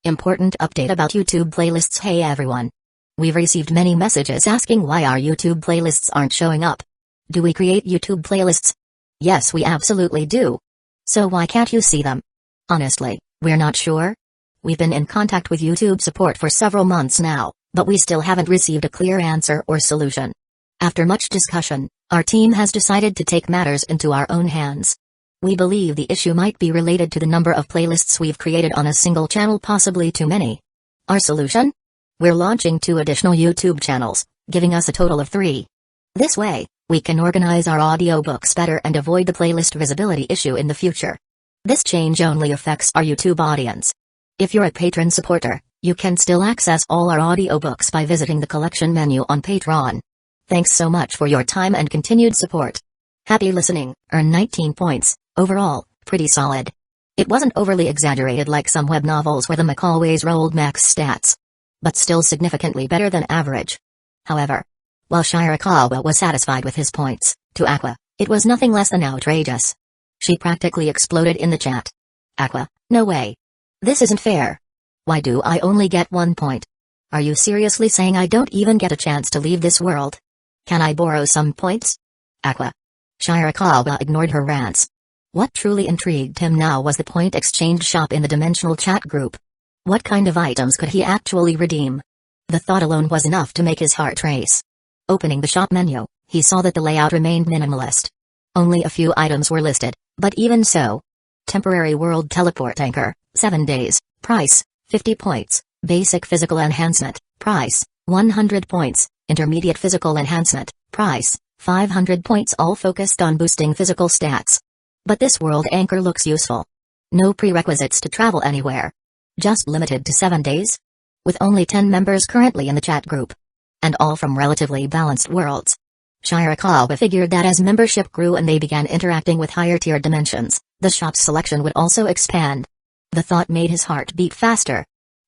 Important update about YouTube playlists. Hey everyone. We've received many messages asking why our YouTube playlists aren't showing up. Do we create YouTube playlists? Yes, we absolutely do. So why can't you see them? Honestly, we're not sure. We've been in contact with YouTube support for several months now, but we still haven't received a clear answer or solution. After much discussion, our team has decided to take matters into our own hands. We believe the issue might be related to the number of playlists we've created on a single channel, possibly too many. Our solution? We're launching 2 additional YouTube channels, giving us a total of 3. This way, we can organize our audiobooks better and avoid the playlist visibility issue in the future. This change only affects our YouTube audience. If you're a patron supporter, you can still access all our audiobooks by visiting the collection menu on Patreon. Thanks so much for your time and continued support. Happy listening. Earn 19 points. Overall, pretty solid. It wasn't overly exaggerated like some web novels where the Mac always rolled max stats. But still significantly better than average. However, while Shirakawa was satisfied with his points, to Aqua, it was nothing less than outrageous. She practically exploded in the chat. Aqua, no way. This isn't fair. Why do I only get 1 point? Are you seriously saying I don't even get a chance to leave this world? Can I borrow some points? Aqua. Shirakawa ignored her rants. What truly intrigued him now was the point exchange shop in the dimensional chat group. What kind of items could he actually redeem? The thought alone was enough to make his heart race. Opening the shop menu, he saw that the layout remained minimalist. Only a few items were listed, but even so. Temporary world teleport anchor, 7 days, price, 50 points, basic physical enhancement, price, 100 points, intermediate physical enhancement, price, 500 points, all focused on boosting physical stats. But this world anchor looks useful. No prerequisites to travel anywhere. Just limited to 7 days? With only 10 members currently in the chat group. And all from relatively balanced worlds. Shirakawa figured that as membership grew and they began interacting with higher tier dimensions, the shop's selection would also expand. The thought made his heart beat faster.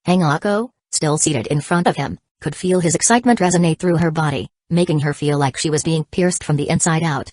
Hangako, still seated in front of him, could feel his excitement resonate through her body, making her feel like she was being pierced from the inside out.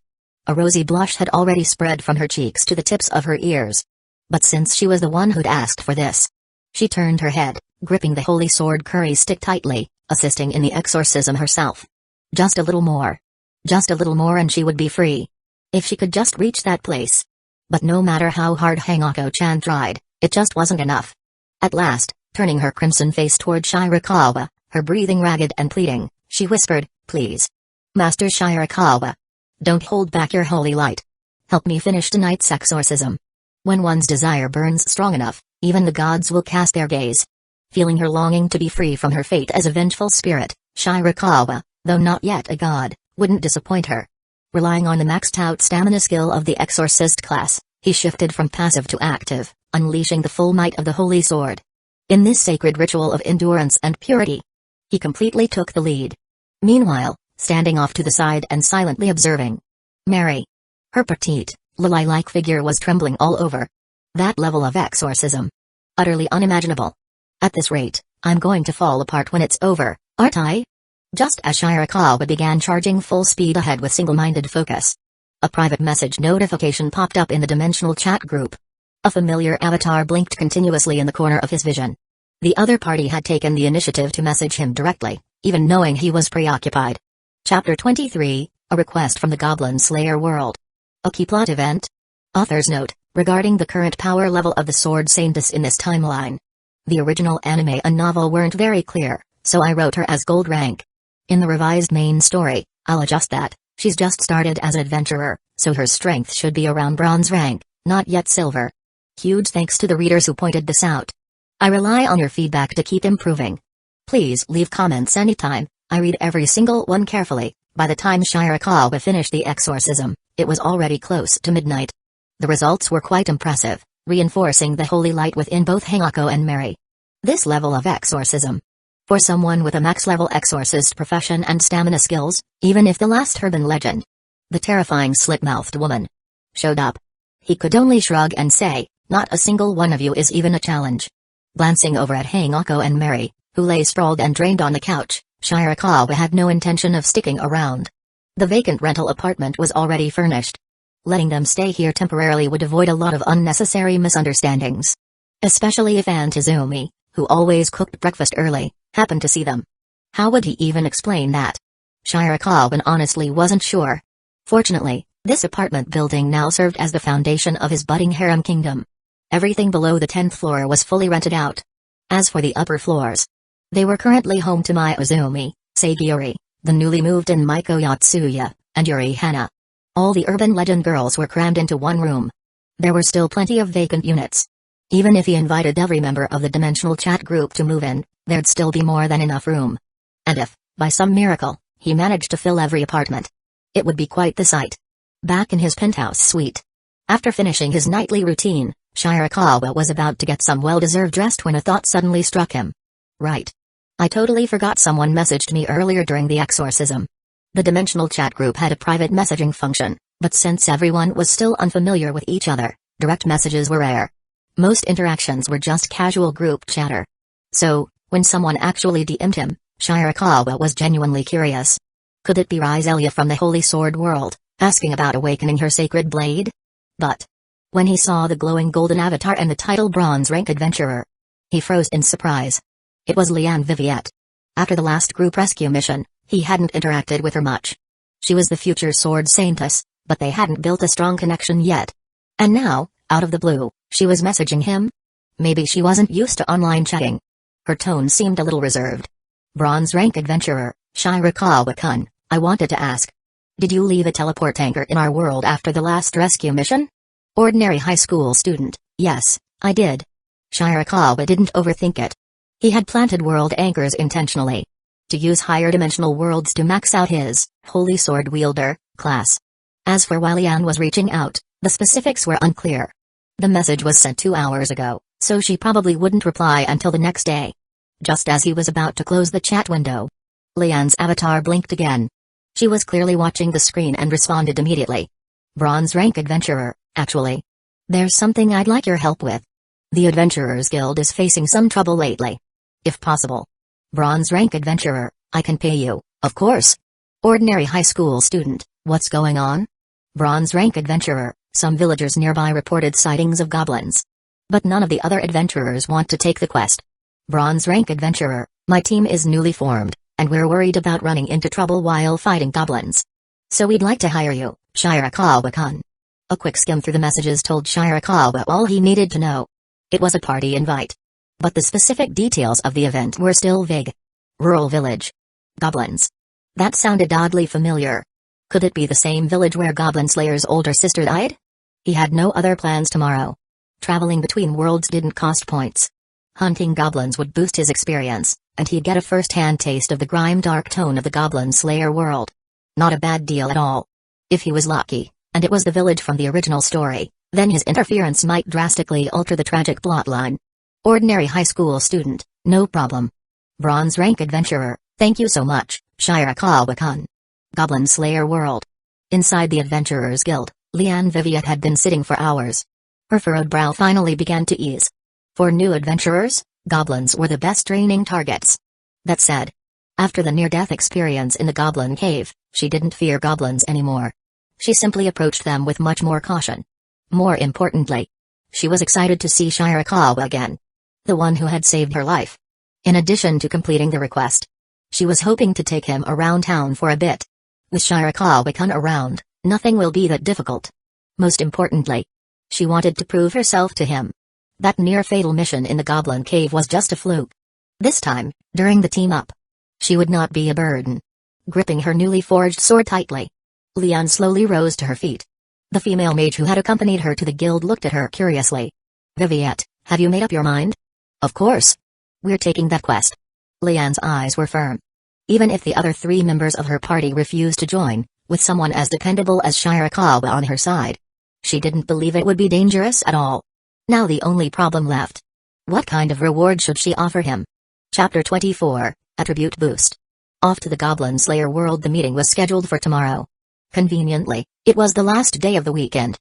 A rosy blush had already spread from her cheeks to the tips of her ears. But since she was the one who'd asked for this, she turned her head, gripping the holy sword curry stick tightly, assisting in the exorcism herself. Just a little more. Just a little more and she would be free. If she could just reach that place. But no matter how hard Hangako-chan tried, it just wasn't enough. At last, turning her crimson face toward Shirakawa, her breathing ragged and pleading, she whispered, "Please. Master Shirakawa. Don't hold back your holy light. Help me finish tonight's exorcism." When one's desire burns strong enough, even the gods will cast their gaze. Feeling her longing to be free from her fate as a vengeful spirit, Shirakawa, though not yet a god, wouldn't disappoint her. Relying on the maxed-out stamina skill of the Exorcist class, he shifted from passive to active, unleashing the full might of the holy sword. In this sacred ritual of endurance and purity, he completely took the lead. Meanwhile, standing off to the side and silently observing, Mary. Her petite, lily-like figure was trembling all over. That level of exorcism. Utterly unimaginable. At this rate, I'm going to fall apart when it's over, aren't I? Just as Shirakawa began charging full speed ahead with single-minded focus, a private message notification popped up in the dimensional chat group. A familiar avatar blinked continuously in the corner of his vision. The other party had taken the initiative to message him directly, even knowing he was preoccupied. Chapter 23, A Request from the Goblin Slayer World. A key plot event? Author's note, regarding the current power level of the Sword Saintess in this timeline. The original anime and novel weren't very clear, so I wrote her as gold rank. In the revised main story, I'll adjust that. She's just started as an adventurer, so her strength should be around bronze rank, not yet silver. Huge thanks to the readers who pointed this out. I rely on your feedback to keep improving. Please leave comments anytime. I read every single one carefully. By the time Shirakawa finished the exorcism, it was already close to midnight. The results were quite impressive, reinforcing the holy light within both Hangako and Mary. This level of exorcism. For someone with a max-level exorcist profession and stamina skills, even if the last urban legend, the terrifying slit-mouthed woman, showed up, he could only shrug and say, not a single one of you is even a challenge. Glancing over at Hangako and Mary, who lay sprawled and drained on the couch, Shirakawa had no intention of sticking around. The vacant rental apartment was already furnished. Letting them stay here temporarily would avoid a lot of unnecessary misunderstandings. Especially if Aunt Izumi, who always cooked breakfast early, happened to see them. How would he even explain that? Shirakawa honestly wasn't sure. Fortunately, this apartment building now served as the foundation of his budding harem kingdom. Everything below the 10th floor was fully rented out. As for the upper floors, they were currently home to Mai Uzumi, Sagiori, the newly moved-in Maiko Yatsuya, and Yuri Hana. All the urban legend girls were crammed into one room. There were still plenty of vacant units. Even if he invited every member of the dimensional chat group to move in, there'd still be more than enough room. And if, by some miracle, he managed to fill every apartment, it would be quite the sight. Back in his penthouse suite, after finishing his nightly routine, Shirakawa was about to get some well-deserved rest when a thought suddenly struck him. Right. I totally forgot someone messaged me earlier during the exorcism. The dimensional chat group had a private messaging function, but since everyone was still unfamiliar with each other, direct messages were rare. Most interactions were just casual group chatter. So, when someone actually DM'd him, Shirakawa was genuinely curious. Could it be Rizelia from the Holy Sword world, asking about awakening her sacred blade? But when he saw the glowing golden avatar and the title Bronze Rank Adventurer, he froze in surprise. It was Leanne Viviette. After the last group rescue mission, he hadn't interacted with her much. She was the future sword saintess, but they hadn't built a strong connection yet. And now, out of the blue, she was messaging him? Maybe she wasn't used to online chatting. Her tone seemed a little reserved. Bronze Rank Adventurer, Shirakawa-kun, I wanted to ask. Did you leave a teleport anchor in our world after the last rescue mission? Ordinary high school student, yes, I did. Shirakawa didn't overthink it. He had planted world anchors intentionally to use higher dimensional worlds to max out his Holy Sword Wielder class. As for why Leanne was reaching out, the specifics were unclear. The message was sent 2 hours ago, so she probably wouldn't reply until the next day. Just as he was about to close the chat window, Leanne's avatar blinked again. She was clearly watching the screen and responded immediately. Bronze Rank Adventurer, actually. There's something I'd like your help with. The Adventurers Guild is facing some trouble lately. If possible. Bronze Rank Adventurer, I can pay you, of course. Ordinary high school student, what's going on? Bronze Rank Adventurer, some villagers nearby reported sightings of goblins. But none of the other adventurers want to take the quest. Bronze Rank Adventurer, my team is newly formed, and we're worried about running into trouble while fighting goblins. So we'd like to hire you, Shirakawa-kun. A quick skim through the messages told Shirakawa all he needed to know. It was a party invite. But the specific details of the event were still vague. Rural village. Goblins. That sounded oddly familiar. Could it be the same village where Goblin Slayer's older sister died? He had no other plans tomorrow. Traveling between worlds didn't cost points. Hunting goblins would boost his experience, and he'd get a first-hand taste of the grime-dark tone of the Goblin Slayer world. Not a bad deal at all. If he was lucky, and it was the village from the original story, then his interference might drastically alter the tragic plotline. Ordinary high school student, no problem. Bronze Rank Adventurer, thank you so much, Shirakawa-kun. Goblin Slayer world. Inside the Adventurers Guild, Leanne Viviette had been sitting for hours. Her furrowed brow finally began to ease. For new adventurers, goblins were the best training targets. That said, after the near-death experience in the Goblin Cave, she didn't fear goblins anymore. She simply approached them with much more caution. More importantly, she was excited to see Shirakawa again. The one who had saved her life. In addition to completing the request, she was hoping to take him around town for a bit. With Shirakawa-kun around, nothing will be that difficult. Most importantly, she wanted to prove herself to him. That near-fatal mission in the Goblin Cave was just a fluke. This time, during the team-up, she would not be a burden. Gripping her newly forged sword tightly, Leanne slowly rose to her feet. The female mage who had accompanied her to the guild looked at her curiously. Viviette, have you made up your mind? Of course. We're taking that quest. Leanne's eyes were firm. Even if the other 3 members of her party refused to join, with someone as dependable as Shirakawa on her side, she didn't believe it would be dangerous at all. Now the only problem left. What kind of reward should she offer him? Chapter 24, Attribute Boost. Off to the Goblin Slayer world. The meeting was scheduled for tomorrow. Conveniently, it was the last day of the weekend.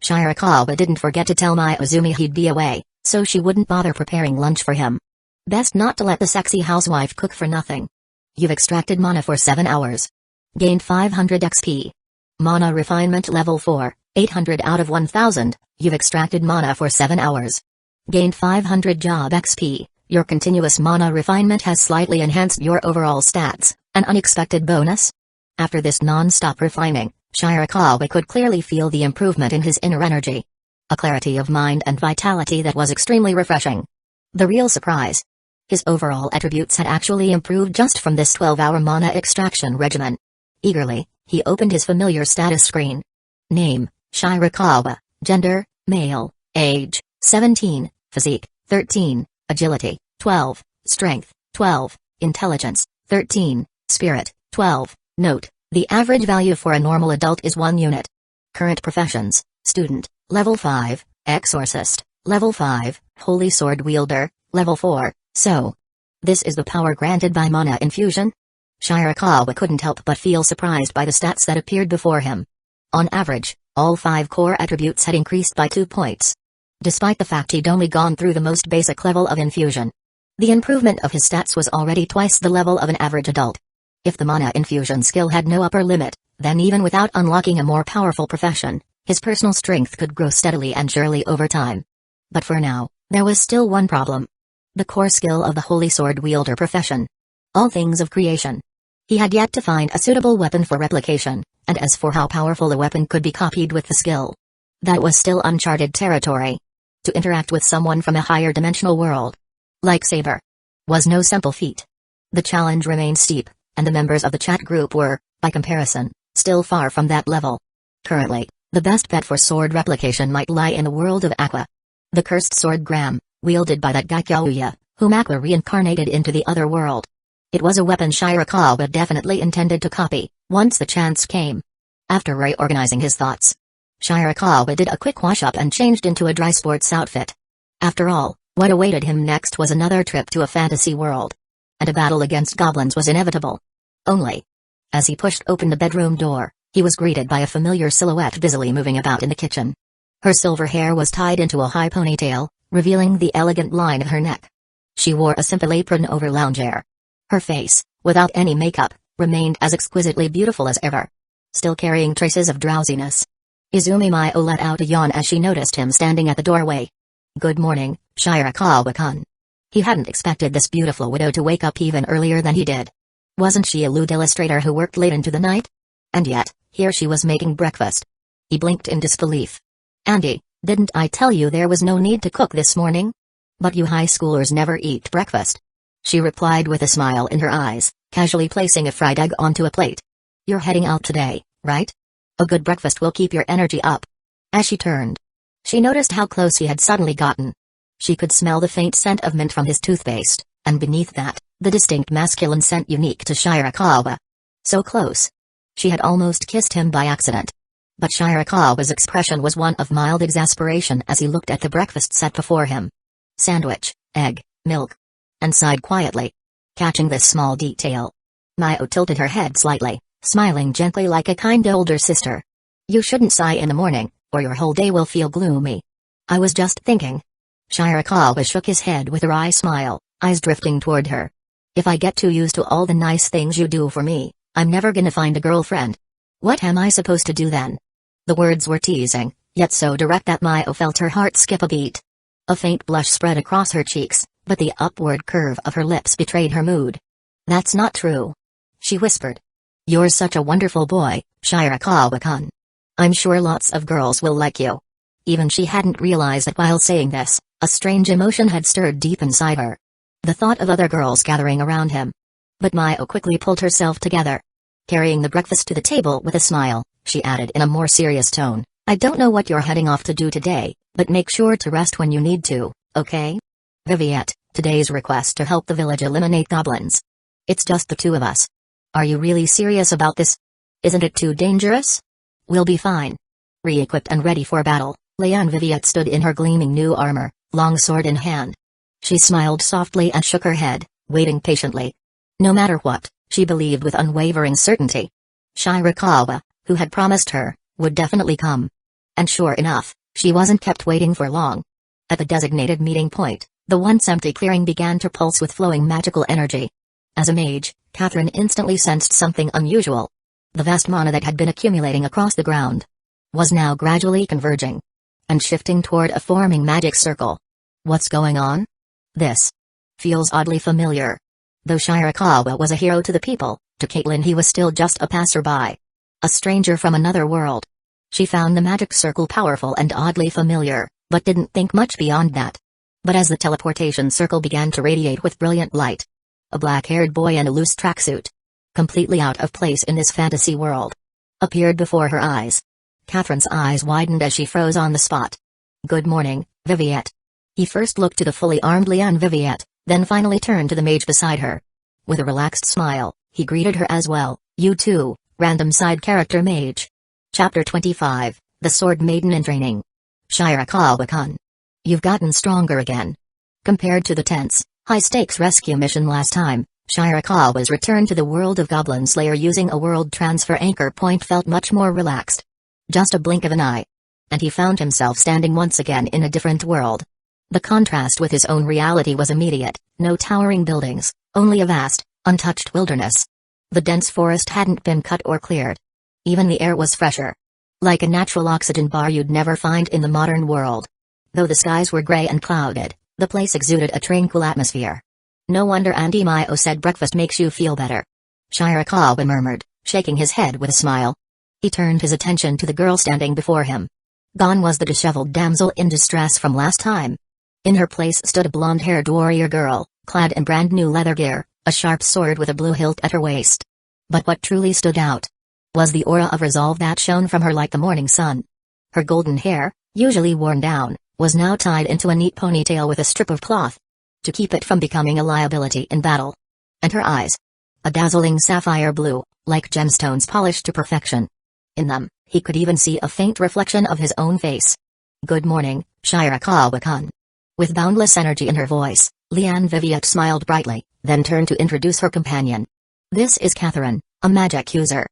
Shirakawa didn't forget to tell Mai Uzumi he'd be away, so she wouldn't bother preparing lunch for him. Best not to let the sexy housewife cook for nothing. You've extracted mana for 7 hours. Gained 500 XP. Mana Refinement Level 4, 800 out of 1000, you've extracted mana for 7 hours. Gained 500 Job XP, Your continuous mana refinement has slightly enhanced your overall stats, an unexpected bonus? After this non-stop refining, Shirakawa could clearly feel the improvement in his inner energy. A clarity of mind and vitality that was extremely refreshing. The real surprise. His overall attributes had actually improved just from this 12-hour mana extraction regimen. Eagerly, he opened his familiar status screen. Name, Shirakawa. Gender, male. Age, 17. Physique, 13. Agility, 12. Strength, 12. Intelligence, 13. Spirit, 12. Note, the average value for a normal adult is 1 unit. Current professions, student, level 5, Exorcist, level 5, Holy Sword Wielder, level 4, so. This is the power granted by mana infusion? Shirakawa couldn't help but feel surprised by the stats that appeared before him. On average, all 5 core attributes had increased by 2 points. Despite the fact he'd only gone through the most basic level of infusion. The improvement of his stats was already twice the level of an average adult. If the mana infusion skill had no upper limit, then even without unlocking a more powerful profession, his personal strength could grow steadily and surely over time. But for now, there was still one problem. The core skill of the Holy Sword Wielder profession. All things of creation. He had yet to find a suitable weapon for replication, and as for how powerful a weapon could be copied with the skill, that was still uncharted territory. To interact with someone from a higher dimensional world, like Saber, was no simple feat. The challenge remained steep, and the members of the chat group were, by comparison, still far from that level. Currently, the best bet for sword replication might lie in the world of Aqua. The cursed sword Gram, wielded by that guy Kyoya, whom Aqua reincarnated into the other world. It was a weapon Shirakawa definitely intended to copy, once the chance came. After reorganizing his thoughts, Shirakawa did a quick wash-up and changed into a dry sports outfit. After all, what awaited him next was another trip to a fantasy world. And a battle against goblins was inevitable. Only. As he pushed open the bedroom door, he was greeted by a familiar silhouette busily moving about in the kitchen. Her silver hair was tied into a high ponytail, revealing the elegant line of her neck. She wore a simple apron over loungewear. Her face, without any makeup, remained as exquisitely beautiful as ever. Still carrying traces of drowsiness. Izumi Mio let out a yawn as she noticed him standing at the doorway. Good morning, Shirakawa-kun. He hadn't expected this beautiful widow to wake up even earlier than he did. Wasn't she a lewd illustrator who worked late into the night? And yet, here she was making breakfast. He blinked in disbelief. Andy, didn't I tell you there was no need to cook this morning? But you high schoolers never eat breakfast. She replied with a smile in her eyes, casually placing a fried egg onto a plate. You're heading out today, right? A good breakfast will keep your energy up. As she turned, she noticed how close he had suddenly gotten. She could smell the faint scent of mint from his toothpaste, and beneath that, the distinct masculine scent unique to Shirakawa. So close. She had almost kissed him by accident. But Shirakawa's expression was one of mild exasperation as he looked at the breakfast set before him. Sandwich, egg, milk. And sighed quietly. Catching this small detail, Mio tilted her head slightly, smiling gently like a kind older sister. You shouldn't sigh in the morning, or your whole day will feel gloomy. I was just thinking. Shirakawa shook his head with a wry smile, eyes drifting toward her. If I get too used to all the nice things you do for me, I'm never gonna find a girlfriend. What am I supposed to do then? The words were teasing, yet so direct that Mio felt her heart skip a beat. A faint blush spread across her cheeks, but the upward curve of her lips betrayed her mood. That's not true. She whispered. You're such a wonderful boy, Shirakawa-kun. I'm sure lots of girls will like you. Even she hadn't realized that while saying this, a strange emotion had stirred deep inside her. The thought of other girls gathering around him. But Mio quickly pulled herself together. Carrying the breakfast to the table with a smile, she added in a more serious tone, I don't know what you're heading off to do today, but make sure to rest when you need to, okay? Viviette, today's request to help the village eliminate goblins. It's just the two of us. Are you really serious about this? Isn't it too dangerous? We'll be fine. Re-equipped and ready for battle, Leanne Viviette stood in her gleaming new armor, long sword in hand. She smiled softly and shook her head, waiting patiently. No matter what, she believed with unwavering certainty. Shirakawa, who had promised her, would definitely come. And sure enough, she wasn't kept waiting for long. At the designated meeting point, the once empty clearing began to pulse with flowing magical energy. As a mage, Catherine instantly sensed something unusual. The vast mana that had been accumulating across the ground was now gradually converging and shifting toward a forming magic circle. What's going on? This Feels oddly familiar. Though Shirakawa was a hero to the people, to Caitlin he was still just a passerby. A stranger from another world. She found the magic circle powerful and oddly familiar, but didn't think much beyond that. But as the teleportation circle began to radiate with brilliant light, a black-haired boy in a loose tracksuit, completely out of place in this fantasy world, appeared before her eyes. Catherine's eyes widened as she froze on the spot. "Good morning, Viviette." He first looked to the fully armed Leanne Viviette, then finally turned to the mage beside her. With a relaxed smile, he greeted her as well. "You too, random side character mage." Chapter 25, The Sword Maiden in Training. Shirakawa-kun. You've gotten stronger again. Compared to the tense, high-stakes rescue mission last time, Shirakawa's return to the world of Goblin Slayer using a world transfer anchor point felt much more relaxed. Just a blink of an eye, and he found himself standing once again in a different world. The contrast with his own reality was immediate. No towering buildings, only a vast, untouched wilderness. The dense forest hadn't been cut or cleared. Even the air was fresher. Like a natural oxygen bar you'd never find in the modern world. Though the skies were gray and clouded, the place exuded a tranquil atmosphere. "No wonder Auntie Mio said breakfast makes you feel better," Shirakawa murmured, shaking his head with a smile. He turned his attention to the girl standing before him. Gone was the disheveled damsel in distress from last time. In her place stood a blonde-haired warrior girl, clad in brand-new leather gear, a sharp sword with a blue hilt at her waist. But what truly stood out was the aura of resolve that shone from her like the morning sun. Her golden hair, usually worn down, was now tied into a neat ponytail with a strip of cloth, to keep it from becoming a liability in battle. And her eyes, a dazzling sapphire blue, like gemstones polished to perfection. In them, he could even see a faint reflection of his own face. "Good morning, Shirakawa-kun." With boundless energy in her voice, Leanne Viviette smiled brightly, then turned to introduce her companion. "This is Catherine, a magic user.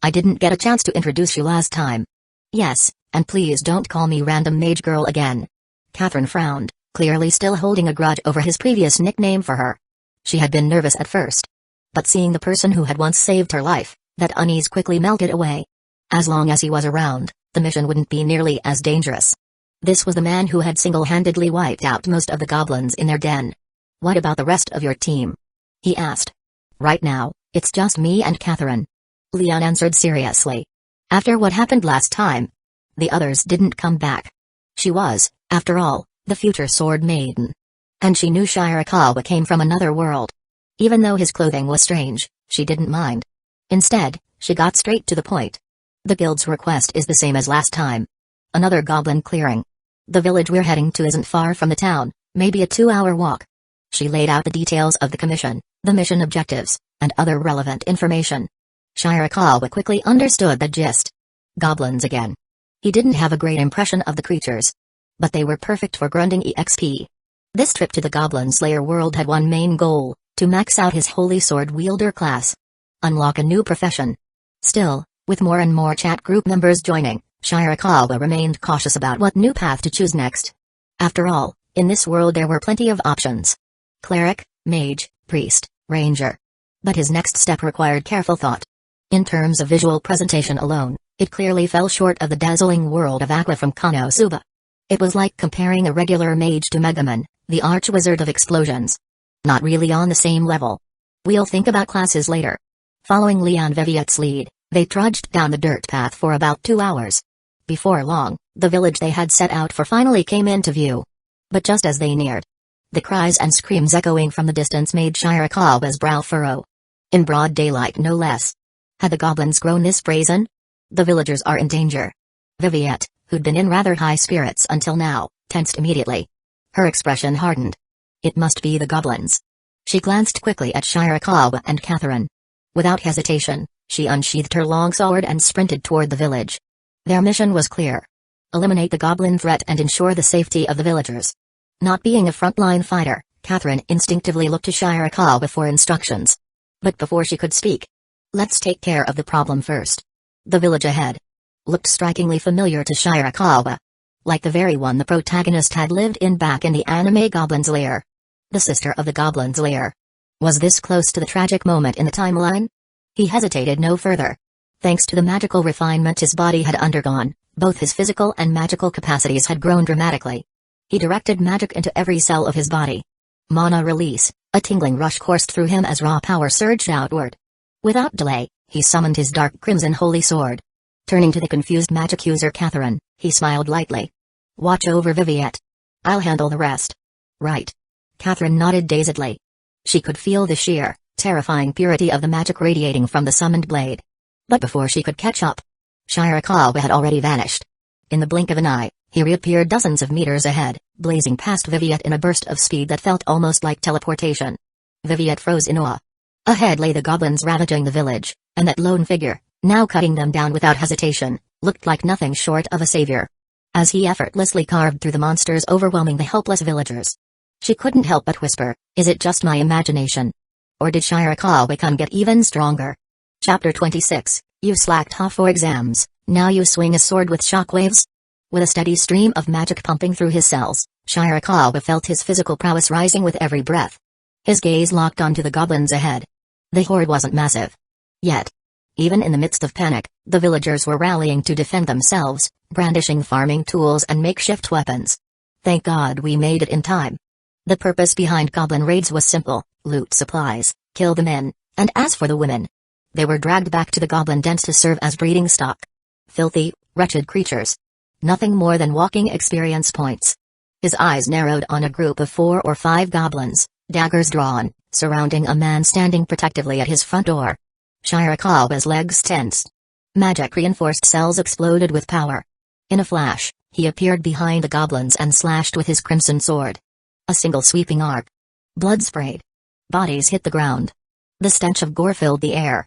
I didn't get a chance to introduce you last time." "Yes, and please don't call me random mage girl again." Catherine frowned, clearly still holding a grudge over his previous nickname for her. She had been nervous at first. But seeing the person who had once saved her life, that unease quickly melted away. As long as he was around, the mission wouldn't be nearly as dangerous. This was the man who had single-handedly wiped out most of the goblins in their den. "What about the rest of your team?" he asked. "Right now, it's just me and Catherine," Leon answered seriously. "After what happened last time, the others didn't come back." She was, after all, the future Sword Maiden. And she knew Shirakawa came from another world. Even though his clothing was strange, she didn't mind. Instead, she got straight to the point. "The guild's request is the same as last time. Another goblin clearing. The village we're heading to isn't far from the town, maybe a 2-hour walk." She laid out the details of the commission, the mission objectives, and other relevant information. Shirakawa quickly understood the gist. Goblins again. He didn't have a great impression of the creatures. But they were perfect for grunting EXP. This trip to the Goblin Slayer world had one main goal, to max out his Holy Sword Wielder class. Unlock a new profession. Still, with more and more chat group members joining, Shirakawa remained cautious about what new path to choose next. After all, in this world there were plenty of options. Cleric, mage, priest, ranger. But his next step required careful thought. In terms of visual presentation alone, it clearly fell short of the dazzling world of Aqua from Konosuba. It was like comparing a regular mage to Megaman, the arch-wizard of explosions. Not really on the same level. "We'll think about classes later." Following Leon Viviette's lead, they trudged down the dirt path for about 2 hours. Before long, the village they had set out for finally came into view. But just as they neared, the cries and screams echoing from the distance made Shirakawa's brow furrow. In broad daylight no less. Had the goblins grown this brazen? The villagers are in danger. Viviette, who'd been in rather high spirits until now, tensed immediately. Her expression hardened. It must be the goblins. She glanced quickly at Shirakawa and Catherine. Without hesitation, she unsheathed her long sword and sprinted toward the village. Their mission was clear. Eliminate the goblin threat and ensure the safety of the villagers. Not being a frontline fighter, Catherine instinctively looked to Shirakawa for instructions. But before she could speak, "Let's take care of the problem first." The village ahead looked strikingly familiar to Shirakawa. Like the very one the protagonist had lived in back in the anime Goblin's Lair. The sister of the Goblin's Lair. Was this close to the tragic moment in the timeline? He hesitated no further. Thanks to the magical refinement his body had undergone, both his physical and magical capacities had grown dramatically. He directed magic into every cell of his body. Mana release, a tingling rush coursed through him as raw power surged outward. Without delay, he summoned his dark crimson holy sword. Turning to the confused magic user Catherine, he smiled lightly. Watch over Viviette. I'll handle the rest. Right. Catherine nodded dazedly. She could feel the sheer, terrifying purity of the magic radiating from the summoned blade. But before she could catch up, Shirakawa had already vanished. In the blink of an eye, he reappeared dozens of meters ahead, blazing past Viviette in a burst of speed that felt almost like teleportation. Viviette froze in awe. Ahead lay the goblins ravaging the village, and that lone figure, now cutting them down without hesitation, looked like nothing short of a savior. As he effortlessly carved through the monsters overwhelming the helpless villagers, she couldn't help but whisper, "Is it just my imagination? Or did Shirakawa get even stronger?" Chapter 26, You slacked off for exams, now you swing a sword with shockwaves? With a steady stream of magic pumping through his cells, Shirakawa felt his physical prowess rising with every breath. His gaze locked onto the goblins ahead. The horde wasn't massive. Yet, even in the midst of panic, the villagers were rallying to defend themselves, brandishing farming tools and makeshift weapons. Thank God we made it in time. The purpose behind goblin raids was simple: loot supplies, kill the men, and as for the women, they were dragged back to the goblin dens to serve as breeding stock. Filthy, wretched creatures. Nothing more than walking experience points. His eyes narrowed on a group of 4 or 5 goblins, daggers drawn, surrounding a man standing protectively at his front door. Shirakawa's legs tensed. Magic-reinforced cells exploded with power. In a flash, he appeared behind the goblins and slashed with his crimson sword. A single sweeping arc. Blood sprayed. Bodies hit the ground. The stench of gore filled the air.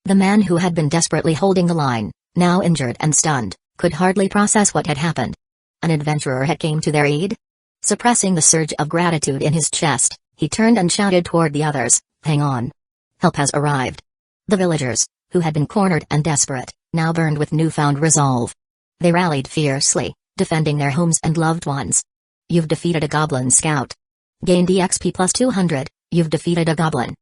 The man who had been desperately holding the line, now injured and stunned, could hardly process what had happened. An adventurer had come to their aid? Suppressing the surge of gratitude in his chest, he turned and shouted toward the others, "Hang on. Help has arrived." The villagers, who had been cornered and desperate, now burned with newfound resolve. They rallied fiercely, defending their homes and loved ones. You've defeated a goblin scout. Gain DXP plus 200, you've defeated a goblin.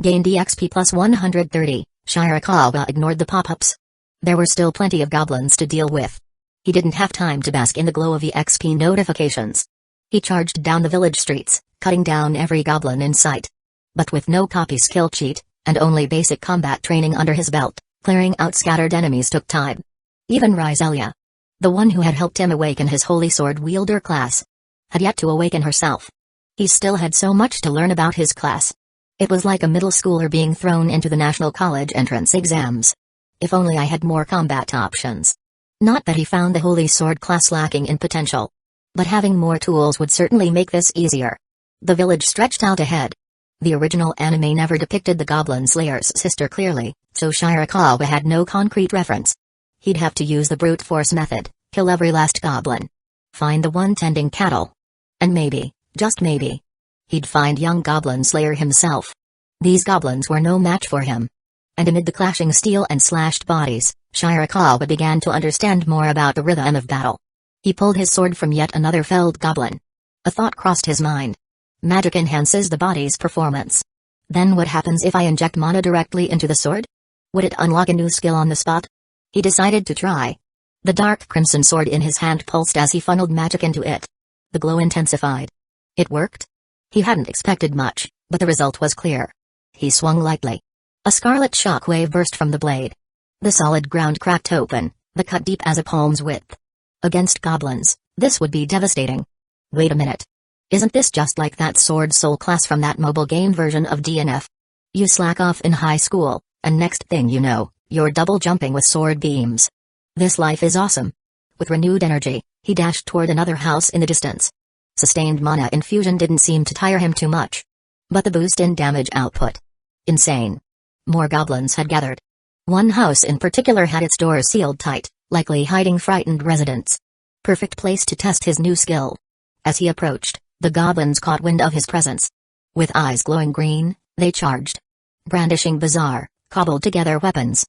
Gain DXP plus 130, Shirakawa ignored the pop-ups. There were still plenty of goblins to deal with. He didn't have time to bask in the glow of the XP notifications. He charged down the village streets, cutting down every goblin in sight. But with no copy skill cheat, and only basic combat training under his belt, clearing out scattered enemies took time. Even Rizelia, the one who had helped him awaken his holy sword wielder class, had yet to awaken herself. He still had so much to learn about his class. It was like a middle schooler being thrown into the national college entrance exams. If only I had more combat options. Not that he found the holy sword class lacking in potential. But having more tools would certainly make this easier. The village stretched out ahead. The original anime never depicted the Goblin Slayer's sister clearly, so Shirakawa had no concrete reference. He'd have to use the brute force method, kill every last goblin. Find the one tending cattle. And maybe, just maybe, he'd find young Goblin Slayer himself. These goblins were no match for him. And amid the clashing steel and slashed bodies, Shirakawa began to understand more about the rhythm of battle. He pulled his sword from yet another felled goblin. A thought crossed his mind. Magic enhances the body's performance. Then what happens if I inject mana directly into the sword? Would it unlock a new skill on the spot? He decided to try. The dark crimson sword in his hand pulsed as he funneled magic into it. The glow intensified. It worked? He hadn't expected much, but the result was clear. He swung lightly. A scarlet shockwave burst from the blade. The solid ground cracked open, the cut deep as a palm's width. Against goblins, this would be devastating. Wait a minute. Isn't this just like that Sword Soul class from that mobile game version of DNF? You slack off in high school, and next thing you know, you're double jumping with sword beams. This life is awesome. With renewed energy, he dashed toward another house in the distance. Sustained mana infusion didn't seem to tire him too much. But the boost in damage output. Insane. More goblins had gathered. One house in particular had its doors sealed tight, likely hiding frightened residents. Perfect place to test his new skill. As he approached, the goblins caught wind of his presence. With eyes glowing green, they charged. Brandishing bizarre, cobbled-together weapons.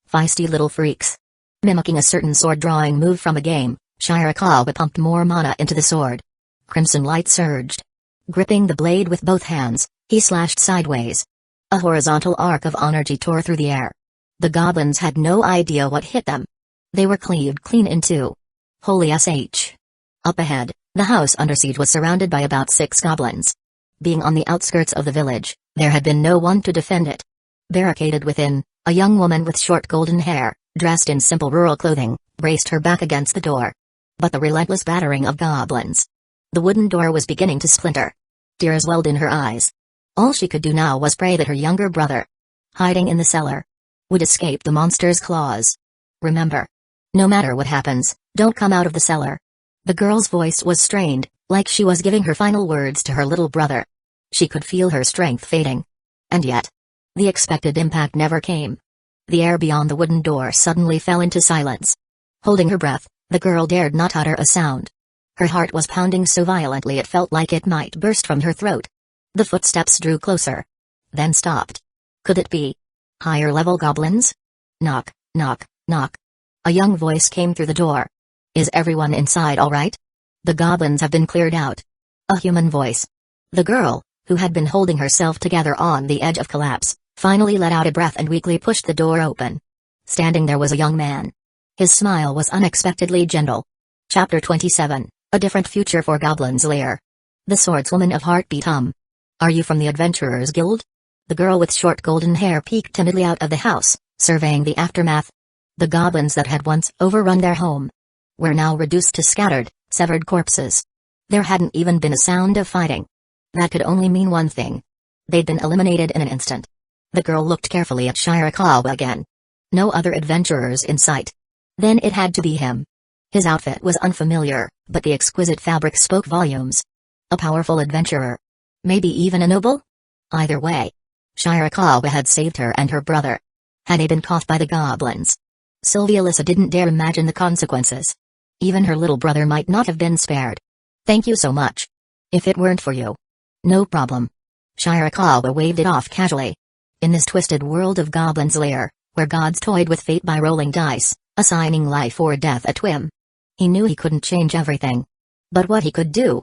Feisty little freaks. Mimicking a certain sword-drawing move from a game, Shirakawa pumped more mana into the sword. Crimson light surged. Gripping the blade with both hands, he slashed sideways. A horizontal arc of energy tore through the air. The goblins had no idea what hit them. They were cleaved clean in two. Holy sh. Up ahead, the house under siege was surrounded by about 6 goblins. Being on the outskirts of the village, there had been no one to defend it. Barricaded within, a young woman with short golden hair, dressed in simple rural clothing, braced her back against the door. But the relentless battering of goblins. The wooden door was beginning to splinter. Tears welled in her eyes. All she could do now was pray that her younger brother, hiding in the cellar, would escape the monster's claws. Remember, no matter what happens, don't come out of the cellar. The girl's voice was strained, like she was giving her final words to her little brother. She could feel her strength fading. And yet, the expected impact never came. The air beyond the wooden door suddenly fell into silence. Holding her breath, the girl dared not utter a sound. Her heart was pounding so violently it felt like it might burst from her throat. The footsteps drew closer. Then stopped. Could it be higher-level goblins? Knock, knock, knock. A young voice came through the door. Is everyone inside all right? The goblins have been cleared out. A human voice. The girl, who had been holding herself together on the edge of collapse, finally let out a breath and weakly pushed the door open. Standing there was a young man. His smile was unexpectedly gentle. Chapter 27, A Different Future for Goblin's Lair. The Swordswoman of Heartbeat Are you from the Adventurers Guild? The girl with short golden hair peeked timidly out of the house, surveying the aftermath. The goblins that had once overrun their home were now reduced to scattered, severed corpses. There hadn't even been a sound of fighting. That could only mean one thing. They'd been eliminated in an instant. The girl looked carefully at Shirakawa again. No other adventurers in sight. Then it had to be him. His outfit was unfamiliar, but the exquisite fabric spoke volumes. A powerful adventurer. Maybe even a noble? Either way, Shirakawa had saved her and her brother. Had they been caught by the goblins, Sylvia-Lisa didn't dare imagine the consequences. Even her little brother might not have been spared. Thank you so much. If it weren't for you. No problem. Shirakawa waved it off casually. In this twisted world of Goblin's Lair, where gods toyed with fate by rolling dice, assigning life or death at whim, he knew he couldn't change everything. But what he could do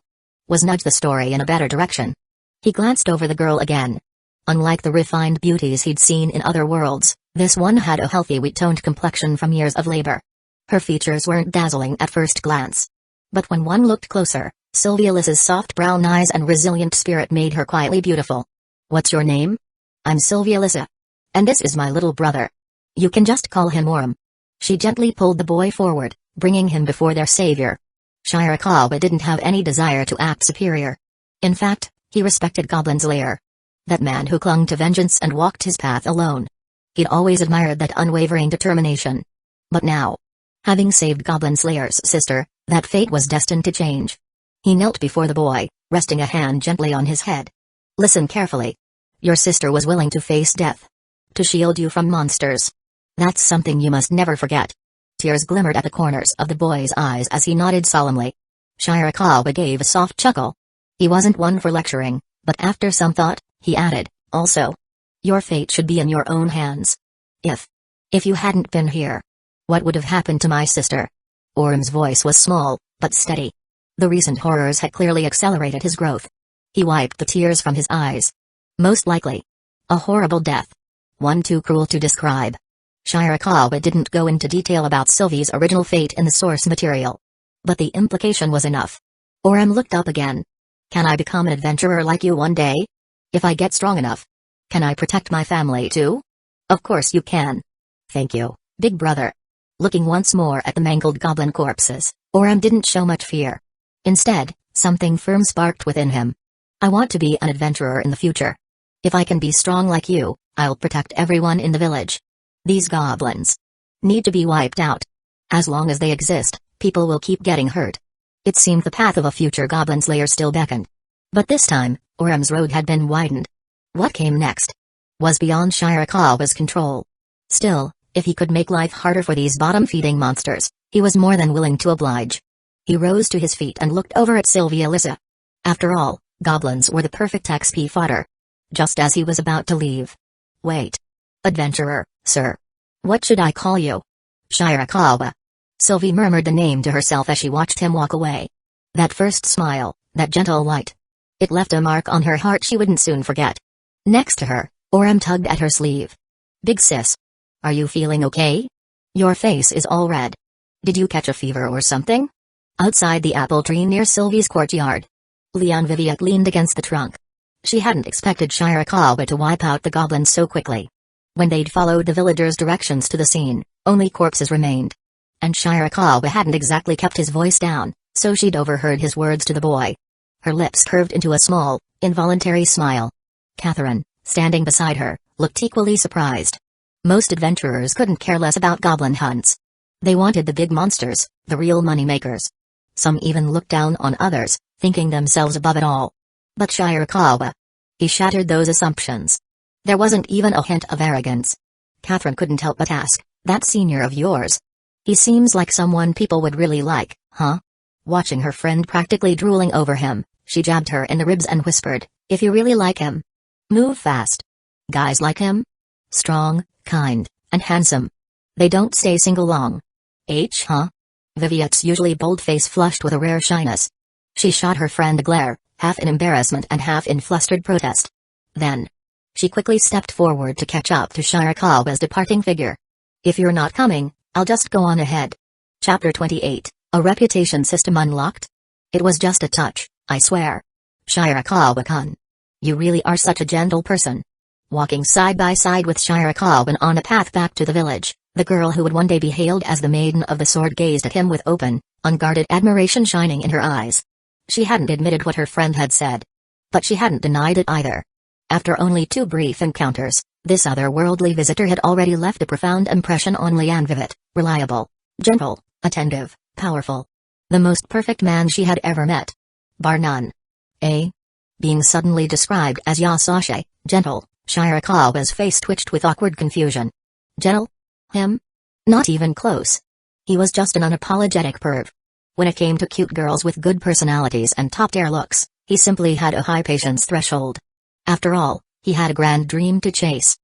was nudge the story in a better direction. He glanced over the girl again. Unlike the refined beauties he'd seen in other worlds, this one had a healthy wheat-toned complexion from years of labor. Her features weren't dazzling at first glance. But when one looked closer, Sylvia-Lisa's soft brown eyes and resilient spirit made her quietly beautiful. What's your name? I'm Sylvia-Lisa. And this is my little brother. You can just call him Orm. She gently pulled the boy forward, bringing him before their savior. Shirakawa didn't have any desire to act superior. In fact, he respected Goblin's Lair. That man who clung to vengeance and walked his path alone. He'd always admired that unwavering determination. But now, having saved Goblin's Lair's sister, that fate was destined to change. He knelt before the boy, resting a hand gently on his head. Listen carefully. Your sister was willing to face death. To shield you from monsters. That's something you must never forget. Tears glimmered at the corners of the boy's eyes as he nodded solemnly. Shirakawa gave a soft chuckle. He wasn't one for lecturing, but after some thought, he added, also, your fate should be in your own hands. If you hadn't been here, what would have happened to my sister? Orm's voice was small, but steady. The recent horrors had clearly accelerated his growth. He wiped the tears from his eyes. Most likely, a horrible death. One too cruel to describe. Shirakawa didn't go into detail about Sylvie's original fate in the source material. But the implication was enough. Orm looked up again. Can I become an adventurer like you one day? If I get strong enough. Can I protect my family too? Of course you can. Thank you, big brother. Looking once more at the mangled goblin corpses, Orm didn't show much fear. Instead, something firm sparked within him. I want to be an adventurer in the future. If I can be strong like you, I'll protect everyone in the village. These goblins need to be wiped out. As long as they exist, people will keep getting hurt. It seemed the path of a future Goblin's Lair still beckoned. But this time, Orm's road had been widened. What came next was beyond Shirakawa's control. Still, if he could make life harder for these bottom-feeding monsters, he was more than willing to oblige. He rose to his feet and looked over at Sylvia-Lisa. After all, goblins were the perfect XP fodder. Just as he was about to leave. Wait. Adventurer, sir. What should I call you? Shirakawa. Sylvie murmured the name to herself as she watched him walk away. That first smile, that gentle light. It left a mark on her heart she wouldn't soon forget. Next to her, Orm tugged at her sleeve. Big sis. Are you feeling okay? Your face is all red. Did you catch a fever or something? Outside the apple tree near Sylvie's courtyard, Leon Viviak leaned against the trunk. She hadn't expected Shirakawa to wipe out the goblins so quickly. When they'd followed the villagers' directions to the scene, only corpses remained. And Shirakawa hadn't exactly kept his voice down, so she'd overheard his words to the boy. Her lips curved into a small, involuntary smile. Catherine, standing beside her, looked equally surprised. Most adventurers couldn't care less about goblin hunts. They wanted the big monsters, the real moneymakers. Some even looked down on others, thinking themselves above it all. But Shirakawa, he shattered those assumptions. There wasn't even a hint of arrogance. Catherine couldn't help but ask, "That senior of yours? He seems like someone people would really like, huh?" Watching her friend practically drooling over him, she jabbed her in the ribs and whispered, "If you really like him, move fast. Guys like him? Strong, kind, and handsome. They don't stay single long. Huh?" Viviette's usually bold face flushed with a rare shyness. She shot her friend a glare, half in embarrassment and half in flustered protest. Then, she quickly stepped forward to catch up to Shirakawa's departing figure. "If you're not coming, I'll just go on ahead." Chapter 28, A Reputation System Unlocked? It was just a touch, I swear. Shirakawa-kun. You really are such a gentle person. Walking side by side with Shirakawa on a path back to the village, the girl who would one day be hailed as the Maiden of the Sword gazed at him with open, unguarded admiration shining in her eyes. She hadn't admitted what her friend had said. But she hadn't denied it either. After only 2 brief encounters, this otherworldly visitor had already left a profound impression on Lian Vivet, reliable, gentle, attentive, powerful. The most perfect man she had ever met. Bar none. Being suddenly described as Yasashe, gentle, Shirakawa's face twitched with awkward confusion. Gentle? Him? Not even close. He was just an unapologetic perv. When it came to cute girls with good personalities and top-tier looks, he simply had a high patience threshold. After all, he had a grand dream to chase.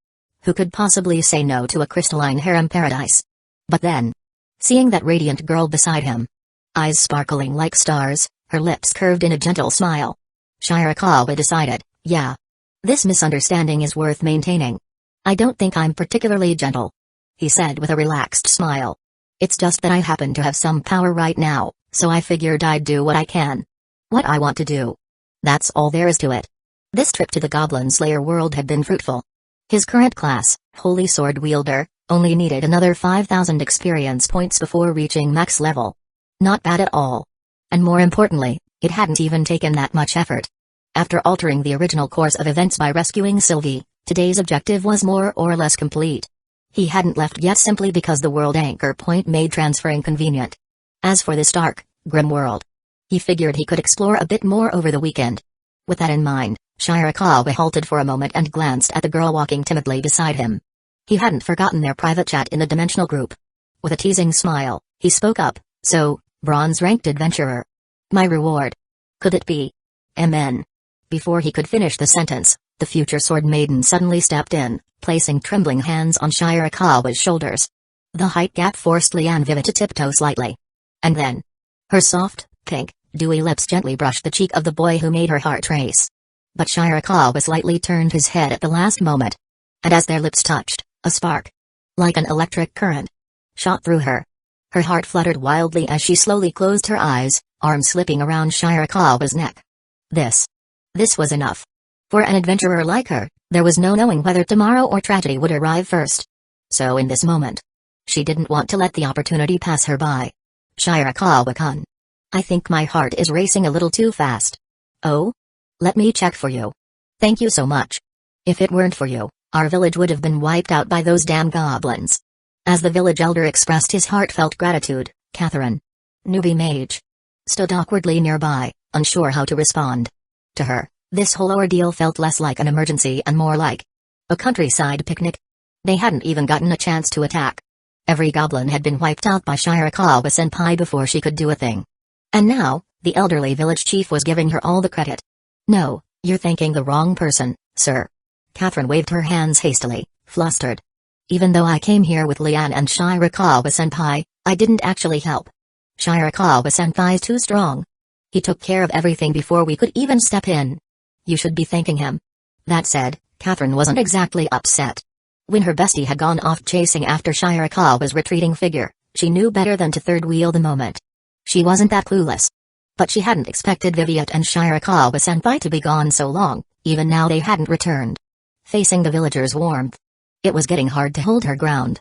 Who could possibly say no to a crystalline harem paradise? But then, seeing that radiant girl beside him, eyes sparkling like stars, her lips curved in a gentle smile, Shirakawa decided, yeah, this misunderstanding is worth maintaining. "I don't think I'm particularly gentle," he said with a relaxed smile. "It's just that I happen to have some power right now, so I figured I'd do what I can. What I want to do. That's all there is to it." This trip to the Goblin Slayer world had been fruitful. His current class, Holy Sword Wielder, only needed another 5,000 experience points before reaching max level. Not bad at all. And more importantly, it hadn't even taken that much effort. After altering the original course of events by rescuing Sylvie, today's objective was more or less complete. He hadn't left yet simply because the world anchor point made transferring convenient. As for this dark, grim world, he figured he could explore a bit more over the weekend. With that in mind, Shirakawa halted for a moment and glanced at the girl walking timidly beside him. He hadn't forgotten their private chat in the dimensional group. With a teasing smile, he spoke up, "So, bronze-ranked adventurer. My reward. Could it be MN?" Before he could finish the sentence, the future sword maiden suddenly stepped in, placing trembling hands on Shirakawa's shoulders. The height gap forced Lian Vivet to tiptoe slightly. And then, her soft, pink, dewy lips gently brushed the cheek of the boy who made her heart race. But Shirakawa slightly turned his head at the last moment. And as their lips touched, a spark, like an electric current, shot through her. Her heart fluttered wildly as she slowly closed her eyes, arms slipping around Shirakawa's neck. This was enough. For an adventurer like her, there was no knowing whether tomorrow or tragedy would arrive first. So in this moment, she didn't want to let the opportunity pass her by. "Shirakawa-kun. I think my heart is racing a little too fast." "Oh? Let me check for you." "Thank you so much. If it weren't for you, our village would have been wiped out by those damn goblins." As the village elder expressed his heartfelt gratitude, Catherine, newbie mage, stood awkwardly nearby, unsure how to respond. To her, this whole ordeal felt less like an emergency and more like a countryside picnic. They hadn't even gotten a chance to attack. Every goblin had been wiped out by Shirakawa-senpai before she could do a thing. And now, the elderly village chief was giving her all the credit. "No, you're thanking the wrong person, sir." Catherine waved her hands hastily, flustered. "Even though I came here with Lian and Shirakawa-senpai, I didn't actually help. Shirakawa-senpai's too strong. He took care of everything before we could even step in. You should be thanking him." That said, Catherine wasn't exactly upset. When her bestie had gone off chasing after Shirakawa's retreating figure, she knew better than to third-wheel the moment. She wasn't that clueless. But she hadn't expected Viviette and Shirakawa-senpai to be gone so long, Even now they hadn't returned. Facing the villagers' warmth, it was getting hard to hold her ground.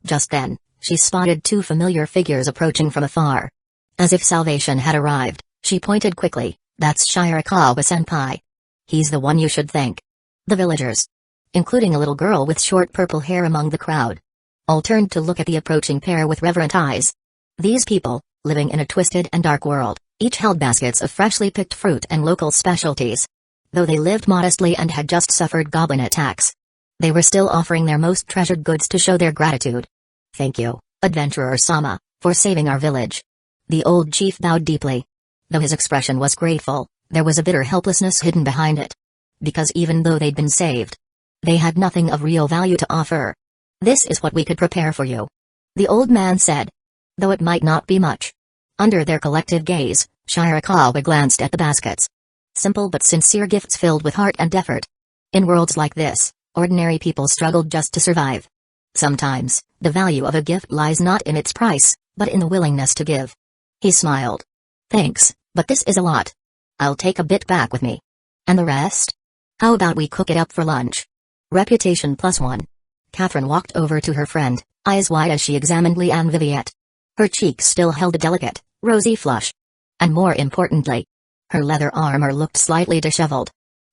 Just then, she spotted two familiar figures approaching from afar. As if salvation had arrived, she pointed quickly. "That's Shirakawa-senpai. He's the one you should thank." The villagers, including a little girl with short purple hair among the crowd, all turned to look at the approaching pair with reverent eyes. These people, living in a twisted and dark world, each held baskets of freshly picked fruit and local specialties. Though they lived modestly and had just suffered goblin attacks, they were still offering their most treasured goods to show their gratitude. "Thank you, Adventurer Sama, for saving our village." The old chief bowed deeply. Though his expression was grateful, there was a bitter helplessness hidden behind it. Because even though they'd been saved, they had nothing of real value to offer. "This is what we could prepare for you," the old man said, though it might not be much. Under their collective gaze, Shirakawa glanced at the baskets. Simple but sincere gifts filled with heart and effort. In worlds like this, ordinary people struggled just to survive. Sometimes, the value of a gift lies not in its price, but in the willingness to give. He smiled. "Thanks, but this is a lot. I'll take a bit back with me. And the rest? How about we cook it up for lunch?" Reputation +1. Catherine walked over to her friend, eyes wide as she examined Leanne Viviette. Her cheeks still held a delicate, rosy flush. And more importantly, her leather armor looked slightly disheveled.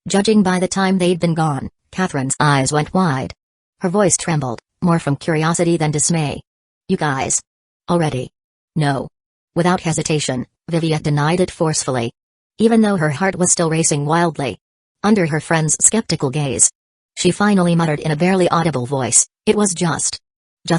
Judging by the time they'd been gone, Catherine's eyes went wide. Her voice trembled, more from curiosity than dismay. "You guys? Already?" "No." Without hesitation, Viviette denied it forcefully, even though her heart was still racing wildly. Under her friend's skeptical gaze, she finally muttered in a barely audible voice, "It was just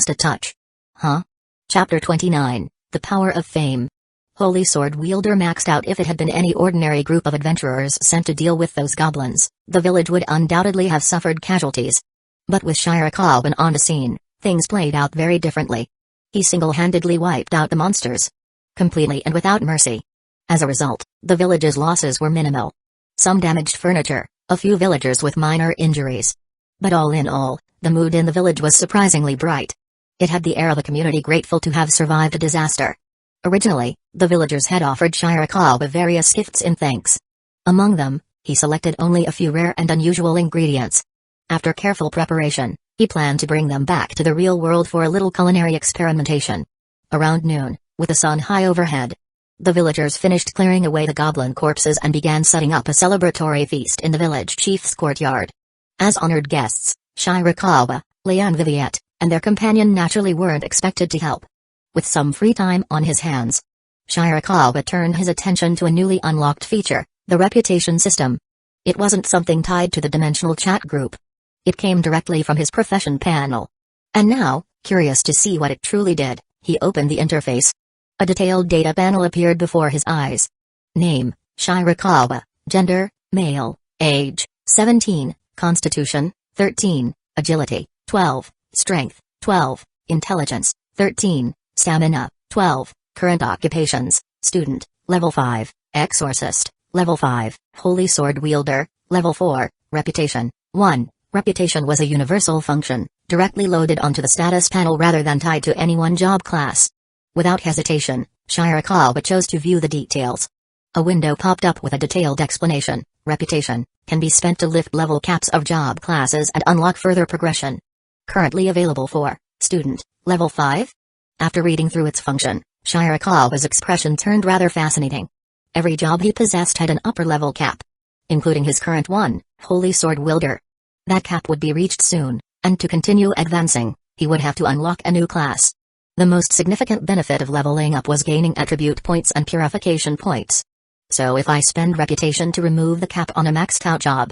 a touch." "Huh?" Chapter 29, The Power of Fame. Holy Sword Wielder maxed out. If it had been any ordinary group of adventurers sent to deal with those goblins, the village would undoubtedly have suffered casualties. But with Shirakawa on the scene, things played out very differently. He single-handedly wiped out the monsters. Completely and without mercy. As a result, the village's losses were minimal. Some damaged furniture, a few villagers with minor injuries. But all in all, the mood in the village was surprisingly bright. It had the air of a community grateful to have survived a disaster. Originally, the villagers had offered Shirakawa various gifts in thanks. Among them, he selected only a few rare and unusual ingredients. After careful preparation, he planned to bring them back to the real world for a little culinary experimentation. Around noon, with the sun high overhead, the villagers finished clearing away the goblin corpses and began setting up a celebratory feast in the village chief's courtyard. As honored guests, Shirakawa, Leanne Viviette, and their companion naturally weren't expected to help. With some free time on his hands, Shirakawa turned his attention to a newly unlocked feature, the reputation system. It wasn't something tied to the dimensional chat group. It came directly from his profession panel. And now, curious to see what it truly did, he opened the interface. A detailed data panel appeared before his eyes. Name, Shirakawa. Gender, male. Age, 17. Constitution, 13. Agility, 12. Strength, 12. Intelligence, 13. Stamina, 12. Current occupations, student, level 5. Exorcist, level 5. Holy Sword Wielder, level 4. Reputation, 1. Reputation was a universal function, directly loaded onto the status panel rather than tied to any one job class. Without hesitation, Shirakawa chose to view the details. A window popped up with a detailed explanation. Reputation can be spent to lift level caps of job classes and unlock further progression. Currently available for student, level 5? After reading through its function, Shirakawa's expression turned rather fascinating. Every job he possessed had an upper-level cap, including his current one, Holy Sword Wielder. That cap would be reached soon, and to continue advancing, he would have to unlock a new class. The most significant benefit of leveling up was gaining attribute points and purification points. So if I spend reputation to remove the cap on a maxed-out job,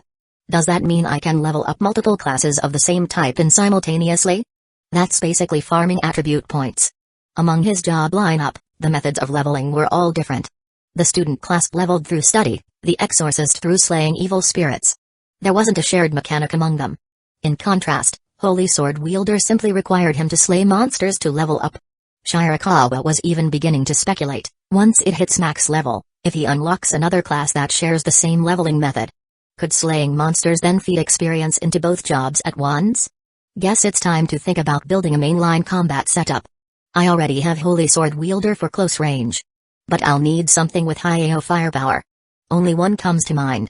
does that mean I can level up multiple classes of the same type simultaneously? That's basically farming attribute points. Among his job lineup, the methods of leveling were all different. The student class leveled through study, the exorcist through slaying evil spirits. There wasn't a shared mechanic among them. In contrast, Holy Sword Wielder simply required him to slay monsters to level up. Shirakawa was even beginning to speculate, once it hits max level, if he unlocks another class that shares the same leveling method. Could slaying monsters then feed experience into both jobs at once? Guess it's time to think about building a mainline combat setup. I already have Holy Sword Wielder for close range. But I'll need something with high AO firepower. Only one comes to mind.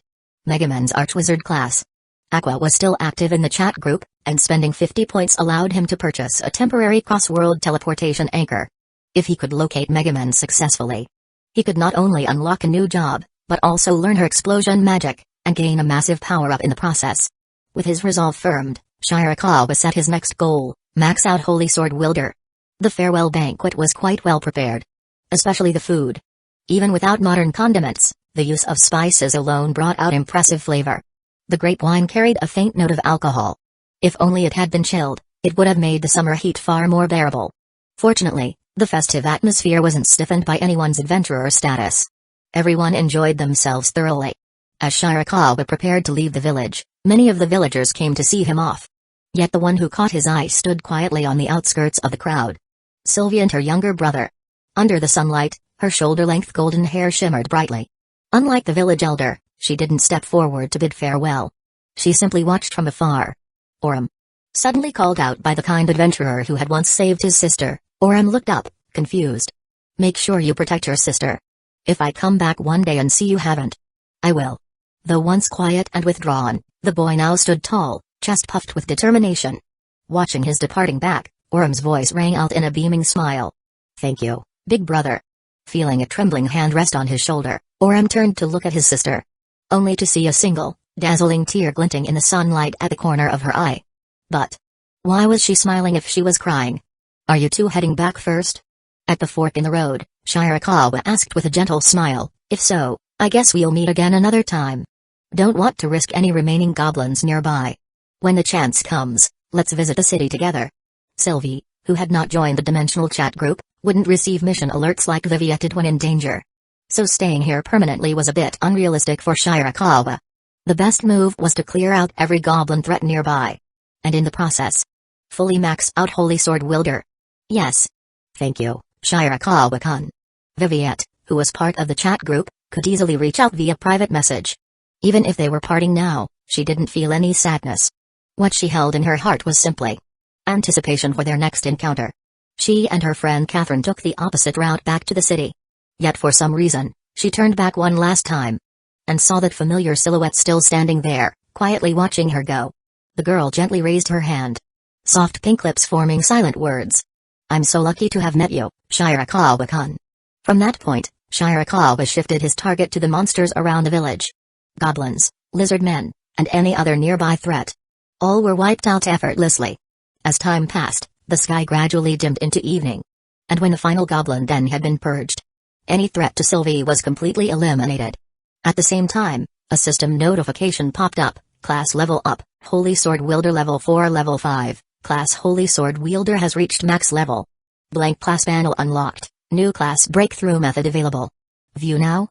Megaman's Archwizard class. Aqua was still active in the chat group, and spending 50 points allowed him to purchase a temporary cross-world teleportation anchor. If he could locate Megaman successfully, he could not only unlock a new job, but also learn her explosion magic, and gain a massive power-up in the process. With his resolve firmed, Shirakawa set his next goal, max out Holy Sword Wielder. The farewell banquet was quite well prepared. Especially the food. Even without modern condiments, the use of spices alone brought out impressive flavor. The grape wine carried a faint note of alcohol. If only it had been chilled, it would have made the summer heat far more bearable. Fortunately, the festive atmosphere wasn't stiffened by anyone's adventurer status. Everyone enjoyed themselves thoroughly. As Shirakawa prepared to leave the village, many of the villagers came to see him off. Yet the one who caught his eye stood quietly on the outskirts of the crowd. Sylvia and her younger brother. Under the sunlight, her shoulder-length golden hair shimmered brightly. Unlike the village elder, she didn't step forward to bid farewell. She simply watched from afar. Orem. Suddenly called out by the kind adventurer who had once saved his sister, Orem looked up, confused. Make sure you protect your sister. If I come back one day and see you haven't. I will. Though once quiet and withdrawn, the boy now stood tall, chest puffed with determination. Watching his departing back, Orem's voice rang out in a beaming smile. Thank you, big brother. Feeling a trembling hand rest on his shoulder, Orem turned to look at his sister. Only to see a single, dazzling tear glinting in the sunlight at the corner of her eye. But why was she smiling if she was crying? Are you two heading back first? At the fork in the road, Shirakawa asked with a gentle smile, if so, I guess we'll meet again another time. Don't want to risk any remaining goblins nearby. When the chance comes, let's visit the city together. Sylvie, who had not joined the dimensional chat group, wouldn't receive mission alerts like Viviette did when in danger. So staying here permanently was a bit unrealistic for Shirakawa. The best move was to clear out every goblin threat nearby. And in the process, fully max out Holy Sword Wielder. Yes. Thank you, Shirakawa-kun. Viviette, who was part of the chat group, could easily reach out via private message. Even if they were parting now, she didn't feel any sadness. What she held in her heart was simply anticipation for their next encounter. She and her friend Catherine took the opposite route back to the city. Yet for some reason, she turned back one last time. And saw that familiar silhouette still standing there, quietly watching her go. The girl gently raised her hand. Soft pink lips forming silent words. I'm so lucky to have met you, Shirakawa-kun. From that point, Shirakawa shifted his target to the monsters around the village. Goblins, lizard men, and any other nearby threat. All were wiped out effortlessly. As time passed, the sky gradually dimmed into evening. And when the final goblin den had been purged, any threat to Sylvie was completely eliminated. At the same time, a system notification popped up, class level up, Holy Sword Wielder level 4 level 5, class Holy Sword Wielder has reached max level. Blank class panel unlocked, new class breakthrough method available. View now?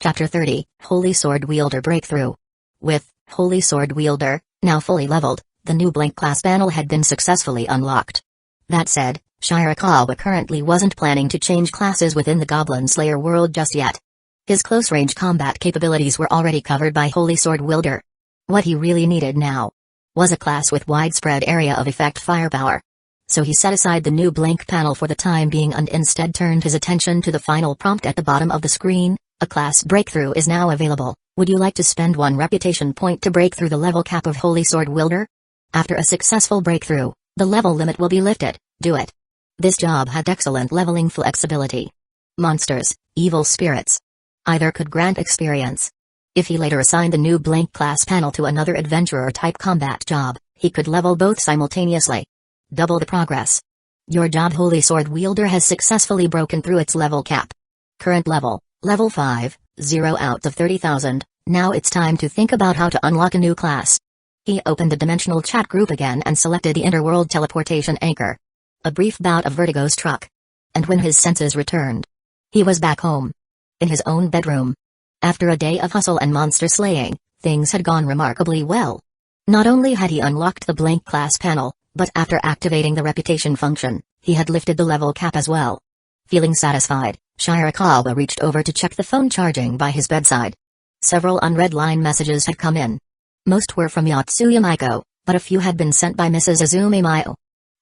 Chapter 30, Holy Sword Wielder Breakthrough. With Holy Sword Wielder, now fully leveled, the new blank class panel had been successfully unlocked. That said, Shirakawa currently wasn't planning to change classes within the Goblin Slayer world just yet. His close-range combat capabilities were already covered by Holy Sword Wielder. What he really needed now was a class with widespread area of effect firepower. So he set aside the new blank panel for the time being and instead turned his attention to the final prompt at the bottom of the screen. A class breakthrough is now available. Would you like to spend 1 reputation point to break through the level cap of Holy Sword Wielder? After a successful breakthrough, the level limit will be lifted. Do it. This job had excellent leveling flexibility. Monsters, evil spirits. Either could grant experience. If he later assigned the new blank class panel to another adventurer-type combat job, he could level both simultaneously. Double the progress. Your job Holy Sword Wielder has successfully broken through its level cap. Current level, level 5, 0 out of 30,000, now it's time to think about how to unlock a new class. He opened the dimensional chat group again and selected the interworld teleportation anchor. A brief bout of vertigo struck. And when his senses returned, he was back home. In his own bedroom. After a day of hustle and monster slaying, things had gone remarkably well. Not only had he unlocked the blank class panel, but after activating the reputation function, he had lifted the level cap as well. Feeling satisfied, Shirakawa reached over to check the phone charging by his bedside. Several unread line messages had come in. Most were from Yotsuya Maiko, but a few had been sent by Mrs. Azumi Mayo.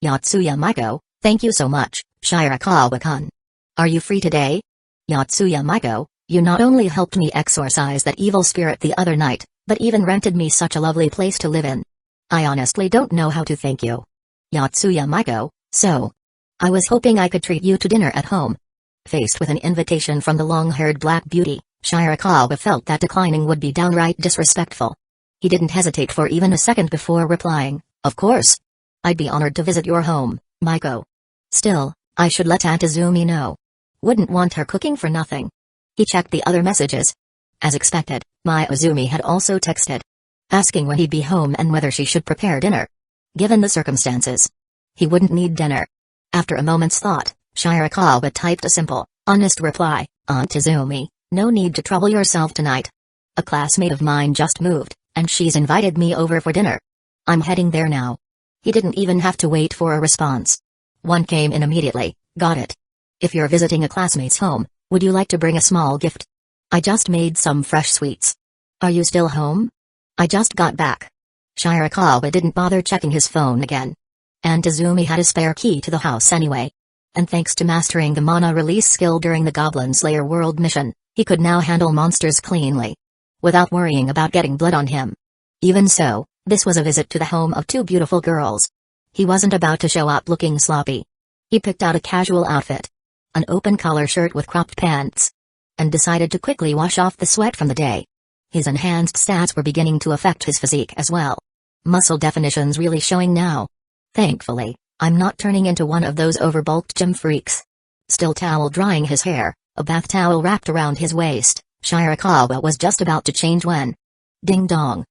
Yotsuya Maiko, thank you so much, Shirakawa-kun. Are you free today? Yotsuya Maiko, you not only helped me exorcise that evil spirit the other night, but even rented me such a lovely place to live in. I honestly don't know how to thank you. Yotsuya Maiko, so. I was hoping I could treat you to dinner at home. Faced with an invitation from the long-haired black beauty, Shirakawa felt that declining would be downright disrespectful. He didn't hesitate for even a second before replying, of course. I'd be honored to visit your home, Maiko. Still, I should let Aunt Izumi know. Wouldn't want her cooking for nothing. He checked the other messages. As expected, Mai Izumi had also texted, asking when he'd be home and whether she should prepare dinner. Given the circumstances, he wouldn't need dinner. After a moment's thought, Shirakawa typed a simple, honest reply, Aunt Izumi, no need to trouble yourself tonight. A classmate of mine just moved, and she's invited me over for dinner. I'm heading there now. He didn't even have to wait for a response. One came in immediately, got it. If you're visiting a classmate's home, would you like to bring a small gift? I just made some fresh sweets. Are you still home? I just got back. Shirakawa didn't bother checking his phone again. Aunt Izumi had a spare key to the house anyway. And thanks to mastering the mana release skill during the Goblin Slayer World mission, he could now handle monsters cleanly, without worrying about getting blood on him. Even so, this was a visit to the home of two beautiful girls. He wasn't about to show up looking sloppy. He picked out a casual outfit, an open collar shirt with cropped pants, and decided to quickly wash off the sweat from the day. His enhanced stats were beginning to affect his physique as well. Muscle definitions really showing now. Thankfully, I'm not turning into one of those overbulked gym freaks. Still towel drying his hair, a bath towel wrapped around his waist, Shirakawa was just about to change when. Ding dong.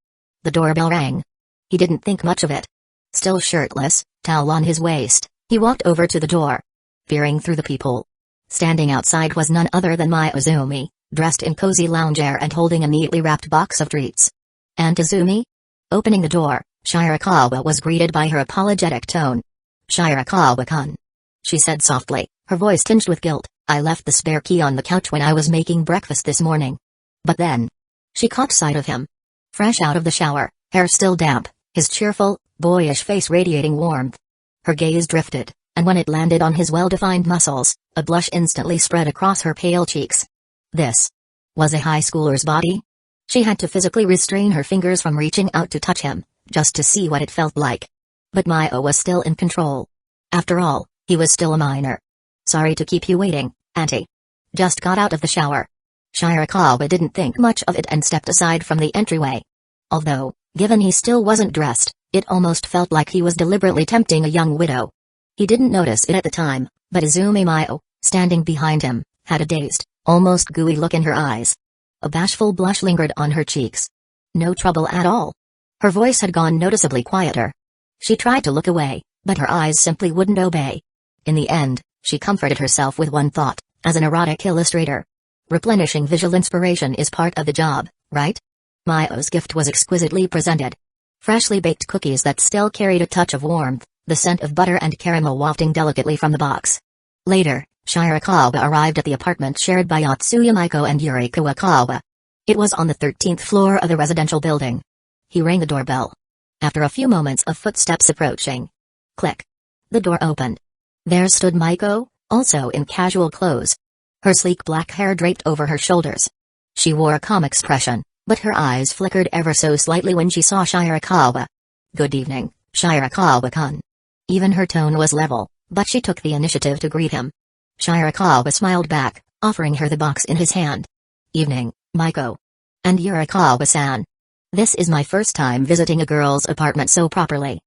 The doorbell rang. He didn't think much of it. Still shirtless, towel on his waist, he walked over to the door. Peering through the peephole. Standing outside was none other than Mai Izumi, dressed in cozy loungewear and holding a neatly wrapped box of treats. Aunt Izumi? Opening the door, Shirakawa was greeted by her apologetic tone. Shirakawa-kun. She said softly, her voice tinged with guilt, I left the spare key on the couch when I was making breakfast this morning. But then, she caught sight of him. Fresh out of the shower, hair still damp, his cheerful, boyish face radiating warmth. Her gaze drifted, and when it landed on his well-defined muscles, a blush instantly spread across her pale cheeks. This was a high schooler's body? She had to physically restrain her fingers from reaching out to touch him, just to see what it felt like. But Maio was still in control. After all, he was still a minor. Sorry to keep you waiting, Auntie. Just got out of the shower. Shirakawa didn't think much of it and stepped aside from the entryway. Although, given he still wasn't dressed, it almost felt like he was deliberately tempting a young widow. He didn't notice it at the time, but Izumi Maio, standing behind him, had a dazed, almost gooey look in her eyes. A bashful blush lingered on her cheeks. No trouble at all. Her voice had gone noticeably quieter. She tried to look away, but her eyes simply wouldn't obey. In the end, she comforted herself with one thought, as an erotic illustrator. Replenishing visual inspiration is part of the job, right? Maio's gift was exquisitely presented. Freshly baked cookies that still carried a touch of warmth, the scent of butter and caramel wafting delicately from the box. Later, Shirakawa arrived at the apartment shared by Yotsuya Maiko and Yuri Kawakawa. It was on the 13th floor of the residential building. He rang the doorbell. After a few moments of footsteps approaching. Click. The door opened. There stood Maiko, also in casual clothes. Her sleek black hair draped over her shoulders. She wore a calm expression, but her eyes flickered ever so slightly when she saw Shirakawa. Good evening, Shirakawa-kun. Even her tone was level, but she took the initiative to greet him. Shirakawa smiled back, offering her the box in his hand. Evening, Maiko. And Yurikawa-san. This is my first time visiting a girl's apartment so properly.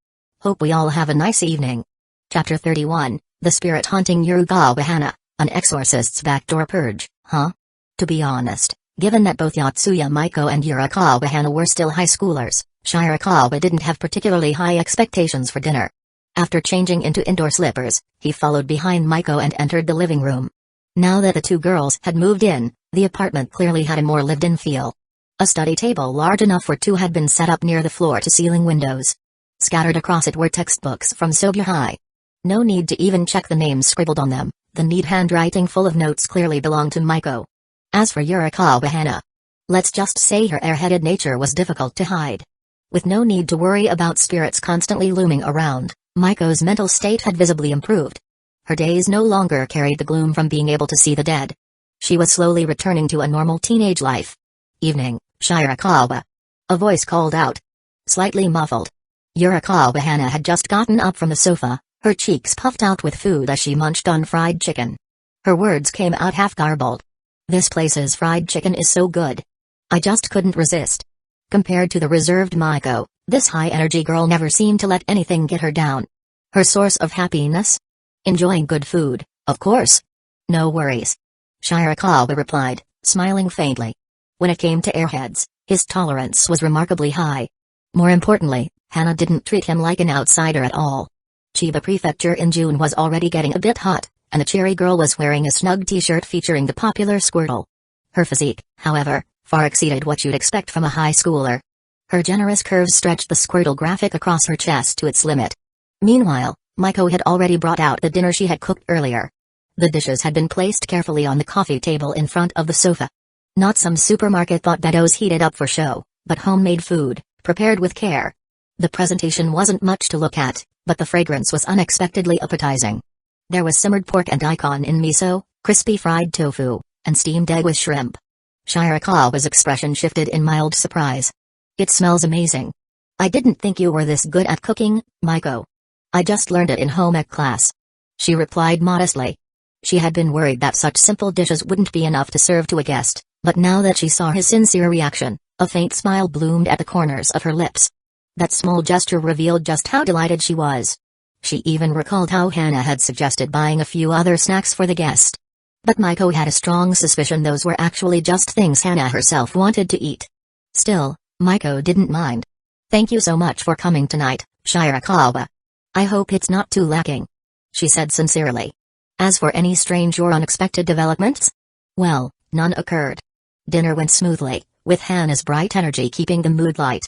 Hope we all have a nice evening. Chapter 31, The Spirit Haunting Yurugawa Hana, an Exorcist's Backdoor Purge, huh? To be honest, given that both Yotsuya Maiko and Yurikawa Hana were still high schoolers, Shirakawa didn't have particularly high expectations for dinner. After changing into indoor slippers, he followed behind Maiko and entered the living room. Now that the two girls had moved in, the apartment clearly had a more lived-in feel. A study table large enough for two had been set up near the floor-to-ceiling windows. Scattered across it were textbooks from Sobya High. No need to even check the names scribbled on them, the neat handwriting full of notes clearly belonged to Maiko. As for Yurikawa Hana, let's just say her airheaded nature was difficult to hide. With no need to worry about spirits constantly looming around, Maiko's mental state had visibly improved. Her days no longer carried the gloom from being able to see the dead. She was slowly returning to a normal teenage life. Evening, Shirakawa. A voice called out. Slightly muffled. Yurikawa Hana had just gotten up from the sofa, her cheeks puffed out with food as she munched on fried chicken. Her words came out half garbled. This place's fried chicken is so good. I just couldn't resist. Compared to the reserved Maiko, this high-energy girl never seemed to let anything get her down. Her source of happiness? Enjoying good food, of course. No worries. Shirakawa replied, smiling faintly. When it came to airheads, his tolerance was remarkably high. More importantly, Hana didn't treat him like an outsider at all. Chiba Prefecture in June was already getting a bit hot, and the cheery girl was wearing a snug t-shirt featuring the popular Squirtle. Her physique, however, far exceeded what you'd expect from a high schooler. Her generous curves stretched the Squirtle graphic across her chest to its limit. Meanwhile, Maiko had already brought out the dinner she had cooked earlier. The dishes had been placed carefully on the coffee table in front of the sofa. Not some supermarket-bought beddos heated up for show, but homemade food, prepared with care. The presentation wasn't much to look at, but the fragrance was unexpectedly appetizing. There was simmered pork and daikon in miso, crispy fried tofu, and steamed egg with shrimp. Shirakawa's expression shifted in mild surprise. It smells amazing. I didn't think you were this good at cooking, Maiko. I just learned it in home ec class. She replied modestly. She had been worried that such simple dishes wouldn't be enough to serve to a guest, but now that she saw his sincere reaction, a faint smile bloomed at the corners of her lips. That small gesture revealed just how delighted she was. She even recalled how Hana had suggested buying a few other snacks for the guest. But Maiko had a strong suspicion those were actually just things Hana herself wanted to eat. Still, Maiko didn't mind. Thank you so much for coming tonight, Shirakawa. I hope it's not too lacking, she said sincerely. As for any strange or unexpected developments? Well, none occurred. Dinner went smoothly, with Hana's bright energy keeping the mood light.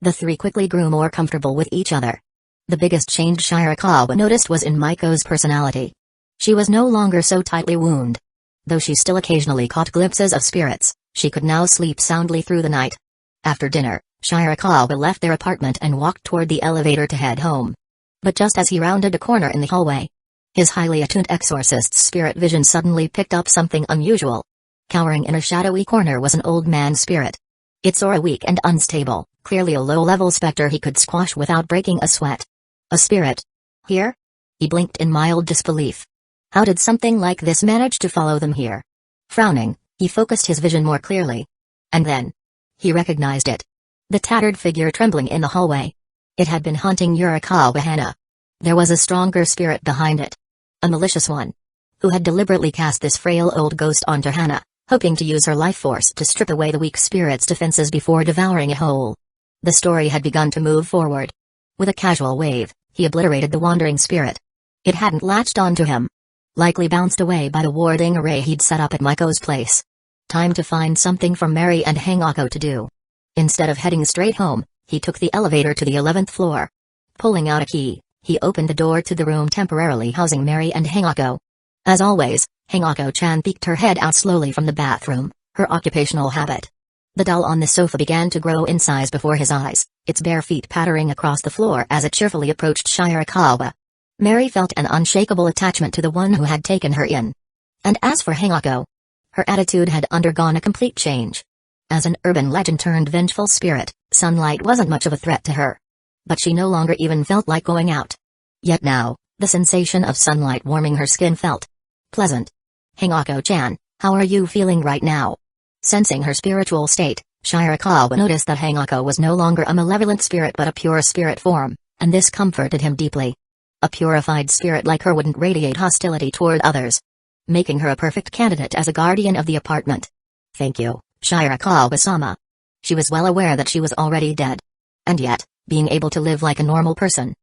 The three quickly grew more comfortable with each other. The biggest change Shirakawa noticed was in Maiko's personality. She was no longer so tightly wound. Though she still occasionally caught glimpses of spirits, she could now sleep soundly through the night. After dinner, Shirakawa left their apartment and walked toward the elevator to head home. But just as he rounded a corner in the hallway, his highly attuned exorcist's spirit vision suddenly picked up something unusual. Cowering in a shadowy corner was an old man spirit. Its aura weak and unstable, clearly a low-level specter he could squash without breaking a sweat. A spirit? Here? He blinked in mild disbelief. How did something like this manage to follow them here? Frowning, he focused his vision more clearly. And then, he recognized it. The tattered figure trembling in the hallway. It had been haunting Yurikawa Hana. There was a stronger spirit behind it. A malicious one. Who had deliberately cast this frail old ghost onto Hana, hoping to use her life force to strip away the weak spirit's defenses before devouring it whole. The story had begun to move forward. With a casual wave, he obliterated the wandering spirit. It hadn't latched onto him. Likely bounced away by the warding array he'd set up at Maiko's place. Time to find something for Mary and Hangako to do. Instead of heading straight home, he took the elevator to the 11th floor. Pulling out a key, he opened the door to the room temporarily housing Mary and Hangako. As always, Hangako-chan peeked her head out slowly from the bathroom, her occupational habit. The doll on the sofa began to grow in size before his eyes, its bare feet pattering across the floor as it cheerfully approached Shirakawa. Mary felt an unshakable attachment to the one who had taken her in. And as for Hangako, her attitude had undergone a complete change. As an urban legend turned vengeful spirit, sunlight wasn't much of a threat to her. But she no longer even felt like going out. Yet now, the sensation of sunlight warming her skin felt pleasant. Hangako-chan, how are you feeling right now? Sensing her spiritual state, Shirakawa noticed that Hangako was no longer a malevolent spirit but a pure spirit form, and this comforted him deeply. A purified spirit like her wouldn't radiate hostility toward others, making her a perfect candidate as a guardian of the apartment. Thank you, Shirakawa-sama. She was well aware that she was already dead. And yet, being able to live like a normal person.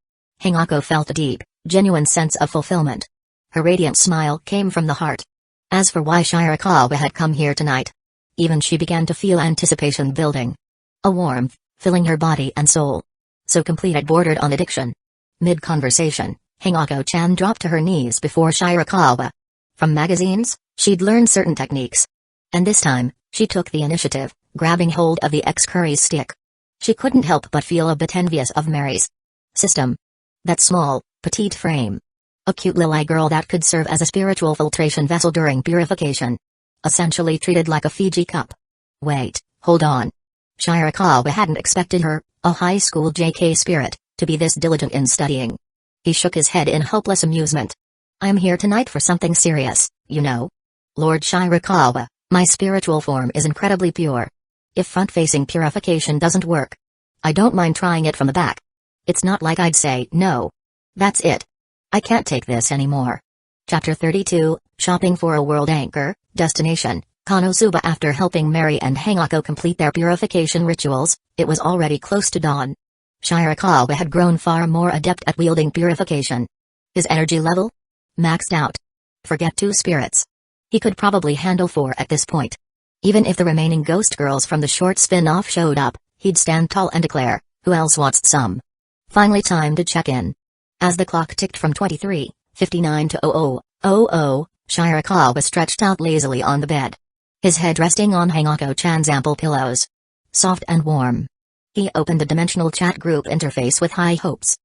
Hangako felt a deep, genuine sense of fulfillment. Her radiant smile came from the heart. As for why Shirakawa had come here tonight, even she began to feel anticipation building. A warmth, filling her body and soul. So complete it bordered on addiction. Mid-conversation, Hangako-chan dropped to her knees before Shirakawa. From magazines, she'd learned certain techniques. And this time, she took the initiative, grabbing hold of the ex-curry's stick. She couldn't help but feel a bit envious of Mary's system. That small, petite frame. A cute lily girl that could serve as a spiritual filtration vessel during purification. Essentially treated like a Fiji cup. Wait, hold on. Shirakawa hadn't expected her, a high school JK spirit, to be this diligent in studying. He shook his head in hopeless amusement. "I'm here tonight for something serious, you know. Lord Shirakawa, my spiritual form is incredibly pure. If front-facing purification doesn't work, I don't mind trying it from the back. It's not like I'd say no. That's it. I can't take this anymore." Chapter 32, Shopping for a World Anchor, Destination, Konosuba. After helping Mary and Hangako complete their purification rituals, it was already close to dawn. Shirakawa had grown far more adept at wielding purification. His energy level? Maxed out. Forget 2 spirits. He could probably handle 4 at this point. Even if the remaining ghost girls from the short spin-off showed up, he'd stand tall and declare, "Who else wants some?" Finally time to check in. As the clock ticked from 23:59 to 00:00, Shirakawa stretched out lazily on the bed. His head resting on Hangako-chan's ample pillows. Soft and warm. He opened the dimensional chat group interface with high hopes.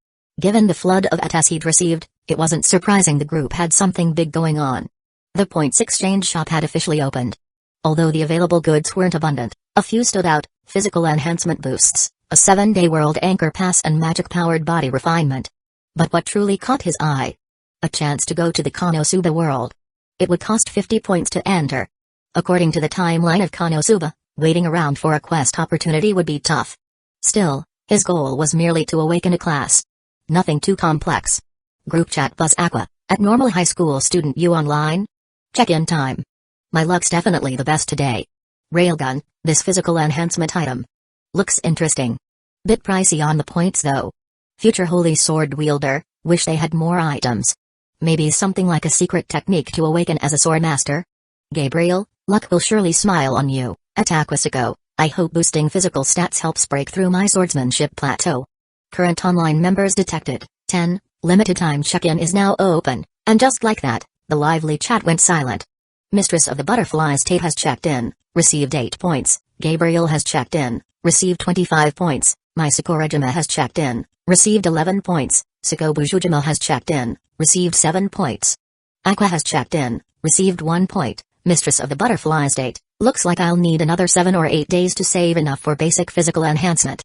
Given the flood of attacks he'd received, it wasn't surprising the group had something big going on. The points exchange shop had officially opened. Although the available goods weren't abundant, a few stood out: physical enhancement boosts, a 7-day world anchor pass, and magic-powered body refinement. But what truly caught his eye? A chance to go to the Konosuba world. It would cost 50 points to enter. According to the timeline of Konosuba, waiting around for a quest opportunity would be tough. Still, his goal was merely to awaken a class. Nothing too complex. Group chat buzz Aqua, at normal high school student you online? Check-in time. My luck's definitely the best today. Railgun, this physical enhancement item. Looks interesting. Bit pricey on the points though. Future holy sword wielder, wish they had more items. Maybe something like a secret technique to awaken as a sword master? Gabriel, luck will surely smile on you, at Aquasico. I hope boosting physical stats helps break through my swordsmanship plateau. Current online members detected, 10, limited time check-in is now open, and just like that, the lively chat went silent. Mistress of the Butterfly State has checked in, received 8 points, Gabriel has checked in, received 25 points, My Sakurajima has checked in, received 11 points, Sakobujujima has checked in, received 7 points. Aqua has checked in, received 1 point, Mistress of the Butterfly State, looks like I'll need another 7 or 8 days to save enough for basic physical enhancement.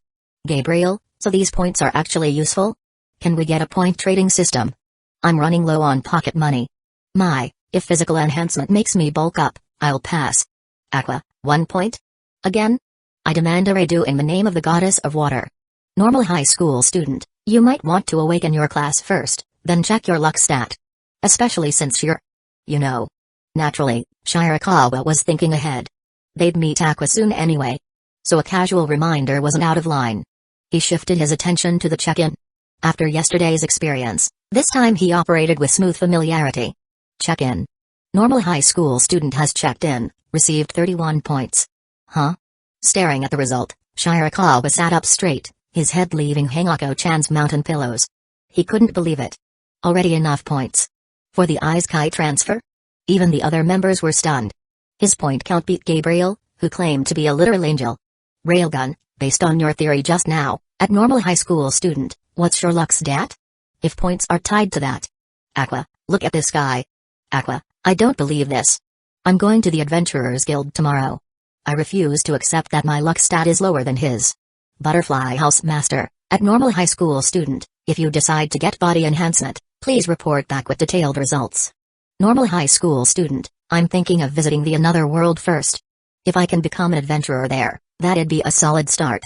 Gabriel, so these points are actually useful? Can we get a point trading system? I'm running low on pocket money. If physical enhancement makes me bulk up, I'll pass. Aqua, 1 point? Again? I demand a redo in the name of the goddess of water. Normal high school student, you might want to awaken your class first, then check your luck stat. Especially since you're... You know. Naturally, Shirakawa was thinking ahead. They'd meet Aqua soon anyway. So a casual reminder wasn't out of line. He shifted his attention to the check-in. After yesterday's experience, this time he operated with smooth familiarity. Check-in. Normal high school student has checked in, received 31 points. Huh? Staring at the result, Shirakawa sat up straight, his head leaving Hangako-chan's mountain pillows. He couldn't believe it. Already enough points. For the Isekai transfer? Even the other members were stunned. His point count beat Gabriel, who claimed to be a literal angel. Railgun, based on your theory just now, at normal high school student, what's your luck stat? If points are tied to that. Aqua, look at this guy. Aqua, I don't believe this. I'm going to the Adventurers Guild tomorrow. I refuse to accept that my luck stat is lower than his. Butterfly House Master, at normal high school student, if you decide to get body enhancement, please report back with detailed results. Normal high school student, I'm thinking of visiting the Another World first. If I can become an adventurer there, that'd be a solid start.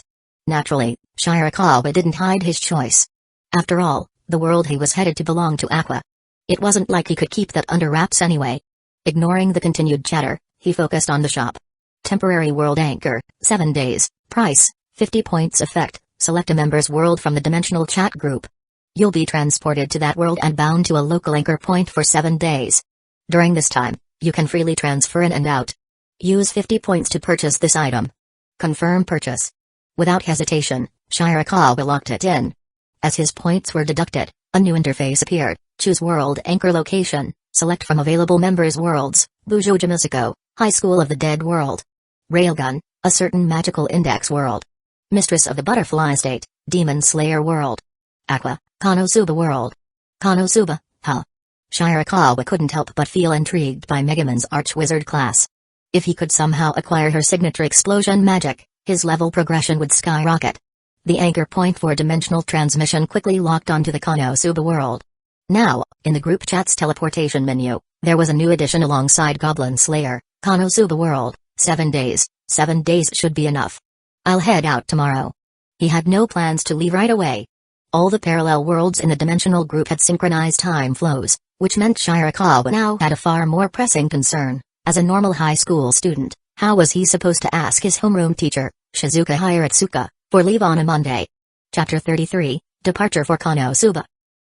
Naturally, Shirakawa didn't hide his choice. After all, the world he was headed to belonged to Aqua. It wasn't like he could keep that under wraps anyway. Ignoring the continued chatter, he focused on the shop. Temporary world anchor, 7 days, price, 50 points effect, select a member's world from the dimensional chat group. You'll be transported to that world and bound to a local anchor point for 7 days. During this time, you can freely transfer in and out. Use 50 points to purchase this item. Confirm purchase. Without hesitation, Shirakawa locked it in. As his points were deducted, a new interface appeared. Choose world anchor location, select from available members' worlds, Bujojimisako, High School of the Dead World. Railgun, a certain magical index world. Mistress of the Butterfly State, Demon Slayer World. Aqua, Konosuba World. Konosuba, huh? Shirakawa couldn't help but feel intrigued by Megumin's Archwizard class. If he could somehow acquire her signature explosion magic, his level progression would skyrocket. The anchor point for dimensional transmission quickly locked onto the Konosuba world. Now, in the group chat's teleportation menu, there was a new addition alongside Goblin Slayer, Konosuba world, 7 days. 7 days should be enough. I'll head out tomorrow. He had no plans to leave right away. All the parallel worlds in the dimensional group had synchronized time flows, which meant Shirakawa now had a far more pressing concern. As a normal high school student, how was he supposed to ask his homeroom teacher, Shizuka Hiratsuka, for leave on a Monday? Chapter 33, Departure for Konosuba.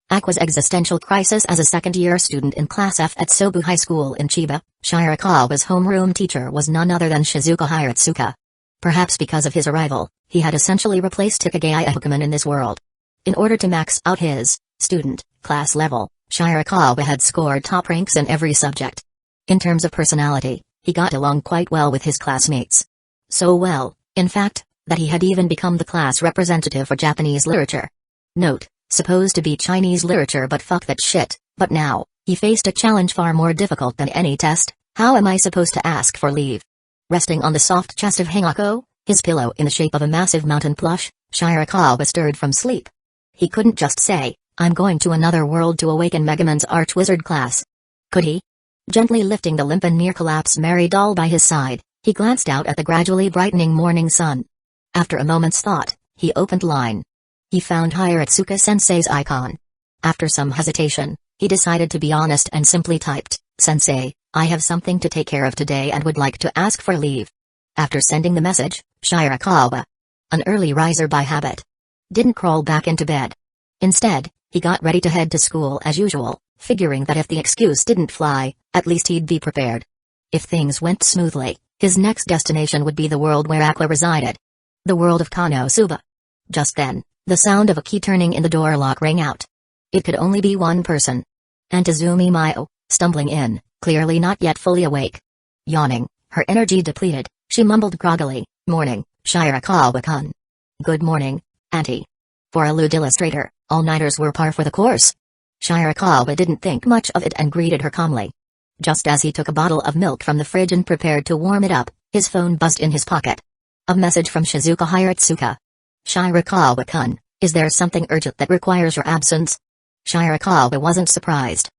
Aqua's existential crisis as a second-year student in Class F at Sobu High School in Chiba, Shirakawa's homeroom teacher was none other than Shizuka Hiratsuka. Perhaps because of his arrival, he had essentially replaced Takagaya Ehokuman in this world. In order to max out his student class level, Shirakawa had scored top ranks in every subject. In terms of personality, he got along quite well with his classmates. So well, in fact, that he had even become the class representative for Japanese literature. Note, supposed to be Chinese literature, but fuck that shit. But now, he faced a challenge far more difficult than any test. How am I supposed to ask for leave? Resting on the soft chest of Hangako, his pillow in the shape of a massive mountain plush, Shirakawa stirred from sleep. He couldn't just say, I'm going to another world to awaken Megaman's arch-wizard class. Could he? Gently lifting the limp and near-collapse Mary doll by his side, he glanced out at the gradually brightening morning sun. After a moment's thought, he opened line. He found Hiratsuka-sensei's icon. After some hesitation, he decided to be honest and simply typed, Sensei, I have something to take care of today and would like to ask for leave. After sending the message, Shirakawa, an early riser by habit, didn't crawl back into bed. Instead, he got ready to head to school as usual, figuring that if the excuse didn't fly, at least he'd be prepared. If things went smoothly, his next destination would be the world where Aqua resided. The world of Konosuba. Just then, the sound of a key turning in the door lock rang out. It could only be one person. Antizumi Mayo, stumbling in, clearly not yet fully awake. Yawning, her energy depleted, she mumbled groggily, Morning, Shirakawa-kun. Good morning, Auntie. For a lewd illustrator, all-nighters were par for the course. Shirakawa didn't think much of it and greeted her calmly. Just as he took a bottle of milk from the fridge and prepared to warm it up, his phone buzzed in his pocket. A message from Shizuka Hiratsuka. Shirakawa-kun, is there something urgent that requires your absence? Shirakawa wasn't surprised.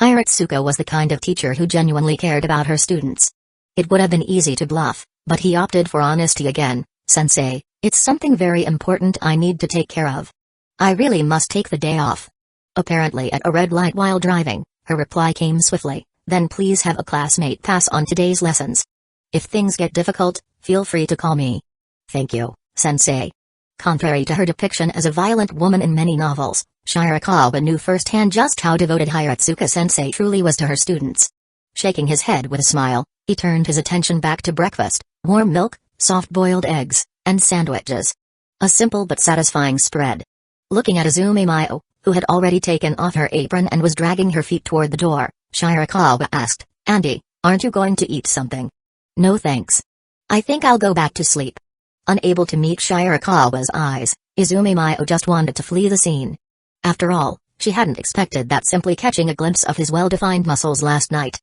Hiratsuka was the kind of teacher who genuinely cared about her students. It would have been easy to bluff, but he opted for honesty again. Sensei, it's something very important I need to take care of. I really must take the day off. Apparently at a red light while driving, her reply came swiftly, then please have a classmate pass on today's lessons. If things get difficult, feel free to call me. Thank you, Sensei. Contrary to her depiction as a violent woman in many novels, Shirakawa knew firsthand just how devoted Hiratsuka-sensei truly was to her students. Shaking his head with a smile, he turned his attention back to breakfast, warm milk, soft-boiled eggs, and sandwiches. A simple but satisfying spread. Looking at Azumi Mayo, who had already taken off her apron and was dragging her feet toward the door, Shirakawa asked, Andy, aren't you going to eat something? No thanks. I think I'll go back to sleep. Unable to meet Shirakawa's eyes, Izumi Mayo just wanted to flee the scene. After all, she hadn't expected that simply catching a glimpse of his well-defined muscles last night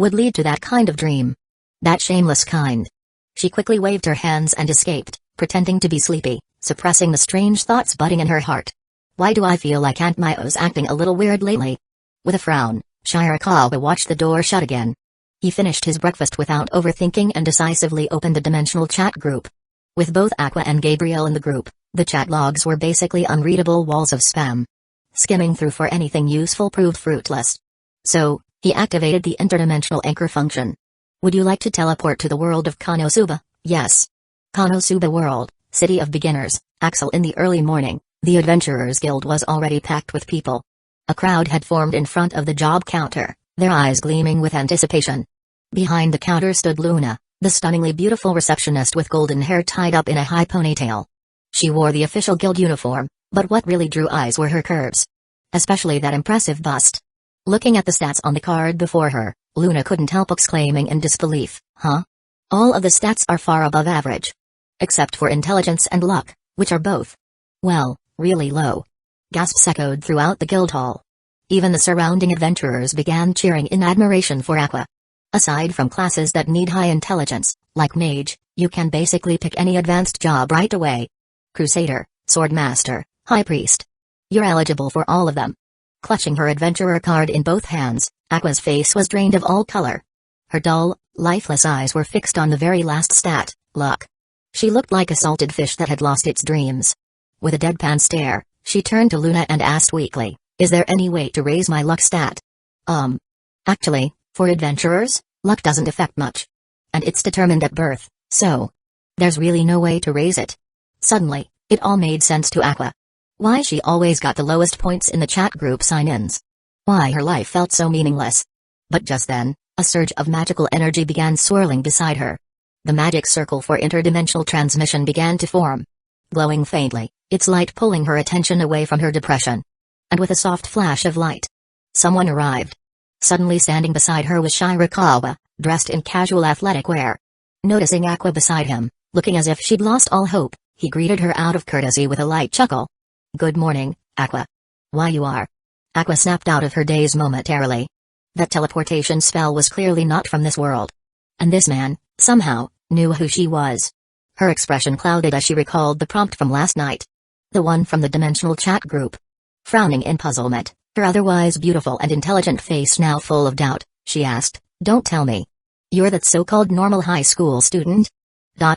would lead to that kind of dream. That shameless kind. She quickly waved her hands and escaped, pretending to be sleepy, suppressing the strange thoughts budding in her heart. Why do I feel like Aunt Mayo's acting a little weird lately? With a frown, Shirakawa watched the door shut again. He finished his breakfast without overthinking and decisively opened a dimensional chat group. With both Aqua and Gabriel in the group, the chat logs were basically unreadable walls of spam. Skimming through for anything useful proved fruitless. So, he activated the interdimensional anchor function. Would you like to teleport to the world of Konosuba? Yes. Konosuba World, City of Beginners, Axel. In the early morning, the Adventurers Guild was already packed with people. A crowd had formed in front of the job counter, their eyes gleaming with anticipation. Behind the counter stood Luna, the stunningly beautiful receptionist with golden hair tied up in a high ponytail. She wore the official guild uniform, but what really drew eyes were her curves. Especially that impressive bust. Looking at the stats on the card before her, Luna couldn't help exclaiming in disbelief, huh? All of the stats are far above average. Except for intelligence and luck, which are both, well, really low. Gasps echoed throughout the guild hall. Even the surrounding adventurers began cheering in admiration for Aqua. Aside from classes that need high intelligence, like Mage, You can basically pick any advanced job right away. Crusader, Swordmaster, High Priest. You're eligible for all of them. Clutching her adventurer card in both hands, Aqua's face was drained of all color. Her dull, lifeless eyes were fixed on the very last stat, luck. She looked like a salted fish that had lost its dreams. With a deadpan stare, she turned to Luna and asked weakly, "Is there any way to raise my luck stat?" Actually, for adventurers, luck doesn't affect much. And it's determined at birth, so there's really no way to raise it. Suddenly, it all made sense to Aqua. Why she always got the lowest points in the chat group sign-ins. Why her life felt so meaningless. But just then, a surge of magical energy began swirling beside her. The magic circle for interdimensional transmission began to form. Glowing faintly, its light pulling her attention away from her depression. And with a soft flash of light, someone arrived. Suddenly standing beside her was Shirakawa, dressed in casual athletic wear. Noticing Aqua beside him, looking as if she'd lost all hope, he greeted her out of courtesy with a light chuckle. "Good morning, Aqua. Why you are?" Aqua snapped out of her daze momentarily. That teleportation spell was clearly not from this world. And this man, somehow, knew who she was. Her expression clouded as she recalled the prompt from last night. The one from the dimensional chat group. Frowning in puzzlement, her otherwise beautiful and intelligent face now full of doubt, she asked, "Don't tell me you're that so-called normal high school student?"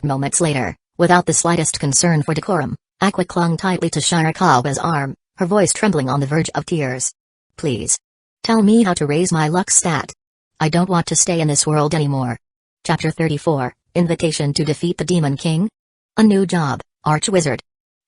Moments later, without the slightest concern for decorum, Aqua clung tightly to Shirakawa's arm, her voice trembling on the verge of tears. "Please. Tell me how to raise my luck stat. I don't want to stay in this world anymore." Chapter 34, Invitation to Defeat the Demon King? A new job, Archwizard.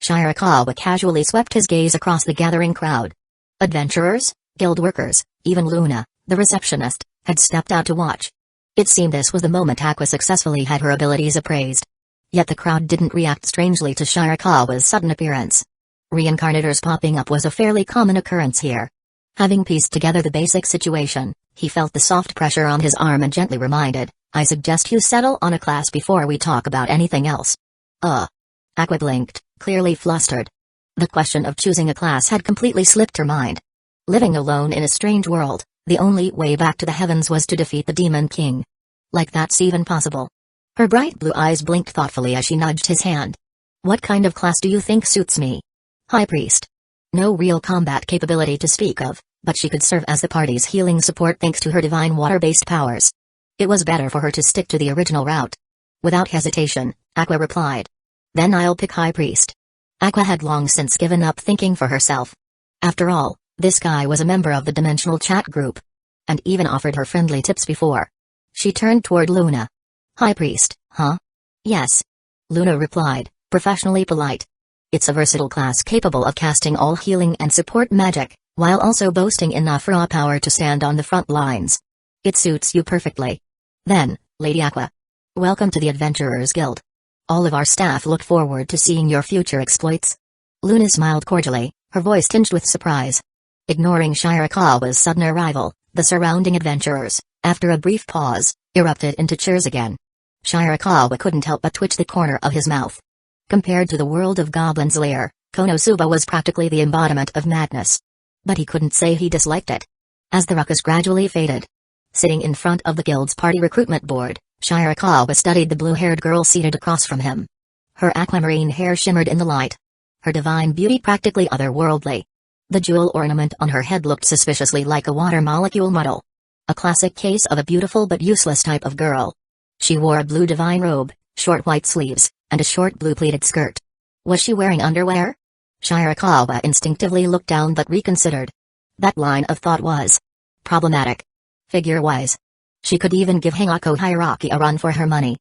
Shirakawa casually swept his gaze across the gathering crowd. Adventurers, guild workers, even Luna, the receptionist, had stepped out to watch. It seemed this was the moment Aqua successfully had her abilities appraised. Yet the crowd didn't react strangely to Shirakawa's sudden appearance. Reincarnators popping up was a fairly common occurrence here. Having pieced together the basic situation, he felt the soft pressure on his arm and gently reminded, "I suggest you settle on a class before we talk about anything else." Aqua blinked, clearly flustered. The question of choosing a class had completely slipped her mind. Living alone in a strange world, the only way back to the heavens was to defeat the Demon King. Like that's even possible. Her bright blue eyes blinked thoughtfully as she nudged his hand. "What kind of class do you think suits me?" "High Priest." No real combat capability to speak of, but she could serve as the party's healing support thanks to her divine water-based powers. It was better for her to stick to the original route. Without hesitation, Aqua replied. "Then I'll pick High Priest." Aqua had long since given up thinking for herself. After all, this guy was a member of the dimensional chat group. And even offered her friendly tips before. She turned toward Luna. "High Priest, huh?" "Yes." Luna replied, professionally polite. "It's a versatile class capable of casting all healing and support magic, while also boasting enough raw power to stand on the front lines. It suits you perfectly. Then, Lady Aqua. Welcome to the Adventurers Guild. All of our staff look forward to seeing your future exploits." Luna smiled cordially, her voice tinged with surprise. Ignoring Shirakawa's sudden arrival, the surrounding adventurers, after a brief pause, erupted into cheers again. Shirakawa couldn't help but twitch the corner of his mouth. Compared to the world of Goblin's Lair, Konosuba was practically the embodiment of madness. But he couldn't say he disliked it. As the ruckus gradually faded. Sitting in front of the guild's party recruitment board, Shirakawa studied the blue-haired girl seated across from him. Her aquamarine hair shimmered in the light. Her divine beauty practically otherworldly. The jewel ornament on her head looked suspiciously like a water molecule model. A classic case of a beautiful but useless type of girl. She wore a blue divine robe, short white sleeves, and a short blue pleated skirt. Was she wearing underwear? Shirakawa instinctively looked down but reconsidered. That line of thought was problematic. Figure-wise. She could even give Hangako Hiraki a run for her money.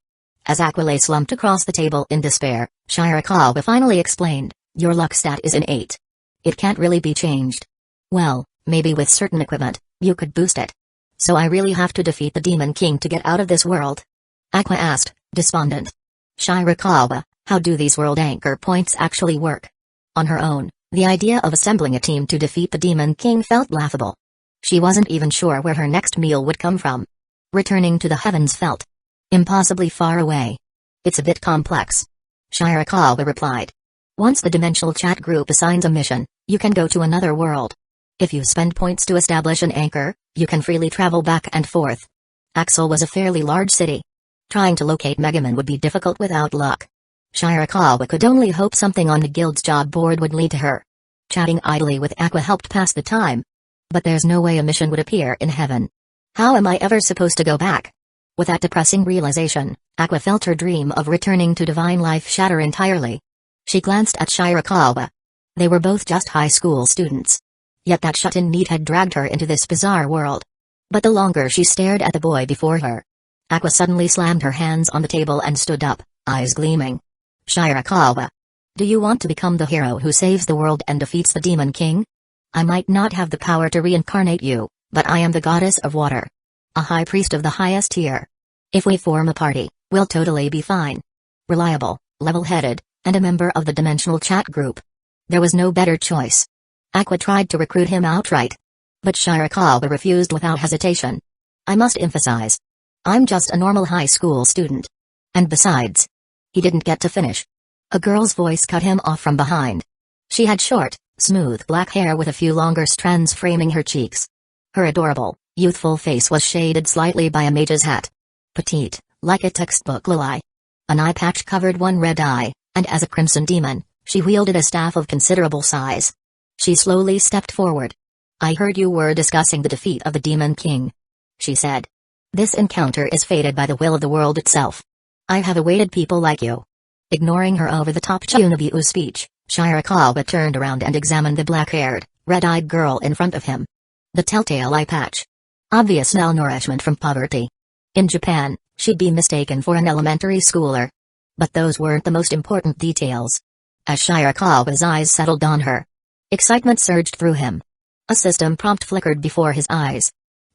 As Aqua lay slumped across the table in despair, Shirakawa finally explained, "Your luck stat is an 8. It can't really be changed. Well, maybe with certain equipment, you could boost it. So I really have to defeat the Demon King to get out of this world?" Aqua asked, despondent. "Shirakawa, how do these world anchor points actually work?" On her own, the idea of assembling a team to defeat the Demon King felt laughable. She wasn't even sure where her next meal would come from. Returning to the heavens felt impossibly far away. "It's a bit complex," Shirakawa replied. "Once the dimensional chat group assigns a mission, you can go to another world. If you spend points to establish an anchor, you can freely travel back and forth." Axel was a fairly large city. Trying to locate Megaman would be difficult without luck. Shirakawa could only hope something on the guild's job board would lead to her. Chatting idly with Aqua helped pass the time. But there's no way a mission would appear in heaven. How am I ever supposed to go back? With that depressing realization, Aqua felt her dream of returning to divine life shatter entirely. She glanced at Shirakawa. They were both just high school students. Yet that shut-in need had dragged her into this bizarre world. But the longer she stared at the boy before her, Aqua suddenly slammed her hands on the table and stood up, eyes gleaming. Shirakawa. Do you want to become the hero who saves the world and defeats the Demon King? I might not have the power to reincarnate you, but I am the goddess of water. A high priest of the highest tier. If we form a party, we'll totally be fine. Reliable, level-headed, and a member of the dimensional chat group. There was no better choice. Aqua tried to recruit him outright. But Shirakawa refused without hesitation. I must emphasize. I'm just a normal high school student. And besides. He didn't get to finish. A girl's voice cut him off from behind. She had short, smooth black hair with a few longer strands framing her cheeks. Her adorable, youthful face was shaded slightly by a mage's hat. Petite, like a textbook lily. An eye patch covered one red eye, and as a crimson demon, she wielded a staff of considerable size. She slowly stepped forward. I heard you were discussing the defeat of the Demon King, she said. This encounter is fated by the will of the world itself. I have awaited people like you. Ignoring her over-the-top Chunobu speech, Shirakawa turned around and examined the black-haired, red-eyed girl in front of him. The telltale eye patch. Obvious malnourishment from poverty. In Japan, she'd be mistaken for an elementary schooler. But those weren't the most important details. As Shirakawa's eyes settled on her, excitement surged through him. A system prompt flickered before his eyes.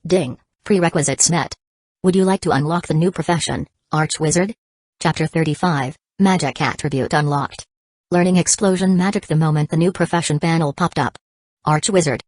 Ding, prerequisites met. Would you like to unlock the new profession, Archwizard? Chapter 35, Magic Attribute Unlocked. Learning Explosion Magic. The moment the new profession panel popped up. Archwizard.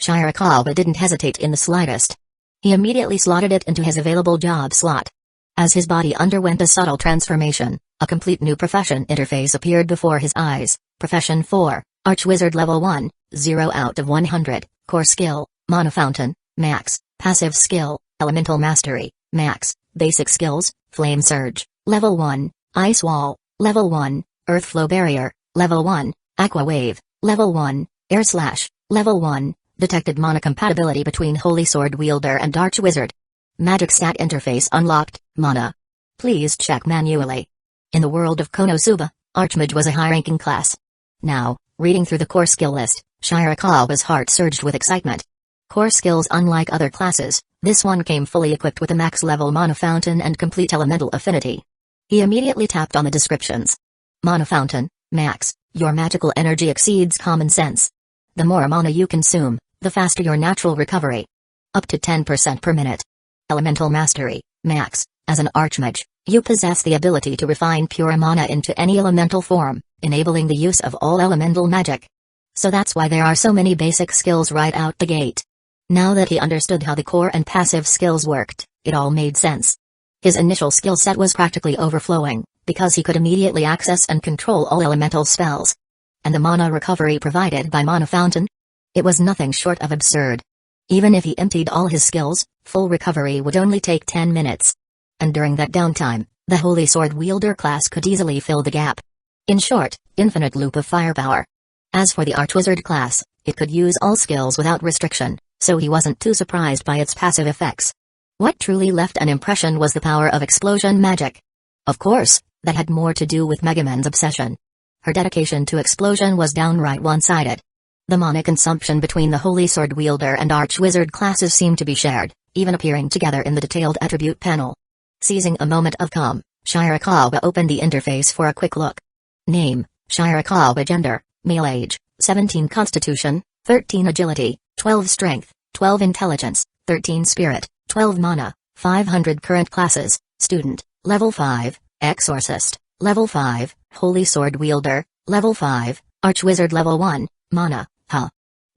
Shirakawa didn't hesitate in the slightest. He immediately slotted it into his available job slot. As his body underwent a subtle transformation, a complete new profession interface appeared before his eyes. Profession 4, Archwizard Level 1, 0 out of 100, Core Skill, Mana Fountain, Max, Passive Skill, Elemental Mastery, Max, Basic Skills, Flame Surge, Level 1, Ice Wall, Level 1, Earth Flow Barrier, Level 1, Aqua Wave, Level 1, Air Slash, Level 1, Detected Mana Compatibility between Holy Sword Wielder and Archwizard. Magic Stat Interface unlocked, Mana. Please check manually. In the world of Konosuba, Archmage was a high-ranking class. Now, reading through the core skill list, Shirakawa's heart surged with excitement. Core skills. Unlike other classes, this one came fully equipped with a max-level Mana Fountain and complete elemental affinity. He immediately tapped on the descriptions. Mana Fountain, Max, your magical energy exceeds common sense. The more mana you consume, the faster your natural recovery. Up to 10% per minute. Elemental Mastery, Max, as an Archmage, you possess the ability to refine pure mana into any elemental form, enabling the use of all elemental magic. So that's why there are so many basic skills right out the gate. Now that he understood how the core and passive skills worked, it all made sense. His initial skill set was practically overflowing, because he could immediately access and control all elemental spells. And the mana recovery provided by Mana Fountain? It was nothing short of absurd. Even if he emptied all his skills, full recovery would only take 10 minutes. And during that downtime, the Holy Sword Wielder class could easily fill the gap. In short, infinite loop of firepower. As for the Archwizard class, it could use all skills without restriction, so he wasn't too surprised by its passive effects. What truly left an impression was the power of explosion magic. Of course, that had more to do with Megaman's obsession. Her dedication to explosion was downright one-sided. The mana consumption between the Holy Sword Wielder and Archwizard classes seemed to be shared, even appearing together in the detailed attribute panel. Seizing a moment of calm, Shirakawa opened the interface for a quick look. Name, Shirakawa. Gender, male. Age, 17. Constitution, 13. Agility, 12. Strength, 12. Intelligence, 13. Spirit, 12. Mana, 500. Current classes, Student, Level 5, Exorcist, Level 5, Holy Sword Wielder, Level 5, Archwizard Level 1, Mana,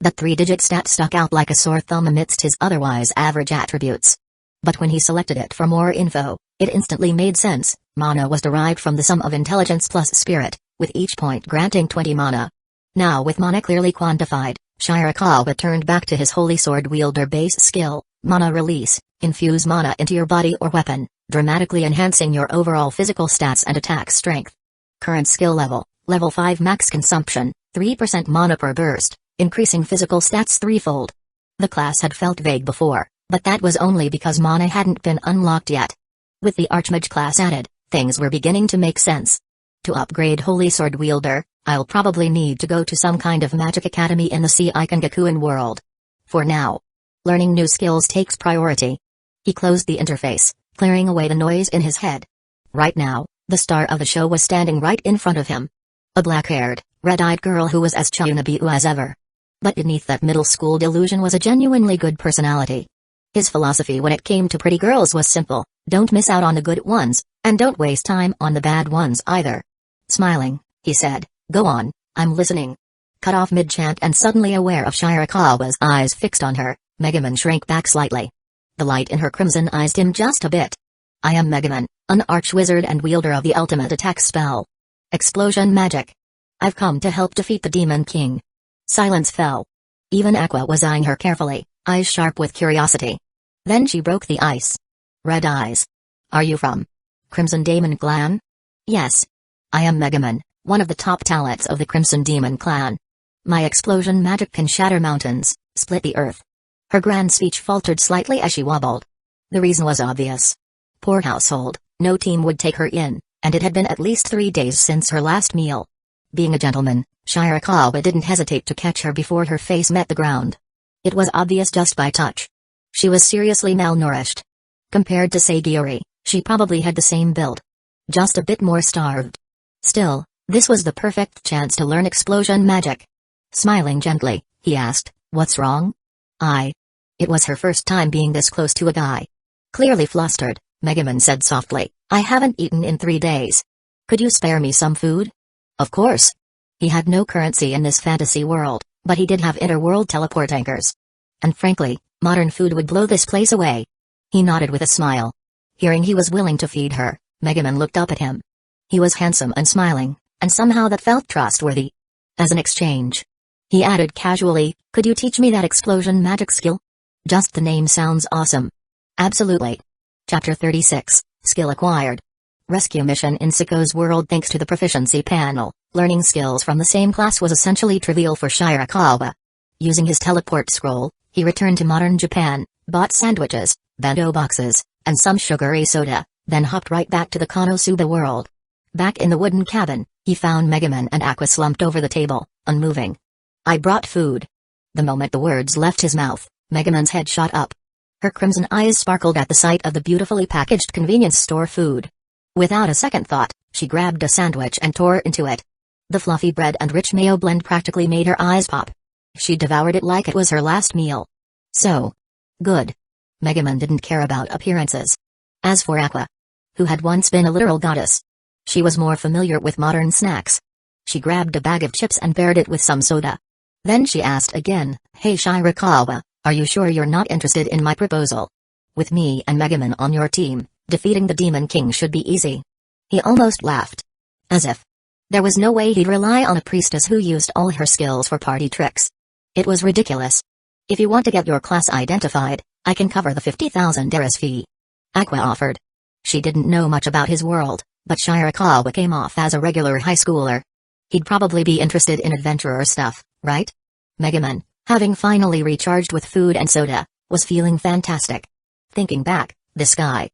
That 3-digit stat stuck out like a sore thumb amidst his otherwise average attributes. But when he selected it for more info, it instantly made sense. Mana was derived from the sum of intelligence plus spirit, with each point granting 20 mana. Now with mana clearly quantified, Shirakawa turned back to his Holy Sword Wielder base skill, Mana Release. Infuse mana into your body or weapon, dramatically enhancing your overall physical stats and attack strength. Current skill level, level 5 max consumption, 3% mana per burst, increasing physical stats threefold. The class had felt vague before, but that was only because mana hadn't been unlocked yet. With the Archmage class added, things were beginning to make sense. To upgrade Holy Sword Wielder, I'll probably need to go to some kind of magic academy in the Seikangakuin world. For now, learning new skills takes priority. He closed the interface, clearing away the noise in his head. Right now, the star of the show was standing right in front of him. A black-haired, red-eyed girl who was as Chunabiu as ever. But beneath that middle school delusion was a genuinely good personality. His philosophy when it came to pretty girls was simple: don't miss out on the good ones, and don't waste time on the bad ones either. Smiling, he said, "Go on, I'm listening." Cut off mid-chant and suddenly aware of Shirakawa's eyes fixed on her, Megaman shrank back slightly. The light in her crimson eyes dimmed just a bit. "I am Megaman, an archwizard and wielder of the ultimate attack spell. Explosion magic. I've come to help defeat the Demon King." Silence fell. Even Aqua was eyeing her carefully, eyes sharp with curiosity. Then she broke the ice. "Red eyes. Are you from Crimson Demon Clan?" "Yes. I am Megaman, one of the top talents of the Crimson Demon Clan. My explosion magic can shatter mountains, split the earth." Her grand speech faltered slightly as she wobbled. The reason was obvious. Poor household, no team would take her in, and it had been at least 3 days since her last meal. Being a gentleman, Shirakawa didn't hesitate to catch her before her face met the ground. It was obvious just by touch. She was seriously malnourished. Compared to Sagiori, she probably had the same build. Just a bit more starved. Still, this was the perfect chance to learn explosion magic. Smiling gently, he asked, "What's wrong?" It was her first time being this close to a guy. Clearly flustered, Megaman said softly, "I haven't eaten in 3 days. Could you spare me some food?" Of course. He had no currency in this fantasy world, but he did have interworld teleport anchors. And frankly, modern food would blow this place away. He nodded with a smile. Hearing he was willing to feed her, Megaman looked up at him. He was handsome and smiling, and somehow that felt trustworthy. As an exchange, he added casually, "Could you teach me that explosion magic skill? Just the name sounds awesome." "Absolutely." Chapter 36, Skill Acquired. Rescue mission in Siko's world. Thanks to the proficiency panel, learning skills from the same class was essentially trivial for Shirakawa. Using his teleport scroll, he returned to modern Japan, bought sandwiches, bento boxes, and some sugary soda, then hopped right back to the Konosuba world. Back in the wooden cabin, he found Megaman and Aqua slumped over the table, unmoving. "I brought food." The moment the words left his mouth, Megaman's head shot up. Her crimson eyes sparkled at the sight of the beautifully packaged convenience store food. Without a second thought, she grabbed a sandwich and tore into it. The fluffy bread and rich mayo blend practically made her eyes pop. She devoured it like it was her last meal. So good. Megaman didn't care about appearances. As for Aqua, who had once been a literal goddess, she was more familiar with modern snacks. She grabbed a bag of chips and paired it with some soda. Then she asked again, "Hey Shirakawa, are you sure you're not interested in my proposal? With me and Megaman on your team, defeating the Demon King should be easy." He almost laughed. As if there was no way he'd rely on a priestess who used all her skills for party tricks. It was ridiculous. "If you want to get your class identified, I can cover the 50,000 Eris fee," Aqua offered. She didn't know much about his world, but Shirakawa came off as a regular high schooler. He'd probably be interested in adventurer stuff, right? Megaman, having finally recharged with food and soda, was feeling fantastic. Thinking back, this guy,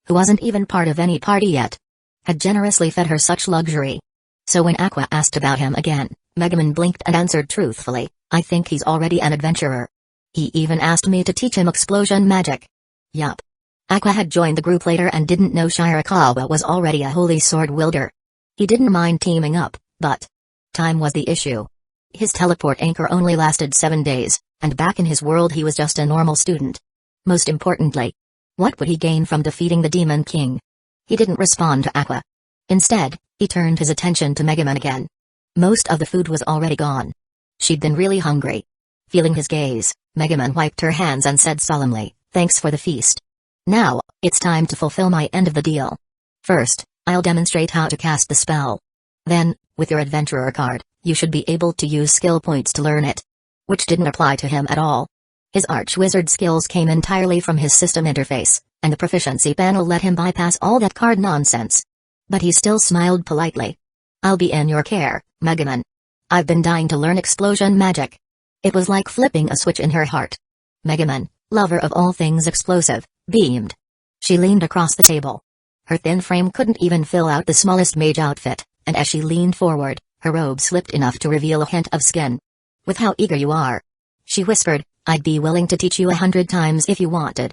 who wasn't even part of any party yet, had generously fed her such luxury. So when Aqua asked about him again, Megaman blinked and answered truthfully, "I think he's already an adventurer. He even asked me to teach him explosion magic." Yup. Aqua had joined the group later and didn't know Shirakawa was already a holy sword wielder. He didn't mind teaming up, but time was the issue. His teleport anchor only lasted 7 days, and back in his world he was just a normal student. Most importantly, what would he gain from defeating the Demon King? He didn't respond to Aqua. Instead, he turned his attention to Megaman again. Most of the food was already gone. She'd been really hungry. Feeling his gaze, Megaman wiped her hands and said solemnly, "Thanks for the feast. Now, it's time to fulfill my end of the deal. First, I'll demonstrate how to cast the spell. Then, with your adventurer card, you should be able to use skill points to learn it." Which didn't apply to him at all. His archwizard skills came entirely from his system interface, and the proficiency panel let him bypass all that card nonsense. But he still smiled politely. "I'll be in your care, Megaman. I've been dying to learn explosion magic." It was like flipping a switch in her heart. Megaman, lover of all things explosive, beamed. She leaned across the table. Her thin frame couldn't even fill out the smallest mage outfit, and as she leaned forward, her robe slipped enough to reveal a hint of skin. "With how eager you are," she whispered, "I'd be willing to teach you 100 times if you wanted."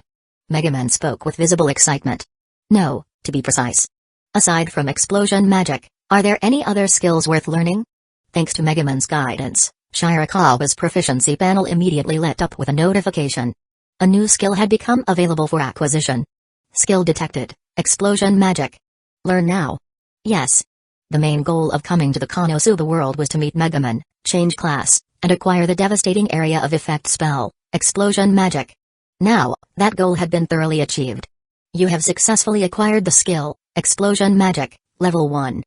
Megaman spoke with visible excitement. "No, to be precise. Aside from explosion magic, are there any other skills worth learning?" Thanks to Megaman's guidance, Shirakawa's proficiency panel immediately lit up with a notification. A new skill had become available for acquisition. Skill detected, explosion magic. Learn now. Yes. The main goal of coming to the Konosuba world was to meet Megaman, change class, and acquire the devastating area of effect spell, explosion magic. Now, that goal had been thoroughly achieved. You have successfully acquired the skill, explosion magic, level 1.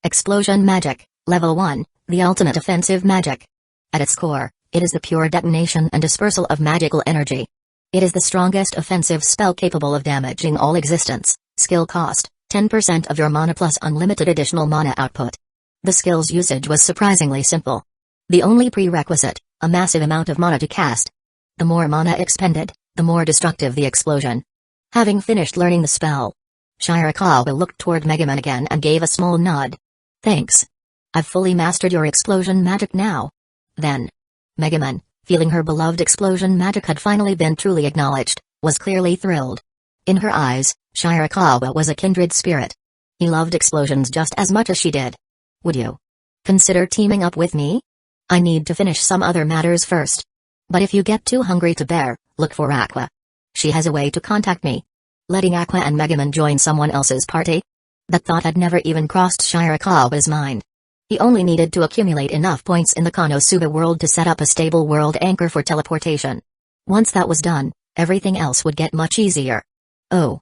Explosion magic, level 1, the ultimate offensive magic. At its core, it is the pure detonation and dispersal of magical energy. It is the strongest offensive spell capable of damaging all existence. Skill cost, 10% of your mana plus unlimited additional mana output. The skill's usage was surprisingly simple. The only prerequisite, a massive amount of mana to cast. The more mana expended, the more destructive the explosion. Having finished learning the spell, Shirakawa looked toward Megaman again and gave a small nod. "Thanks. I've fully mastered your explosion magic now." Then, Megaman, feeling her beloved explosion magic had finally been truly acknowledged, was clearly thrilled. In her eyes, Shirakawa was a kindred spirit. He loved explosions just as much as she did. "Would you consider teaming up with me? I need to finish some other matters first. But if you get too hungry to bear, look for Aqua. She has a way to contact me." Letting Aqua and Megaman join someone else's party? That thought had never even crossed Shirakawa's mind. He only needed to accumulate enough points in the Konosuba world to set up a stable world anchor for teleportation. Once that was done, everything else would get much easier. "Oh."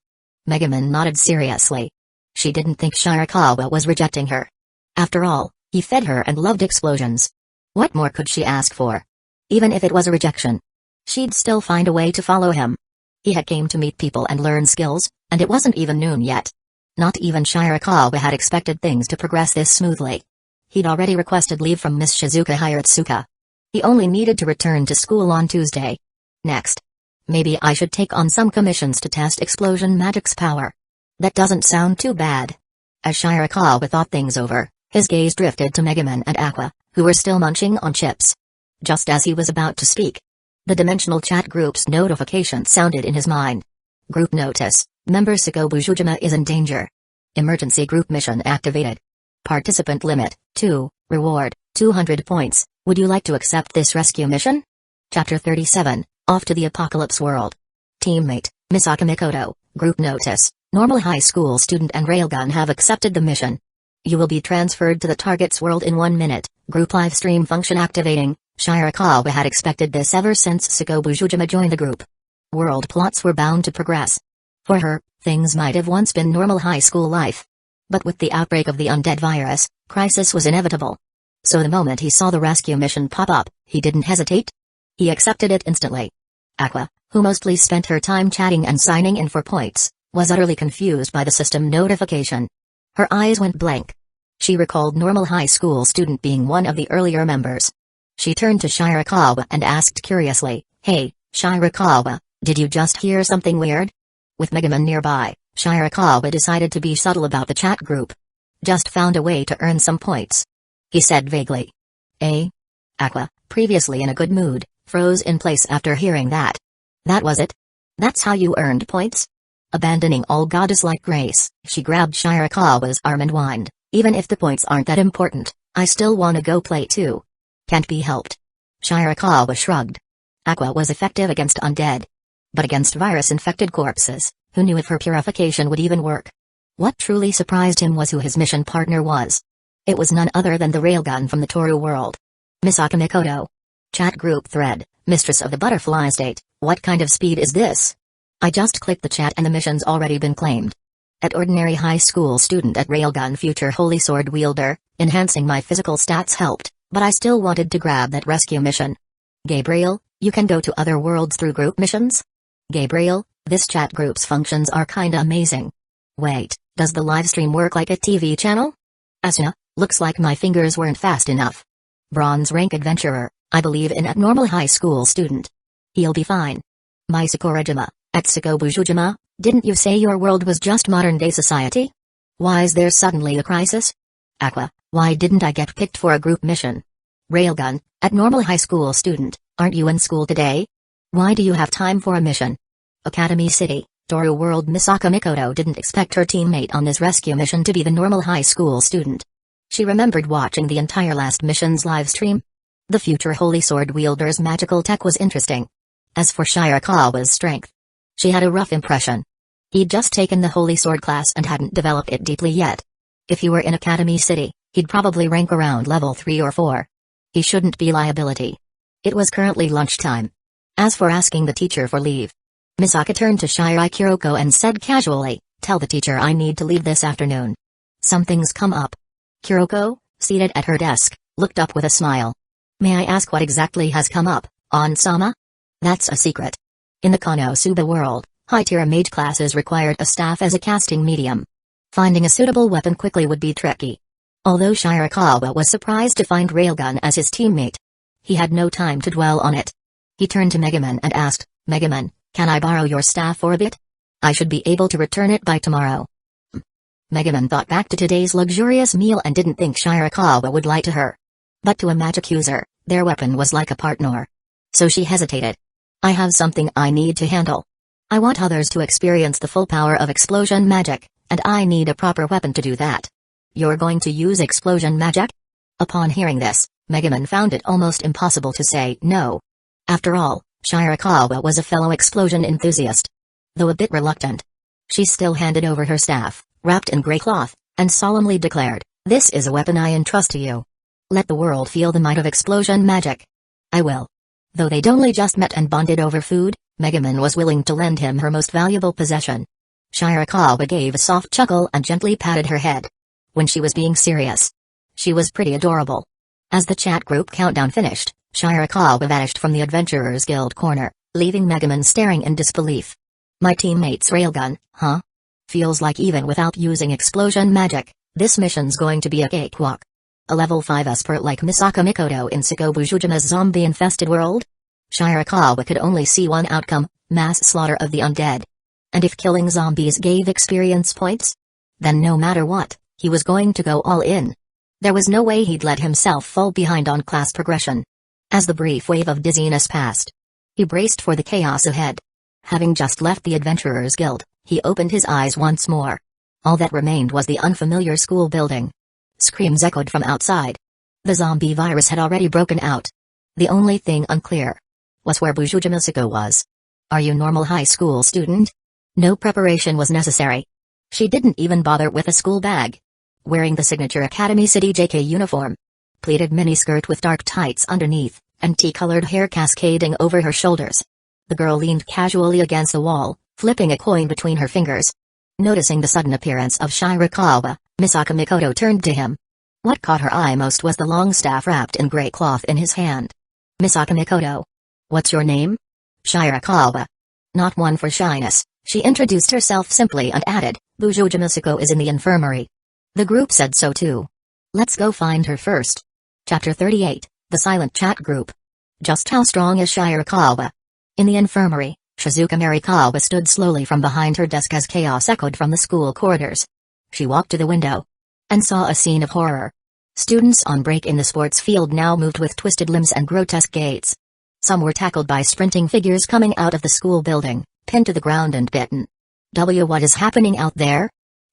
Megaman nodded seriously. She didn't think Shirakawa was rejecting her. After all, he fed her and loved explosions. What more could she ask for? Even if it was a rejection, she'd still find a way to follow him. He had came to meet people and learn skills, and it wasn't even noon yet. Not even Shirakawa had expected things to progress this smoothly. He'd already requested leave from Miss Shizuka Hiratsuka. He only needed to return to school on Tuesday. Next. Maybe I should take on some commissions to test explosion magic's power. That doesn't sound too bad. As Shirakawa thought things over, his gaze drifted to Megaman and Aqua, who were still munching on chips. Just as he was about to speak, the dimensional chat group's notification sounded in his mind. Group notice, member Sakobujujima is in danger. Emergency group mission activated. Participant limit, 2, reward, 200 points, would you like to accept this rescue mission? Chapter 37, Off to the Apocalypse World. Teammate, Misaka Mikoto, group notice, normal high school student and railgun have accepted the mission. You will be transferred to the target's world in 1 minute, group live stream function activating. Shirakawa had expected this ever since Sakobujujima joined the group. World plots were bound to progress. For her, things might have once been normal high school life. But with the outbreak of the undead virus, crisis was inevitable. So the moment he saw the rescue mission pop up, he didn't hesitate. He accepted it instantly. Aqua, who mostly spent her time chatting and signing in for points, was utterly confused by the system notification. Her eyes went blank. She recalled normal high school student being one of the earlier members. She turned to Shirakawa and asked curiously, "Hey, Shirakawa, did you just hear something weird?" With Megaman nearby, Shirakawa decided to be subtle about the chat group. "Just found a way to earn some points," he said vaguely. "Eh?" Aqua, previously in a good mood, froze in place after hearing that. "That was it? That's how you earned points?" Abandoning all goddess-like grace, she grabbed Shirakawa's arm and whined, "Even if the points aren't that important, I still wanna go play too. Can't be helped." Shirakawa shrugged. Aqua was effective against undead. But against virus-infected corpses, who knew if her purification would even work? What truly surprised him was who his mission partner was. It was none other than the railgun from the Toru world. Misaka Mikoto. Chat group thread, Mistress of the Butterfly State, what kind of speed is this? I just clicked the chat and the mission's already been claimed. At ordinary high school student at railgun future holy sword wielder, enhancing my physical stats helped, but I still wanted to grab that rescue mission. Gabriel, you can go to other worlds through group missions? Gabriel, This chat group's functions are kinda amazing. Wait, does the live stream work like a TV channel? Asuna, looks like my fingers weren't fast enough. Bronze rank adventurer, I believe in abnormal high school student. He'll be fine. My Sakurajima, at Sakobujujima, didn't you say your world was just modern-day society? Why is there suddenly a crisis? Aqua, why didn't I get picked for a group mission? Railgun, at normal high school student, aren't you in school today? Why do you have time for a mission? Academy City, Toru World. Misaka Mikoto didn't expect her teammate on this rescue mission to be the normal high school student. She remembered watching the entire last mission's live stream. The future Holy Sword wielder's magical tech was interesting. As for Shirakawa's strength, she had a rough impression. He'd just taken the Holy Sword class and hadn't developed it deeply yet. If he were in Academy City, he'd probably rank around level 3 or 4. He shouldn't be liability. It was currently lunchtime. As for asking the teacher for leave, Misaka turned to Shirai Kuroko and said casually, "Tell the teacher I need to leave this afternoon. Something's come up." Kuroko, seated at her desk, looked up with a smile. "May I ask what exactly has come up, On-sama?" "That's a secret. In the Konosuba world, high-tier mage classes required a staff as a casting medium. Finding a suitable weapon quickly would be tricky." Although Shirakawa was surprised to find Railgun as his teammate, he had no time to dwell on it. He turned to Megaman and asked, "Megaman, can I borrow your staff for a bit? I should be able to return it by tomorrow." Megaman thought back to today's luxurious meal and didn't think Shirakawa would lie to her. But to a magic user, their weapon was like a partner. So she hesitated. "I have something I need to handle. I want others to experience the full power of explosion magic, and I need a proper weapon to do that." "You're going to use explosion magic?" Upon hearing this, Megaman found it almost impossible to say no. After all, Shirakawa was a fellow explosion enthusiast. Though a bit reluctant, she still handed over her staff, wrapped in grey cloth, and solemnly declared, "This is a weapon I entrust to you. Let the world feel the might of explosion magic." "I will." Though they'd only just met and bonded over food, Megaman was willing to lend him her most valuable possession. Shirakawa gave a soft chuckle and gently patted her head. When she was being serious, she was pretty adorable. As the chat group countdown finished, Shirakawa vanished from the Adventurers Guild corner, leaving Megaman staring in disbelief. "My teammate's railgun, huh? Feels like even without using explosion magic, this mission's going to be a cakewalk. A level 5 expert like Misaka Mikoto in Sakobujujima's zombie-infested world?" Shirakawa could only see one outcome, mass slaughter of the undead. And if killing zombies gave experience points? Then no matter what, he was going to go all in. There was no way he'd let himself fall behind on class progression. As the brief wave of dizziness passed, he braced for the chaos ahead. Having just left the Adventurers Guild, he opened his eyes once more. All that remained was the unfamiliar school building. Screams echoed from outside. The zombie virus had already broken out. The only thing unclear was where Bujujima was. "Are you normal high school student?" No preparation was necessary. She didn't even bother with a school bag. Wearing the signature Academy City JK uniform, pleated miniskirt with dark tights underneath, and tea-colored hair cascading over her shoulders, the girl leaned casually against the wall, flipping a coin between her fingers. Noticing the sudden appearance of Shirakawa, Misaka Mikoto turned to him. What caught her eye most was the long staff wrapped in grey cloth in his hand. "Misaka Mikoto. What's your name?" "Shirakawa." Not one for shyness, she introduced herself simply and added, "Bujujima is in the infirmary." The group said so too. "Let's go find her first." Chapter 38, The Silent Chat Group. Just how strong is Shirakawa? In the infirmary, Shizuka Marikawa stood slowly from behind her desk as chaos echoed from the school corridors. She walked to the window and saw a scene of horror. Students on break in the sports field now moved with twisted limbs and grotesque gaits. Some were tackled by sprinting figures coming out of the school building, pinned to the ground and bitten. What is happening out there?"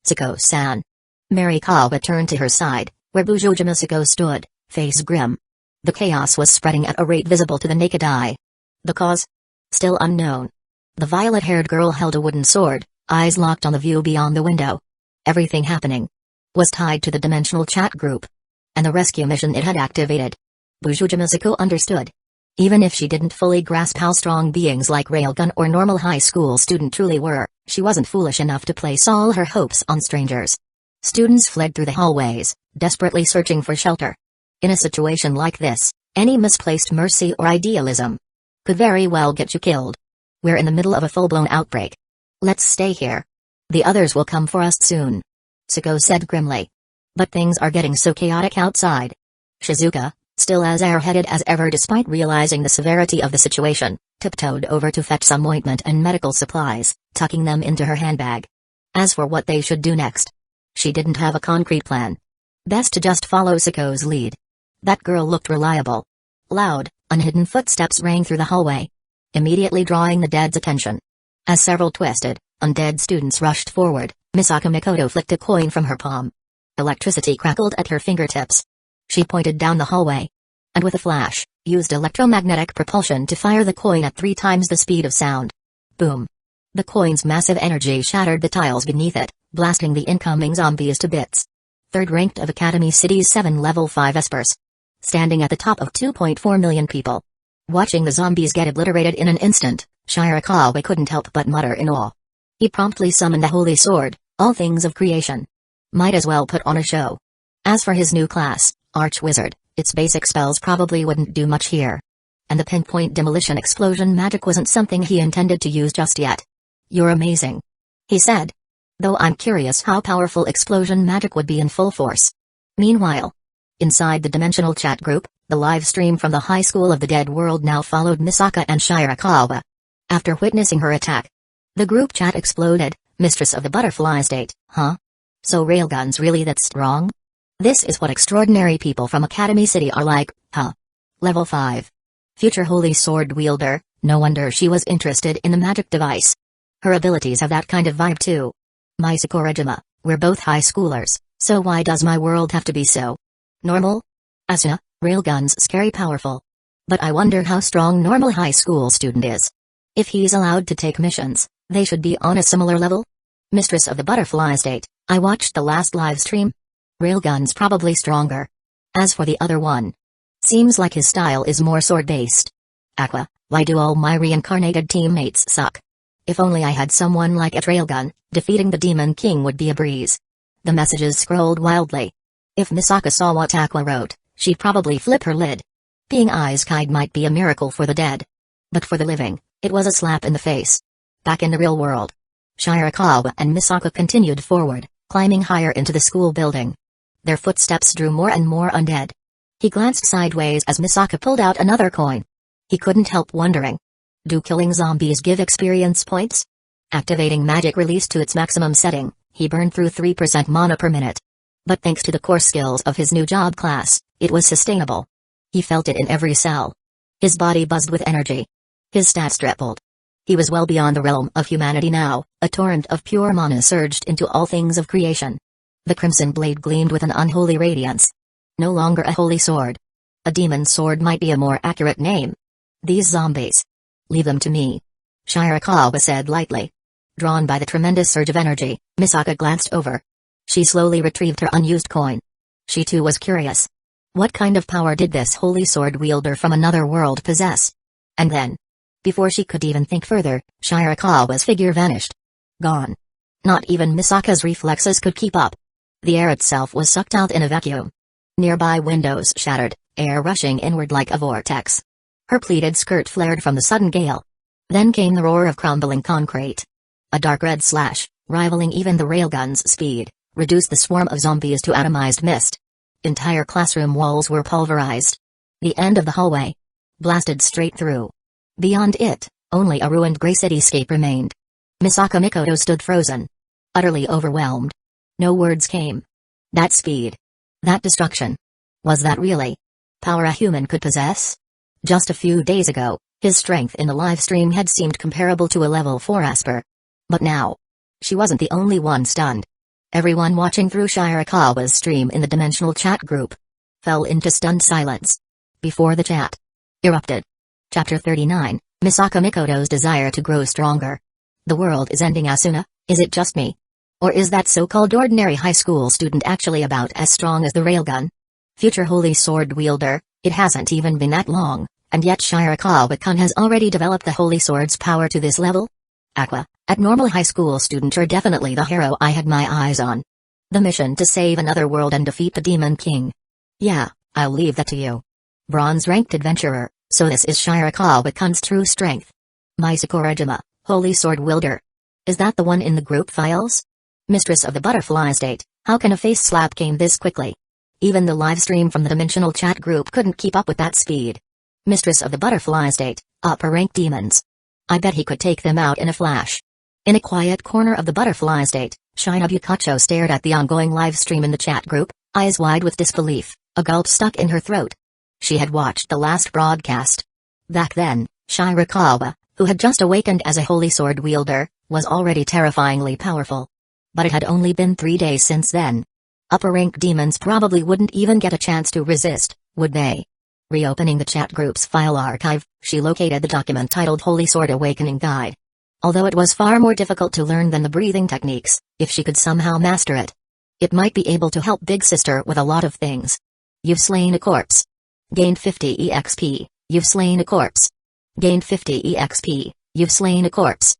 "Tsuko-san." Marikawa turned to her side, where Bujujima stood, face grim. The chaos was spreading at a rate visible to the naked eye. The cause? Still unknown. The violet-haired girl held a wooden sword, eyes locked on the view beyond the window. Everything happening was tied to the dimensional chat group and the rescue mission it had activated. Bujujima understood. Even if she didn't fully grasp how strong beings like Railgun or normal high school student truly were, she wasn't foolish enough to place all her hopes on strangers. Students fled through the hallways, desperately searching for shelter. In a situation like this, any misplaced mercy or idealism could very well get you killed. We're in the middle of a full-blown outbreak. Let's stay here. The others will come for us soon. Suko said grimly. But things are getting so chaotic outside. Shizuka, still as airheaded as ever despite realizing the severity of the situation, tiptoed over to fetch some ointment and medical supplies, tucking them into her handbag. As for what they should do next, she didn't have a concrete plan. Best to just follow Suko's lead. That girl looked reliable. Loud, unhidden footsteps rang through the hallway, immediately drawing the dead's attention. As several twisted, undead students rushed forward, Misaka Mikoto flicked a coin from her palm. Electricity crackled at her fingertips. She pointed down the hallway, and with a flash, used electromagnetic propulsion to fire the coin at 3 times the speed of sound. Boom. The coin's massive energy shattered the tiles beneath it, blasting the incoming zombies to bits. Third ranked of Academy City's 7 level 5 espers. Standing at the top of 2.4 million people. Watching the zombies get obliterated in an instant, Shirakawa couldn't help but mutter in awe. He promptly summoned the Holy Sword, all things of creation. Might as well put on a show. As for his new class, Archwizard, its basic spells probably wouldn't do much here. And the pinpoint demolition explosion magic wasn't something he intended to use just yet. You're amazing, he said. Though I'm curious how powerful explosion magic would be in full force. Meanwhile, inside the dimensional chat group, the live stream from the High School of the Dead World now followed Misaka and Shirakawa. After witnessing her attack, the group chat exploded. Mistress of the Butterfly State, huh? So railguns really that strong? This is what extraordinary people from Academy City are like, huh? Level 5. Future Holy Sword wielder, no wonder she was interested in the magic device. Her abilities have that kind of vibe too. My Sakurajima, we're both high schoolers, so why does my world have to be so normal? Asuna, railguns scary powerful. But I wonder how strong normal high school student is. If he's allowed to take missions, they should be on a similar level? Mistress of the Butterfly State, I watched the last live stream. Railguns probably stronger. As for the other one, seems like his style is more sword-based. Aqua, why do all my reincarnated teammates suck? If only I had someone like a railgun, defeating the Demon King would be a breeze. The messages scrolled wildly. If Misaka saw what Aqua wrote, she'd probably flip her lid. Being eyes-kide might be a miracle for the dead. But for the living, it was a slap in the face. Back in the real world, Shirakawa and Misaka continued forward, climbing higher into the school building. Their footsteps drew more and more undead. He glanced sideways as Misaka pulled out another coin. He couldn't help wondering. Do killing zombies give experience points? Activating magic release to its maximum setting, he burned through 3% mana per minute. But thanks to the core skills of his new job class, it was sustainable. He felt it in every cell. His body buzzed with energy. His stats tripled. He was well beyond the realm of humanity now. A torrent of pure mana surged into all things of creation. The crimson blade gleamed with an unholy radiance. No longer a holy sword. A demon sword might be a more accurate name. These zombies. Leave them to me, Shirakawa said lightly. Drawn by the tremendous surge of energy, Misaka glanced over. She slowly retrieved her unused coin. She too was curious. What kind of power did this holy sword wielder from another world possess? And then, before she could even think further, Shirakawa's figure vanished. Gone. Not even Misaka's reflexes could keep up. The air itself was sucked out in a vacuum. Nearby windows shattered, air rushing inward like a vortex. Her pleated skirt flared from the sudden gale. Then came the roar of crumbling concrete. A dark red slash, rivaling even the railgun's speed, reduced the swarm of zombies to atomized mist. Entire classroom walls were pulverized. The end of the hallway blasted straight through. Beyond it, only a ruined gray cityscape remained. Misaka Mikoto stood frozen. Utterly overwhelmed. No words came. That speed. That destruction. Was that really power a human could possess? Just a few days ago, his strength in the live stream had seemed comparable to a level 4 Asper. But now, she wasn't the only one stunned. Everyone watching through Shirakawa's stream in the dimensional chat group fell into stunned silence. Before the chat erupted. Chapter 39, Misaka Mikoto's desire to grow stronger. The world is ending, Asuna, is it just me? Or is that so-called ordinary high school student actually about as strong as the railgun? Future holy sword wielder, it hasn't even been that long, and yet Shirakawa-kun has already developed the holy sword's power to this level? Aqua, at normal high school student, you're definitely the hero I had my eyes on. The mission to save another world and defeat the Demon King. Yeah, I'll leave that to you. Bronze-ranked adventurer, so this is Shirakawa-kun's true strength. My Sakurajima, holy sword wielder. Is that the one in the group files? Mistress of the Butterfly State, how can a face slap came this quickly? Even the live stream from the dimensional chat group couldn't keep up with that speed. Mistress of the Butterfly State, upper rank demons. I bet he could take them out in a flash. In a quiet corner of the Butterfly State, Shinobukacho stared at the ongoing live stream in the chat group, eyes wide with disbelief, a gulp stuck in her throat. She had watched the last broadcast. Back then, Shirakawa, who had just awakened as a holy sword wielder, was already terrifyingly powerful. But it had only been 3 days since then. Upper-rank demons probably wouldn't even get a chance to resist, would they? Reopening the chat group's file archive, she located the document titled Holy Sword Awakening Guide. Although it was far more difficult to learn than the breathing techniques, if she could somehow master it, it might be able to help Big Sister with a lot of things. You've slain a corpse. Gained 50 EXP, you've slain a corpse. Gained 50 EXP, you've slain a corpse.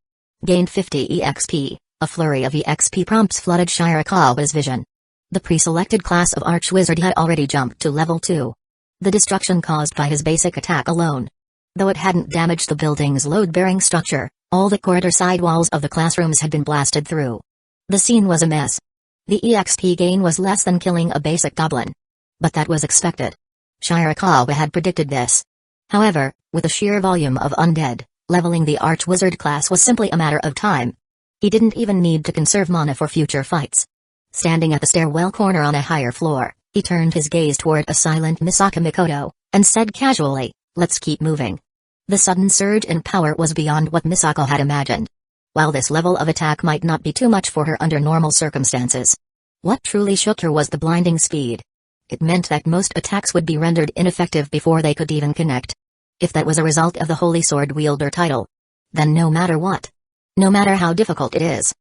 Gained 50 EXP, a flurry of EXP prompts flooded Shirakawa's vision. The pre-selected class of Archwizard had already jumped to level 2. The destruction caused by his basic attack alone. Though it hadn't damaged the building's load-bearing structure, all the corridor side walls of the classrooms had been blasted through. The scene was a mess. The EXP gain was less than killing a basic goblin. But that was expected. Shirakawa had predicted this. However, with the sheer volume of undead, leveling the Archwizard class was simply a matter of time. He didn't even need to conserve mana for future fights. Standing at the stairwell corner on a higher floor, he turned his gaze toward a silent Misaka Mikoto, and said casually, "Let's keep moving." The sudden surge in power was beyond what Misako had imagined. While this level of attack might not be too much for her under normal circumstances, what truly shook her was the blinding speed. It meant that most attacks would be rendered ineffective before they could even connect. If that was a result of the Holy Sword Wielder title, then no matter what, no matter how difficult it is,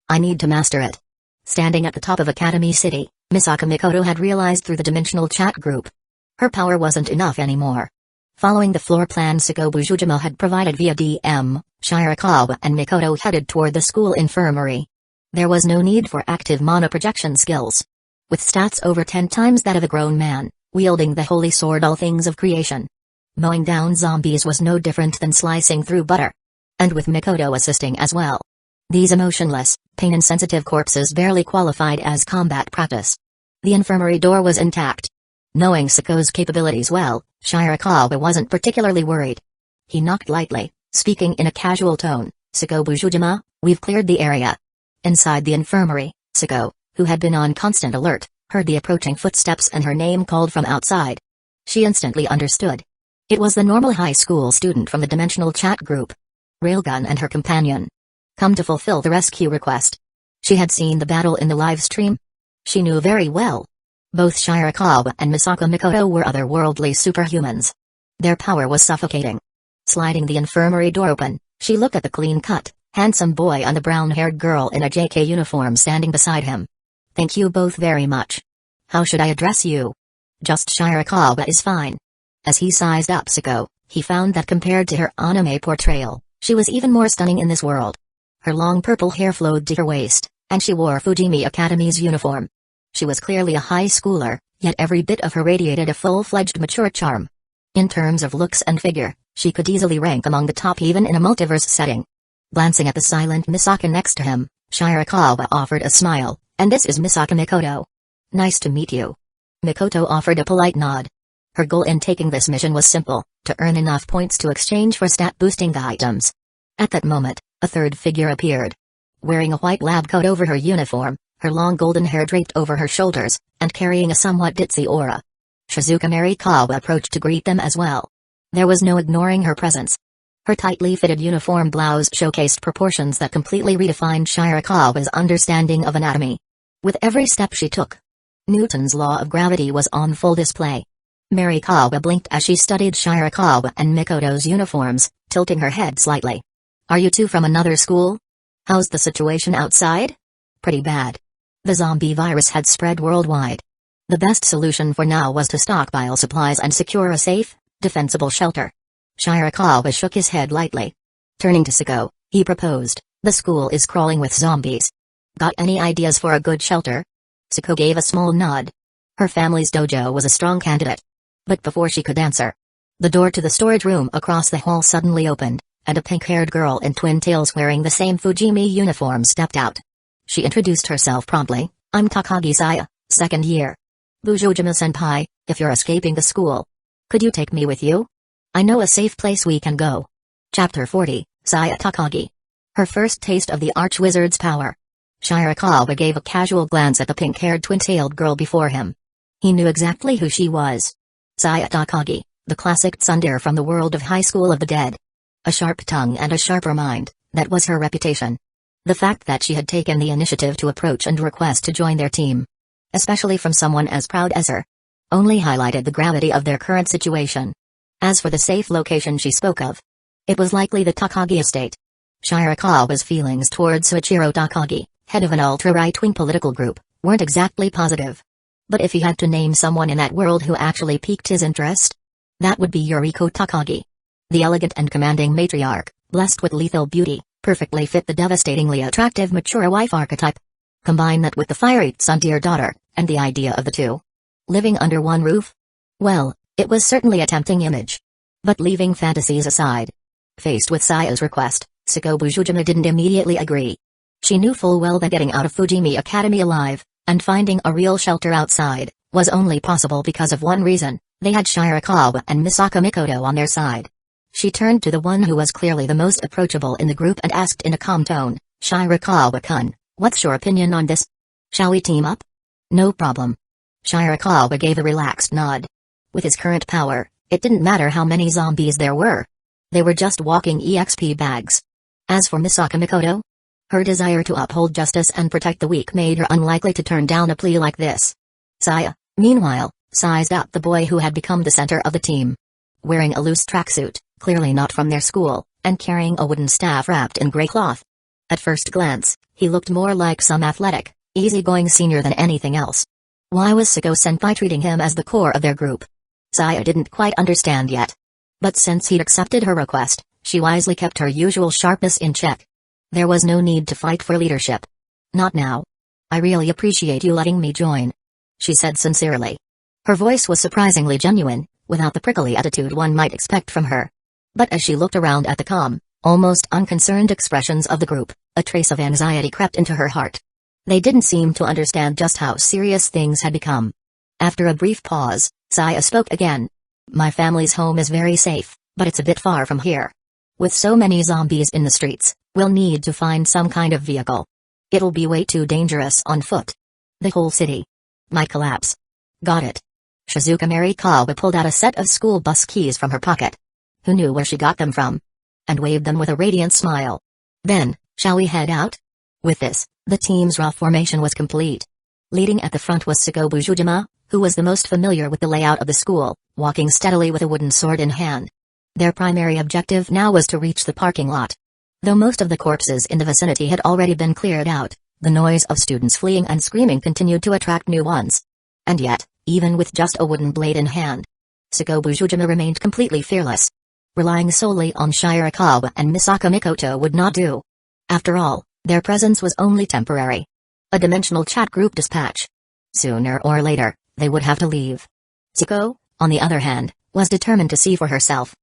I need to master it. Standing at the top of Academy City, Misaka Mikoto had realized through the dimensional chat group. Her power wasn't enough anymore. Following the floor plan Sakobujujima had provided via DM, Shirakawa and Mikoto headed toward the school infirmary. There was no need for active mana projection skills. With stats over 10 times that of a grown man, wielding the holy sword all things of creation, mowing down zombies was no different than slicing through butter. And with Mikoto assisting as well. These emotionless, pain-insensitive corpses barely qualified as combat practice. The infirmary door was intact. Knowing Sako's capabilities well, Shirakawa wasn't particularly worried. He knocked lightly, speaking in a casual tone, "Sakobujujima, we've cleared the area." Inside the infirmary, Sako, who had been on constant alert, heard the approaching footsteps and her name called from outside. She instantly understood. It was the normal high school student from the dimensional chat group. Railgun and her companion. Come to fulfill the rescue request. She had seen the battle in the live stream. She knew very well. Both Shirakawa and Misaka Mikoto were otherworldly superhumans. Their power was suffocating. Sliding the infirmary door open, she looked at the clean-cut, handsome boy and the brown-haired girl in a JK uniform standing beside him. "Thank you both very much. How should I address you?" "Just Shirakawa is fine." As he sized up Sako, he found that compared to her anime portrayal, she was even more stunning in this world. Her long purple hair flowed to her waist, and she wore Fujimi Academy's uniform. She was clearly a high schooler, yet every bit of her radiated a full-fledged mature charm. In terms of looks and figure, she could easily rank among the top even in a multiverse setting. Glancing at the silent Misaka next to him, Shirakawa offered a smile, "And this is Misaka Mikoto. Nice to meet you." Mikoto offered a polite nod. Her goal in taking this mission was simple, to earn enough points to exchange for stat-boosting items. At that moment, a third figure appeared. Wearing a white lab coat over her uniform, her long golden hair draped over her shoulders, and carrying a somewhat ditzy aura. Shizuka Marikawa approached to greet them as well. There was no ignoring her presence. Her tightly fitted uniform blouse showcased proportions that completely redefined Shirakawa's understanding of anatomy. With every step she took, Newton's law of gravity was on full display. Marikawa blinked as she studied Shirakawa and Mikoto's uniforms, tilting her head slightly. "Are you two from another school? How's the situation outside?" "Pretty bad. The zombie virus had spread worldwide. The best solution for now was to stockpile supplies and secure a safe, defensible shelter." Shirakawa shook his head lightly. Turning to Sako, he proposed, "The school is crawling with zombies. Got any ideas for a good shelter?" Sako gave a small nod. Her family's dojo was a strong candidate. But before she could answer, the door to the storage room across the hall suddenly opened, and a pink-haired girl in twin tails wearing the same Fujimi uniform stepped out. She introduced herself promptly. I'm Takagi Saya, second year. Bujojima-senpai, if you're escaping the school, could you take me with you? I know a safe place we can go. Chapter 40, Saya Takagi. Her first taste of the Archwizard's power. Shirakawa gave a casual glance at the pink-haired twin-tailed girl before him. He knew exactly who she was. Saya Takagi, the classic tsundere from the world of High School of the Dead. A sharp tongue and a sharper mind, that was her reputation. The fact that she had taken the initiative to approach and request to join their team, especially from someone as proud as her, only highlighted the gravity of their current situation. As for the safe location she spoke of, it was likely the Takagi estate. Shirakawa's feelings towards Soichiro Takagi, head of an ultra-right-wing political group, weren't exactly positive. But if he had to name someone in that world who actually piqued his interest, that would be Yuriko Takagi. The elegant and commanding matriarch, blessed with lethal beauty, perfectly fit the devastatingly attractive mature wife archetype. Combine that with the fiery tsundere daughter, and the idea of the two living under one roof? Well, it was certainly a tempting image. But leaving fantasies aside, faced with Saya's request, Sako Bujojima didn't immediately agree. She knew full well that getting out of Fujimi Academy alive, and finding a real shelter outside, was only possible because of one reason: they had Shirakawa and Misaka Mikoto on their side. She turned to the one who was clearly the most approachable in the group and asked in a calm tone, Shirakawa-kun, what's your opinion on this? Shall we team up? No problem. Shirakawa gave a relaxed nod. With his current power, it didn't matter how many zombies there were. They were just walking EXP bags. As for Misaka Mikoto, her desire to uphold justice and protect the weak made her unlikely to turn down a plea like this. Saya, meanwhile, sized up the boy who had become the center of the team. Wearing a loose tracksuit, clearly not from their school, and carrying a wooden staff wrapped in gray cloth. At first glance, he looked more like some athletic, easygoing senior than anything else. Why was Sako-senpai treating him as the core of their group? Saya didn't quite understand yet. But since he'd accepted her request, she wisely kept her usual sharpness in check. There was no need to fight for leadership. Not now. I really appreciate you letting me join, she said sincerely. Her voice was surprisingly genuine, without the prickly attitude one might expect from her. But as she looked around at the calm, almost unconcerned expressions of the group, a trace of anxiety crept into her heart. They didn't seem to understand just how serious things had become. After a brief pause, Saya spoke again. My family's home is very safe, but it's a bit far from here. With so many zombies in the streets, we'll need to find some kind of vehicle. It'll be way too dangerous on foot. The whole city might collapse. Got it. Shizuka Marikawa pulled out a set of school bus keys from her pocket. Who knew where she got them from? And waved them with a radiant smile. Then, shall we head out? With this, the team's raw formation was complete. Leading at the front was Sako Bujojima, who was the most familiar with the layout of the school, walking steadily with a wooden sword in hand. Their primary objective now was to reach the parking lot. Though most of the corpses in the vicinity had already been cleared out, the noise of students fleeing and screaming continued to attract new ones. And yet, even with just a wooden blade in hand, Sako Bujojima remained completely fearless. Relying solely on Shirakawa and Misaka Mikoto would not do. After all, their presence was only temporary. A dimensional chat group dispatch. Sooner or later, they would have to leave. Sako, on the other hand, was determined to see for herself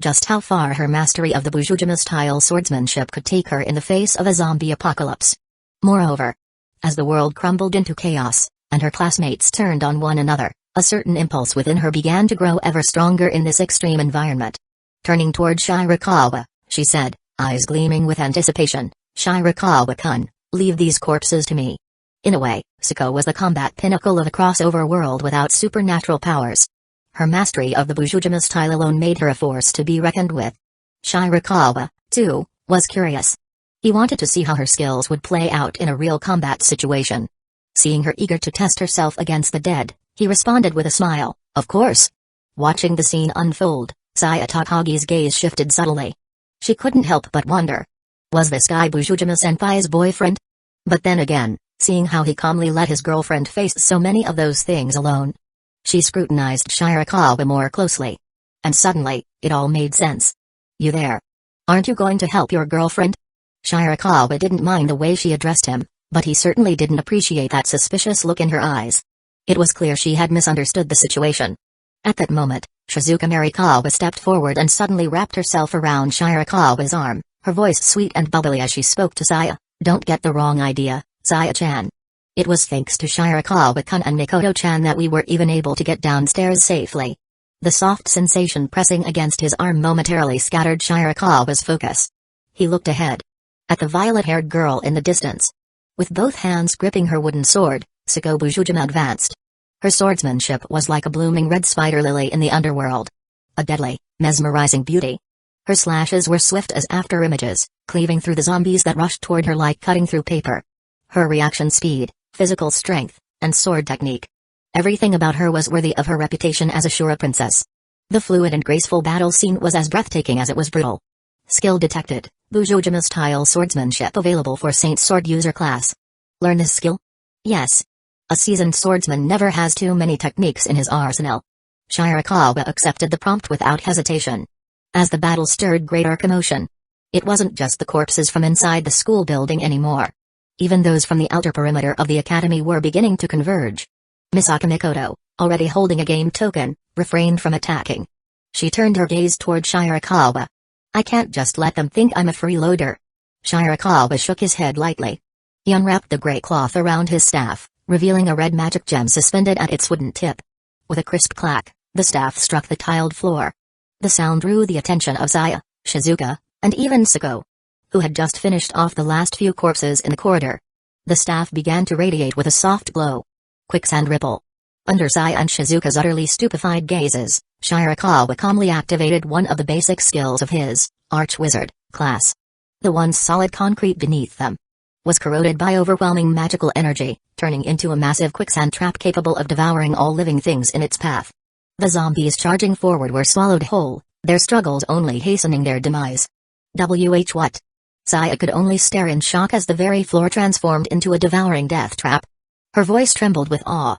just how far her mastery of the Bujojima-style swordsmanship could take her in the face of a zombie apocalypse. Moreover, as the world crumbled into chaos, and her classmates turned on one another, a certain impulse within her began to grow ever stronger in this extreme environment. Turning toward Shirakawa, she said, eyes gleaming with anticipation, Shirakawa-kun, leave these corpses to me. In a way, Sako was the combat pinnacle of a crossover world without supernatural powers. Her mastery of the Bujojima style alone made her a force to be reckoned with. Shirakawa, too, was curious. He wanted to see how her skills would play out in a real combat situation. Seeing her eager to test herself against the dead, he responded with a smile, of course. Watching the scene unfold, Saya Takagi's gaze shifted subtly. She couldn't help but wonder. Was this guy Bujojima-senpai's boyfriend? But then again, seeing how he calmly let his girlfriend face so many of those things alone, she scrutinized Shirakawa more closely. And suddenly, it all made sense. You there? Aren't you going to help your girlfriend? Shirakawa didn't mind the way she addressed him, but he certainly didn't appreciate that suspicious look in her eyes. It was clear she had misunderstood the situation. At that moment, Shizuka Marikawa stepped forward and suddenly wrapped herself around Shirakawa's arm, her voice sweet and bubbly as she spoke to Saya. "Don't get the wrong idea, Saya-chan. It was thanks to Shirakawa-kun and Mikoto-chan that we were even able to get downstairs safely." The soft sensation pressing against his arm momentarily scattered Shirakawa's focus. He looked ahead. At the violet-haired girl in the distance. With both hands gripping her wooden sword, Sako Bujujima advanced. Her swordsmanship was like a blooming red spider lily in the underworld. A deadly, mesmerizing beauty. Her slashes were swift as after-images, cleaving through the zombies that rushed toward her like cutting through paper. Her reaction speed, physical strength, and sword technique. Everything about her was worthy of her reputation as a Shura princess. The fluid and graceful battle scene was as breathtaking as it was brutal. Skill detected, Bujujima-style swordsmanship available for Saint Sword user class. Learn this skill? Yes. A seasoned swordsman never has too many techniques in his arsenal. Shirakawa accepted the prompt without hesitation. As the battle stirred greater commotion. It wasn't just the corpses from inside the school building anymore. Even those from the outer perimeter of the academy were beginning to converge. Misaka Mikoto, already holding a game token, refrained from attacking. She turned her gaze toward Shirakawa. "I can't just let them think I'm a freeloader." Shirakawa shook his head lightly. He unwrapped the gray cloth around his staff, revealing a red magic gem suspended at its wooden tip. With a crisp clack, the staff struck the tiled floor. The sound drew the attention of Saya, Shizuka, and even Sako, who had just finished off the last few corpses in the corridor. The staff began to radiate with a soft glow. Quicksand ripple. Under Saya and Shizuka's utterly stupefied gazes, Shirakawa calmly activated one of the basic skills of his Archwizard class. The once solid concrete beneath them was corroded by overwhelming magical energy, turning into a massive quicksand trap capable of devouring all living things in its path. The zombies charging forward were swallowed whole, their struggles only hastening their demise. What? Saya could only stare in shock as the very floor transformed into a devouring death trap. Her voice trembled with awe.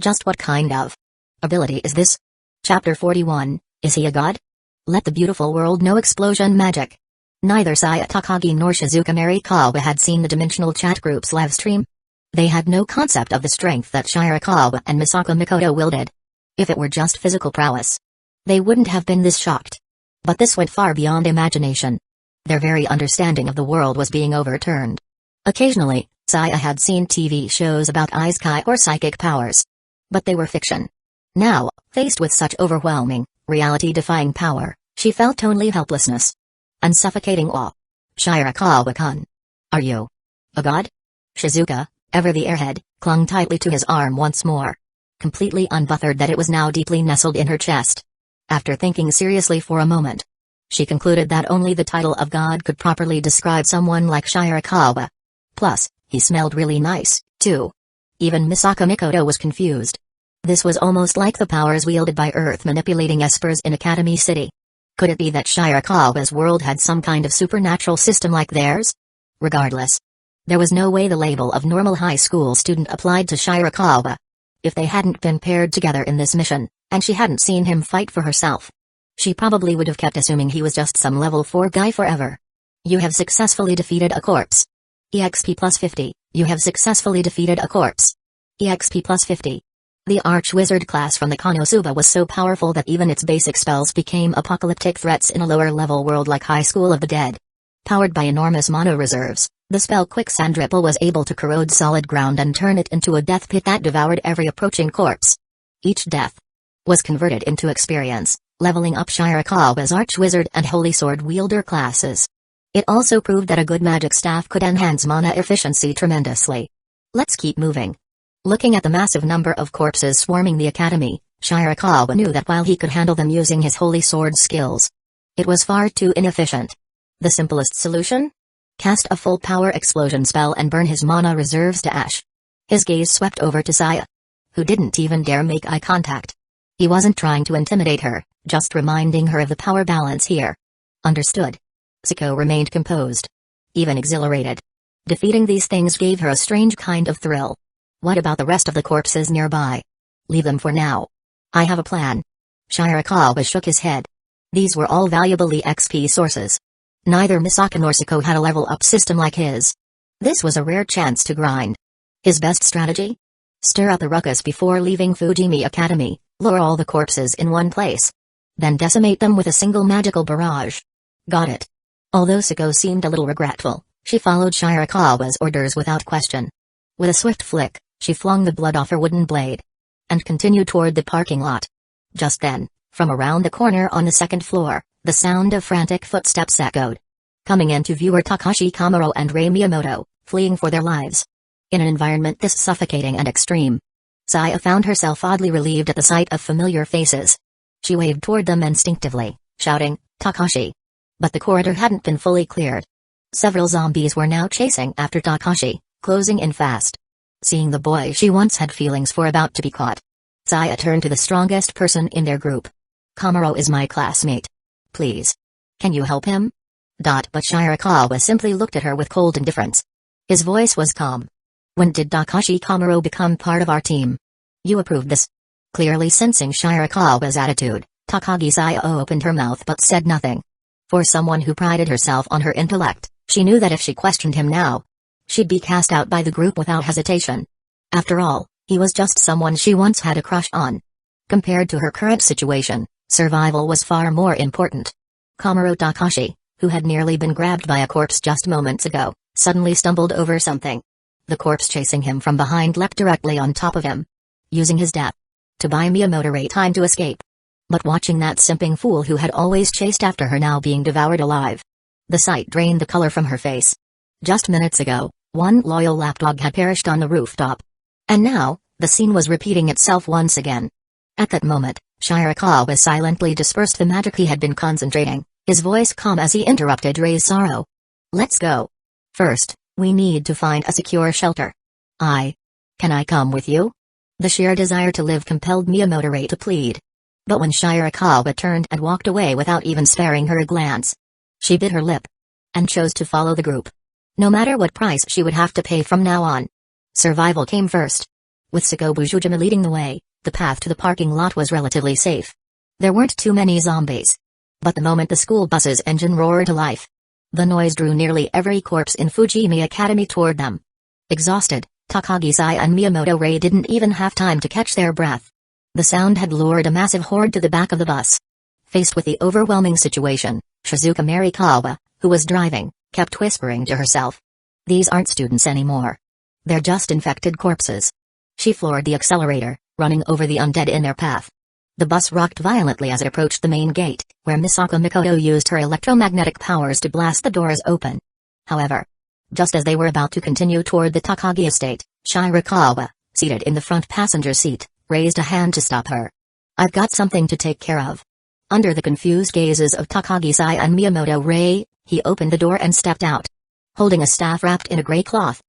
Just what kind of ability is this? Chapter 41, Is he a god? Let the beautiful world know explosion magic. Neither Saya Takagi nor Shizuka Marikawa had seen the dimensional chat group's livestream. They had no concept of the strength that Shirakawa and Misaka Mikoto wielded. If it were just physical prowess, they wouldn't have been this shocked. But this went far beyond imagination. Their very understanding of the world was being overturned. Occasionally, Saya had seen TV shows about Isekai or psychic powers. But they were fiction. Now, faced with such overwhelming, reality-defying power, she felt only helplessness and suffocating awe. Shirakawa-kun. Are you a god? Shizuka, ever the airhead, clung tightly to his arm once more. Completely unbothered that it was now deeply nestled in her chest. After thinking seriously for a moment, she concluded that only the title of god could properly describe someone like Shirakawa. Plus, he smelled really nice, too. Even Misaka Mikoto was confused. This was almost like the powers wielded by Earth manipulating espers in Academy City. Could it be that Shirakawa's world had some kind of supernatural system like theirs? Regardless, there was no way the label of normal high school student applied to Shirakawa. If they hadn't been paired together in this mission, and she hadn't seen him fight for herself, she probably would have kept assuming he was just some level 4 guy forever. You have successfully defeated a corpse. EXP plus 50, you have successfully defeated a corpse. EXP plus 50. The Archwizard class from the Konosuba was so powerful that even its basic spells became apocalyptic threats in a lower-level world like High School of the Dead. Powered by enormous mana reserves, the spell Quicksand Ripple was able to corrode solid ground and turn it into a death pit that devoured every approaching corpse. Each death was converted into experience, leveling up Shirakawa's Archwizard and Holy Sword wielder classes. It also proved that a good magic staff could enhance mana efficiency tremendously. Let's keep moving. Looking at the massive number of corpses swarming the academy, Shirakawa knew that while he could handle them using his Holy Sword skills, it was far too inefficient. The simplest solution? Cast a full-power explosion spell and burn his mana reserves to ash. His gaze swept over to Saya, who didn't even dare make eye contact. He wasn't trying to intimidate her, just reminding her of the power balance here. Understood. Sako remained composed. Even exhilarated. Defeating these things gave her a strange kind of thrill. What about the rest of the corpses nearby? Leave them for now. I have a plan. Shirakawa shook his head. These were all valuable EXP sources. Neither Misaka nor Sako had a level-up system like his. This was a rare chance to grind. His best strategy? Stir up a ruckus before leaving Fujimi Academy, lure all the corpses in one place. then decimate them with a single magical barrage. Got it. Although Sako seemed a little regretful, she followed Shirakawa's orders without question. With a swift flick, she flung the blood off her wooden blade and continued toward the parking lot. Just then, from around the corner on the second floor, the sound of frantic footsteps echoed. Coming into view were Takashi Kamuro and Rei Miyamoto, fleeing for their lives. In an environment this suffocating and extreme, Saya found herself oddly relieved at the sight of familiar faces. She waved toward them instinctively, shouting, "Takashi!" But the corridor hadn't been fully cleared. Several zombies were now chasing after Takashi, closing in fast. Seeing the boy she once had feelings for about to be caught, Saya turned to the strongest person in their group. "Kamuro is my classmate. Please. Can you help him?" But Shirakawa simply looked at her with cold indifference. His voice was calm. "When did Takashi Kamuro become part of our team? You approved this?" Clearly sensing Shirakawa's attitude, Takagi Saya opened her mouth but said nothing. For someone who prided herself on her intellect, she knew that if she questioned him now, she'd be cast out by the group without hesitation. After all, he was just someone she once had a crush on. Compared to her current situation, survival was far more important. Kamuro Takashi, who had nearly been grabbed by a corpse just moments ago, suddenly stumbled over something. The corpse chasing him from behind leapt directly on top of him, using his death to buy Miyamoto time to escape. But watching that simping fool who had always chased after her now being devoured alive, the sight drained the color from her face. Just minutes ago, one loyal lapdog had perished on the rooftop. And now, the scene was repeating itself once again. At that moment, Shirakawa silently dispersed the magic he had been concentrating, his voice calm as he interrupted Rei's sorrow. "Let's go. First, we need to find a secure shelter. Can I come with you?" The sheer desire to live compelled Miyamoto to plead. But when Shirakawa turned and walked away without even sparing her a glance, she bit her lip and chose to follow the group. No matter what price she would have to pay from now on, survival came first. With Sako Bujujima leading the way, the path to the parking lot was relatively safe. There weren't too many zombies. But the moment the school bus's engine roared to life, the noise drew nearly every corpse in Fujimi Academy toward them. Exhausted, Takagi Sai and Miyamoto Rei didn't even have time to catch their breath. The sound had lured a massive horde to the back of the bus. Faced with the overwhelming situation, Shizuka Marikawa, who was driving, kept whispering to herself, "These aren't students anymore. They're just infected corpses." She floored the accelerator, running over the undead in their path. The bus rocked violently as it approached the main gate, where Misako Mikoto used her electromagnetic powers to blast the doors open. However, just as they were about to continue toward the Takagi estate, Shirakawa, seated in the front passenger seat, raised a hand to stop her. "I've got something to take care of." Under the confused gazes of Takagi Sai and Miyamoto Rei, he opened the door and stepped out, holding a staff wrapped in a gray cloth.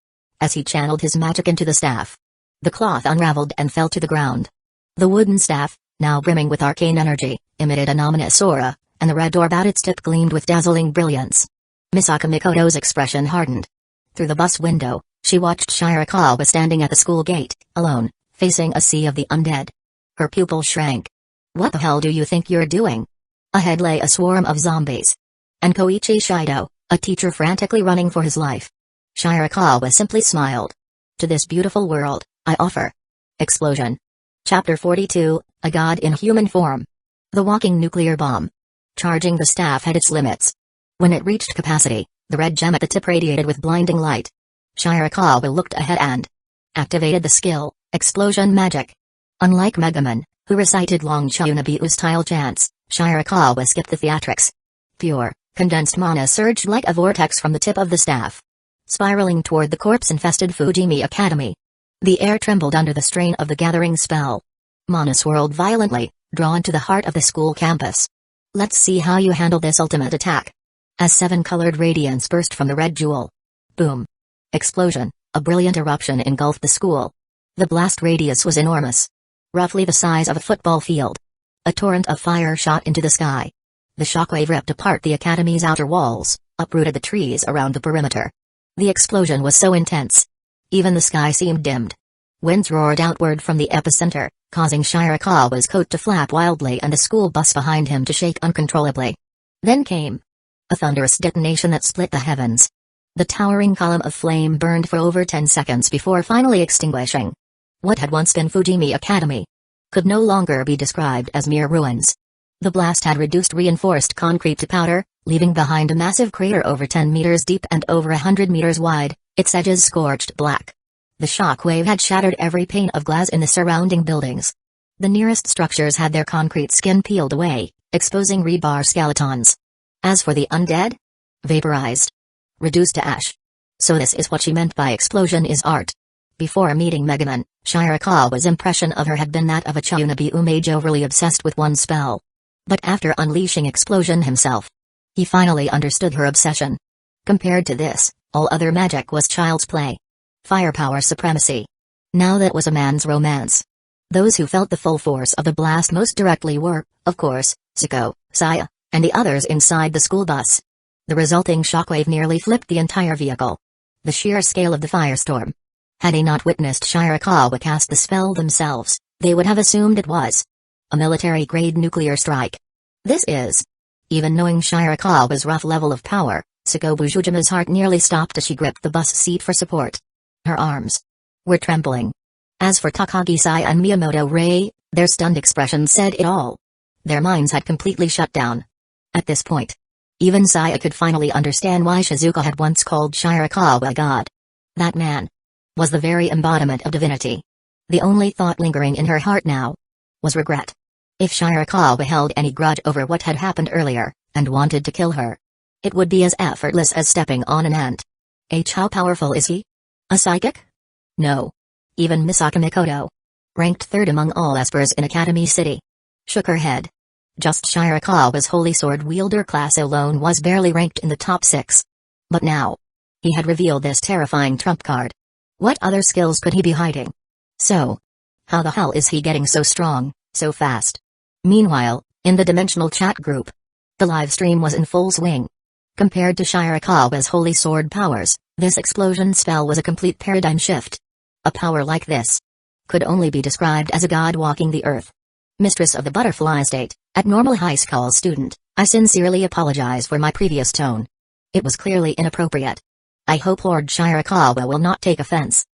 As he channeled his magic into the staff, the cloth unraveled and fell to the ground. The wooden staff, now brimming with arcane energy, emitted an ominous aura, and the red orb at its tip gleamed with dazzling brilliance. Misako Mikoto's expression hardened. Through the bus window, she watched Shirakawa standing at the school gate, alone, facing a sea of the undead. Her pupil shrank. "What the hell do you think you're doing?" Ahead lay a swarm of zombies. And Koichi Shido, a teacher frantically running for his life. Shirakawa simply smiled. "To this beautiful world, I offer." Explosion. Chapter 42, A God in Human Form. The walking nuclear bomb. Charging the staff had its limits. When it reached capacity, the red gem at the tip radiated with blinding light. Shirakawa looked ahead and activated the skill, Explosion Magic. Unlike Megaman, who recited Long Chunabiu-style chants, Shirakawa skipped the theatrics. Pure, condensed mana surged like a vortex from the tip of the staff, spiraling toward the corpse-infested Fujimi Academy. The air trembled under the strain of the gathering spell. Mana swirled violently, drawn to the heart of the school campus. "Let's see how you handle this ultimate attack." As seven-colored radiance burst from the red jewel. Boom. Explosion, a brilliant eruption engulfed the school. The blast radius was enormous, roughly the size of a football field. A torrent of fire shot into the sky. The shockwave ripped apart the academy's outer walls, uprooted the trees around the perimeter. The explosion was so intense, even the sky seemed dimmed. Winds roared outward from the epicenter, causing Shirakawa's coat to flap wildly and the school bus behind him to shake uncontrollably. Then came a thunderous detonation that split the heavens. The towering column of flame burned for over 10 seconds before finally extinguishing. What had once been Fujimi Academy could no longer be described as mere ruins. The blast had reduced reinforced concrete to powder, leaving behind a massive crater over 10 meters deep and over 100 meters wide, its edges scorched black. The shock wave had shattered every pane of glass in the surrounding buildings. The nearest structures had their concrete skin peeled away, exposing rebar skeletons. As for the undead? Vaporized. Reduced to ash. So this is what she meant by explosion is art. Before meeting Megaman, Shirakawa's impression of her had been that of a Chaunabiu mage overly obsessed with one spell. But after unleashing explosion himself, he finally understood her obsession. Compared to this, all other magic was child's play. Firepower supremacy. Now that was a man's romance. Those who felt the full force of the blast most directly were, of course, Zuko, Saya, and the others inside the school bus. The resulting shockwave nearly flipped the entire vehicle. The sheer scale of the firestorm. Had they not witnessed Shirakawa cast the spell themselves, they would have assumed it was a military-grade nuclear strike. This is. Even knowing Shirakawa's rough level of power, Zuko Bujujima's heart nearly stopped as she gripped the bus seat for support. Her arms were trembling. As for Takagi Sai and Miyamoto Rei, their stunned expressions said it all. Their minds had completely shut down. At this point, even Saya could finally understand why Shizuka had once called Shirakawa God. That man was the very embodiment of divinity. The only thought lingering in her heart now was regret. If Shirakawa held any grudge over what had happened earlier, and wanted to kill her, it would be as effortless as stepping on an ant. How powerful is he? A psychic? No. Even Misaka Mikoto, ranked third among all espers in Academy City, shook her head. Just Shirakawa's holy sword wielder class alone was barely ranked in the top 6. But now, he had revealed this terrifying trump card. What other skills could he be hiding? So, how the hell is he getting so strong, so fast? Meanwhile, in the dimensional chat group, the live stream was in full swing. Compared to Shirakawa's holy sword powers, this explosion spell was a complete paradigm shift. A power like this could only be described as a god walking the earth. Mistress of the Butterfly State, at normal high school student, I sincerely apologize for my previous tone. It was clearly inappropriate. I hope Lord Shirakawa will not take offense.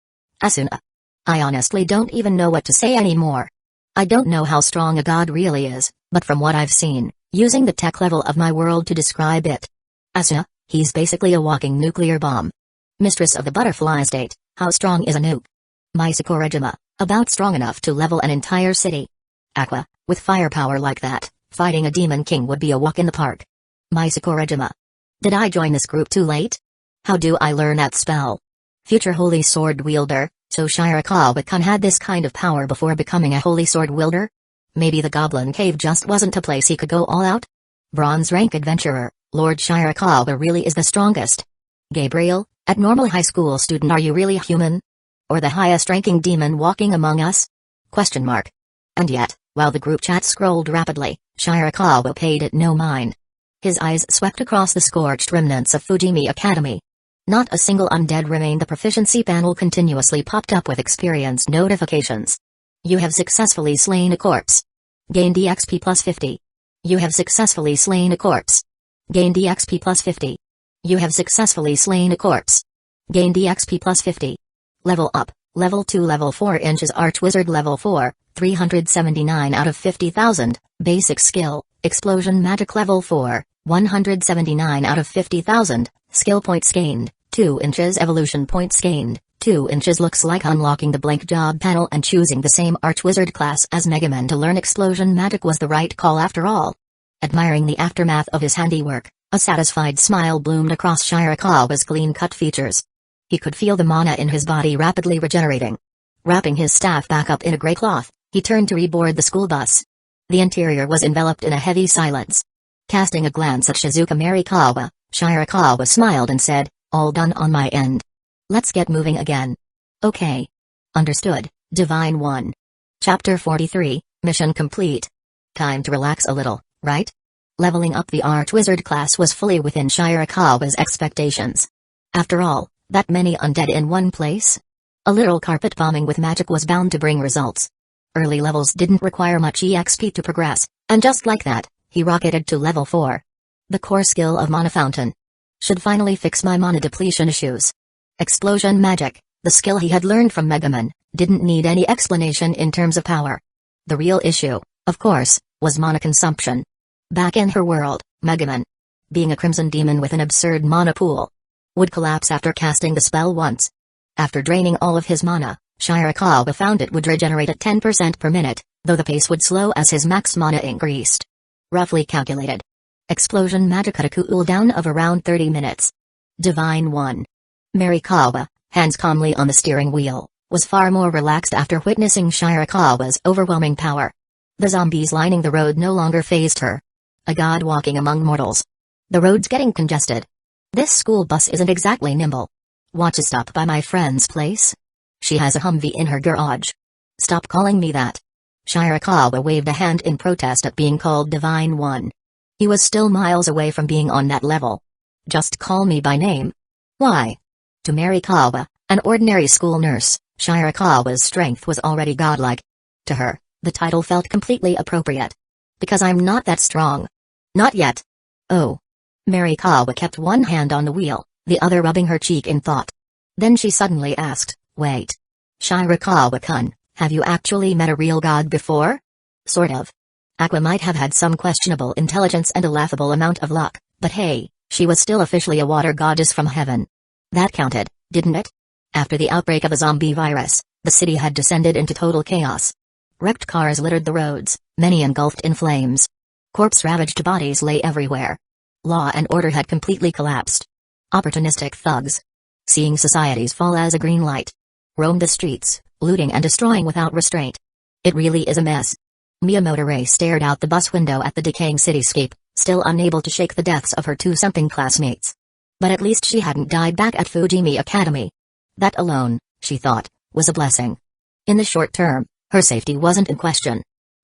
Asuna. I honestly don't even know what to say anymore. I don't know how strong a god really is, but from what I've seen, using the tech level of my world to describe it. Asuna, he's basically a walking nuclear bomb. Mistress of the Butterfly State, how strong is a nuke? Misukorejima, about strong enough to level an entire city. Aqua, with firepower like that, fighting a demon king would be a walk in the park. Misukorejima. Did I join this group too late? How do I learn that spell? Future holy sword wielder, so Shirakawa-kun had this kind of power before becoming a holy sword wielder? Maybe the Goblin Cave just wasn't a place he could go all out? Bronze rank adventurer, Lord Shirakawa really is the strongest. Gabriel, at normal high school student, are you really human? Or the highest ranking demon walking among us? Question mark. And yet, while the group chat scrolled rapidly, Shirakawa paid it no mind. His eyes swept across the scorched remnants of Fujimi Academy. Not a single undead remained. The proficiency panel continuously popped up with experience notifications. You have successfully slain a corpse. Gain DXP plus 50. You have successfully slain a corpse. Gain DXP plus 50. You have successfully slain a corpse. Gain DXP plus 50. Level up, level 2 level 4 inches Archwizard level 4, 379 out of 50,000, basic skill, explosion magic level 4, 179 out of 50,000, skill points gained, 2 inches evolution points gained, 2 inches. Looks like unlocking the blank job panel and choosing the same Archwizard class as Megaman to learn explosion magic was the right call after all. Admiring the aftermath of his handiwork, a satisfied smile bloomed across Shirakawa's clean-cut features. He could feel the mana in his body rapidly regenerating. Wrapping his staff back up in a grey cloth, he turned to reboard the school bus. The interior was enveloped in a heavy silence. Casting a glance at Shizuka Marikawa, Shirakawa smiled and said, "All done on my end. Let's get moving again." "Okay. Understood, Divine One." Chapter 43, Mission Complete. Time to relax a little, right? Leveling up the Archwizard class was fully within Shirakawa's expectations. After all, that many undead in one place? A literal carpet bombing with magic was bound to bring results. Early levels didn't require much EXP to progress, and just like that, he rocketed to level 4. The core skill of Mana Fountain should finally fix my mana depletion issues. Explosion magic, the skill he had learned from Megaman, didn't need any explanation in terms of power. The real issue, of course, was mana consumption. Back in her world, Megaman, being a crimson demon with an absurd mana pool, would collapse after casting the spell once. After draining all of his mana, Shirakawa found it would regenerate at 10% per minute, though the pace would slow as his max mana increased. Roughly calculated. Explosion magic at a cooldown of around 30 minutes. Divine 1. Marikawa, hands calmly on the steering wheel, was far more relaxed after witnessing Shirakawa's overwhelming power. The zombies lining the road no longer fazed her. A god walking among mortals. The road's getting congested. This school bus isn't exactly nimble. Want to stop by my friend's place? She has a Humvee in her garage. Stop calling me that. Shirakawa waved a hand in protest at being called Divine 1. He was still miles away from being on that level. Just call me by name. Why? To Marikawa, an ordinary school nurse, Shirakawa's strength was already godlike. To her, the title felt completely appropriate. Because I'm not that strong. Not yet. Oh. Marikawa kept one hand on the wheel, the other rubbing her cheek in thought. Then she suddenly asked, wait. Shirakawa-kun, have you actually met a real god before? Sort of. Aqua might have had some questionable intelligence and a laughable amount of luck, but hey, she was still officially a water goddess from heaven. That counted, didn't it? After the outbreak of a zombie virus, the city had descended into total chaos. Wrecked cars littered the roads, many engulfed in flames. Corpse-ravaged bodies lay everywhere. Law and order had completely collapsed. Opportunistic thugs, seeing societies fall as a green light, roamed the streets, looting and destroying without restraint. It really is a mess. Miyamoto Rei stared out the bus window at the decaying cityscape, still unable to shake the deaths of her two-something classmates. But at least she hadn't died back at Fujimi Academy. That alone, she thought, was a blessing. In the short term, her safety wasn't in question.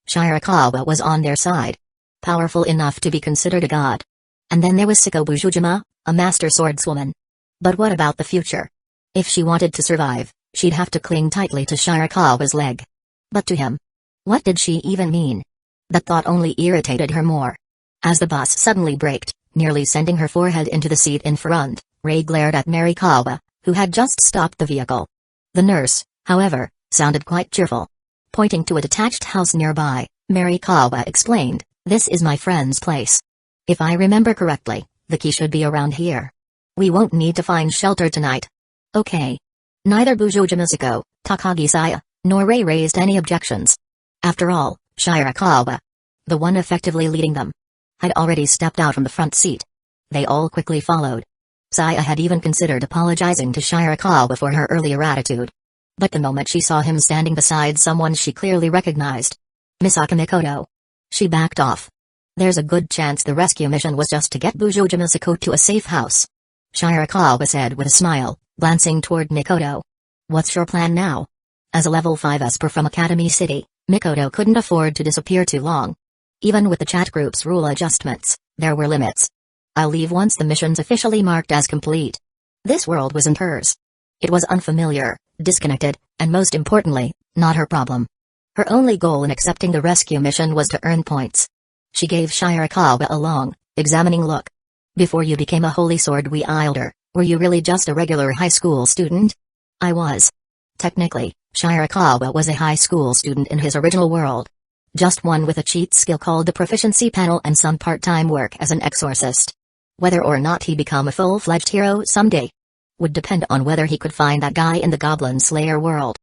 Shirakawa was on their side. Powerful enough to be considered a god. And then there was Siko Bujujima, a master swordswoman. But what about the future? If she wanted to survive, she'd have to cling tightly to Shirakawa's leg. But to him? What did she even mean? That thought only irritated her more. As the bus suddenly braked, nearly sending her forehead into the seat in front, Rei glared at Marikawa, who had just stopped the vehicle. The nurse, however, sounded quite cheerful. Pointing to a detached house nearby, Marikawa explained, "This is my friend's place. If I remember correctly, the key should be around here. We won't need to find shelter tonight." Okay. Neither Bujojimasuko, Takagi-saya, nor Rei raised any objections. After all, Shirakawa, the one effectively leading them, had already stepped out from the front seat. They all quickly followed. Saya had even considered apologizing to Shirakawa for her earlier attitude. But the moment she saw him standing beside someone she clearly recognized, Misaka Mikoto, she backed off. There's a good chance the rescue mission was just to get Bujojimasuko to a safe house. Shirakawa said with a smile, glancing toward Mikoto. What's your plan now? As a level 5 Esper from Academy City, Mikoto couldn't afford to disappear too long. Even with the chat group's rule adjustments, there were limits. I'll leave once the mission's officially marked as complete. This world wasn't hers. It was unfamiliar, disconnected, and most importantly, not her problem. Her only goal in accepting the rescue mission was to earn points. She gave Shirakawa a long, examining look. Before you became a holy sword wielder, were you really just a regular high school student? I was. Technically, Shirakawa was a high school student in his original world. Just one with a cheat skill called the proficiency panel and some part-time work as an exorcist. Whether or not he become a full-fledged hero someday would depend on whether he could find that guy in the Goblin Slayer world.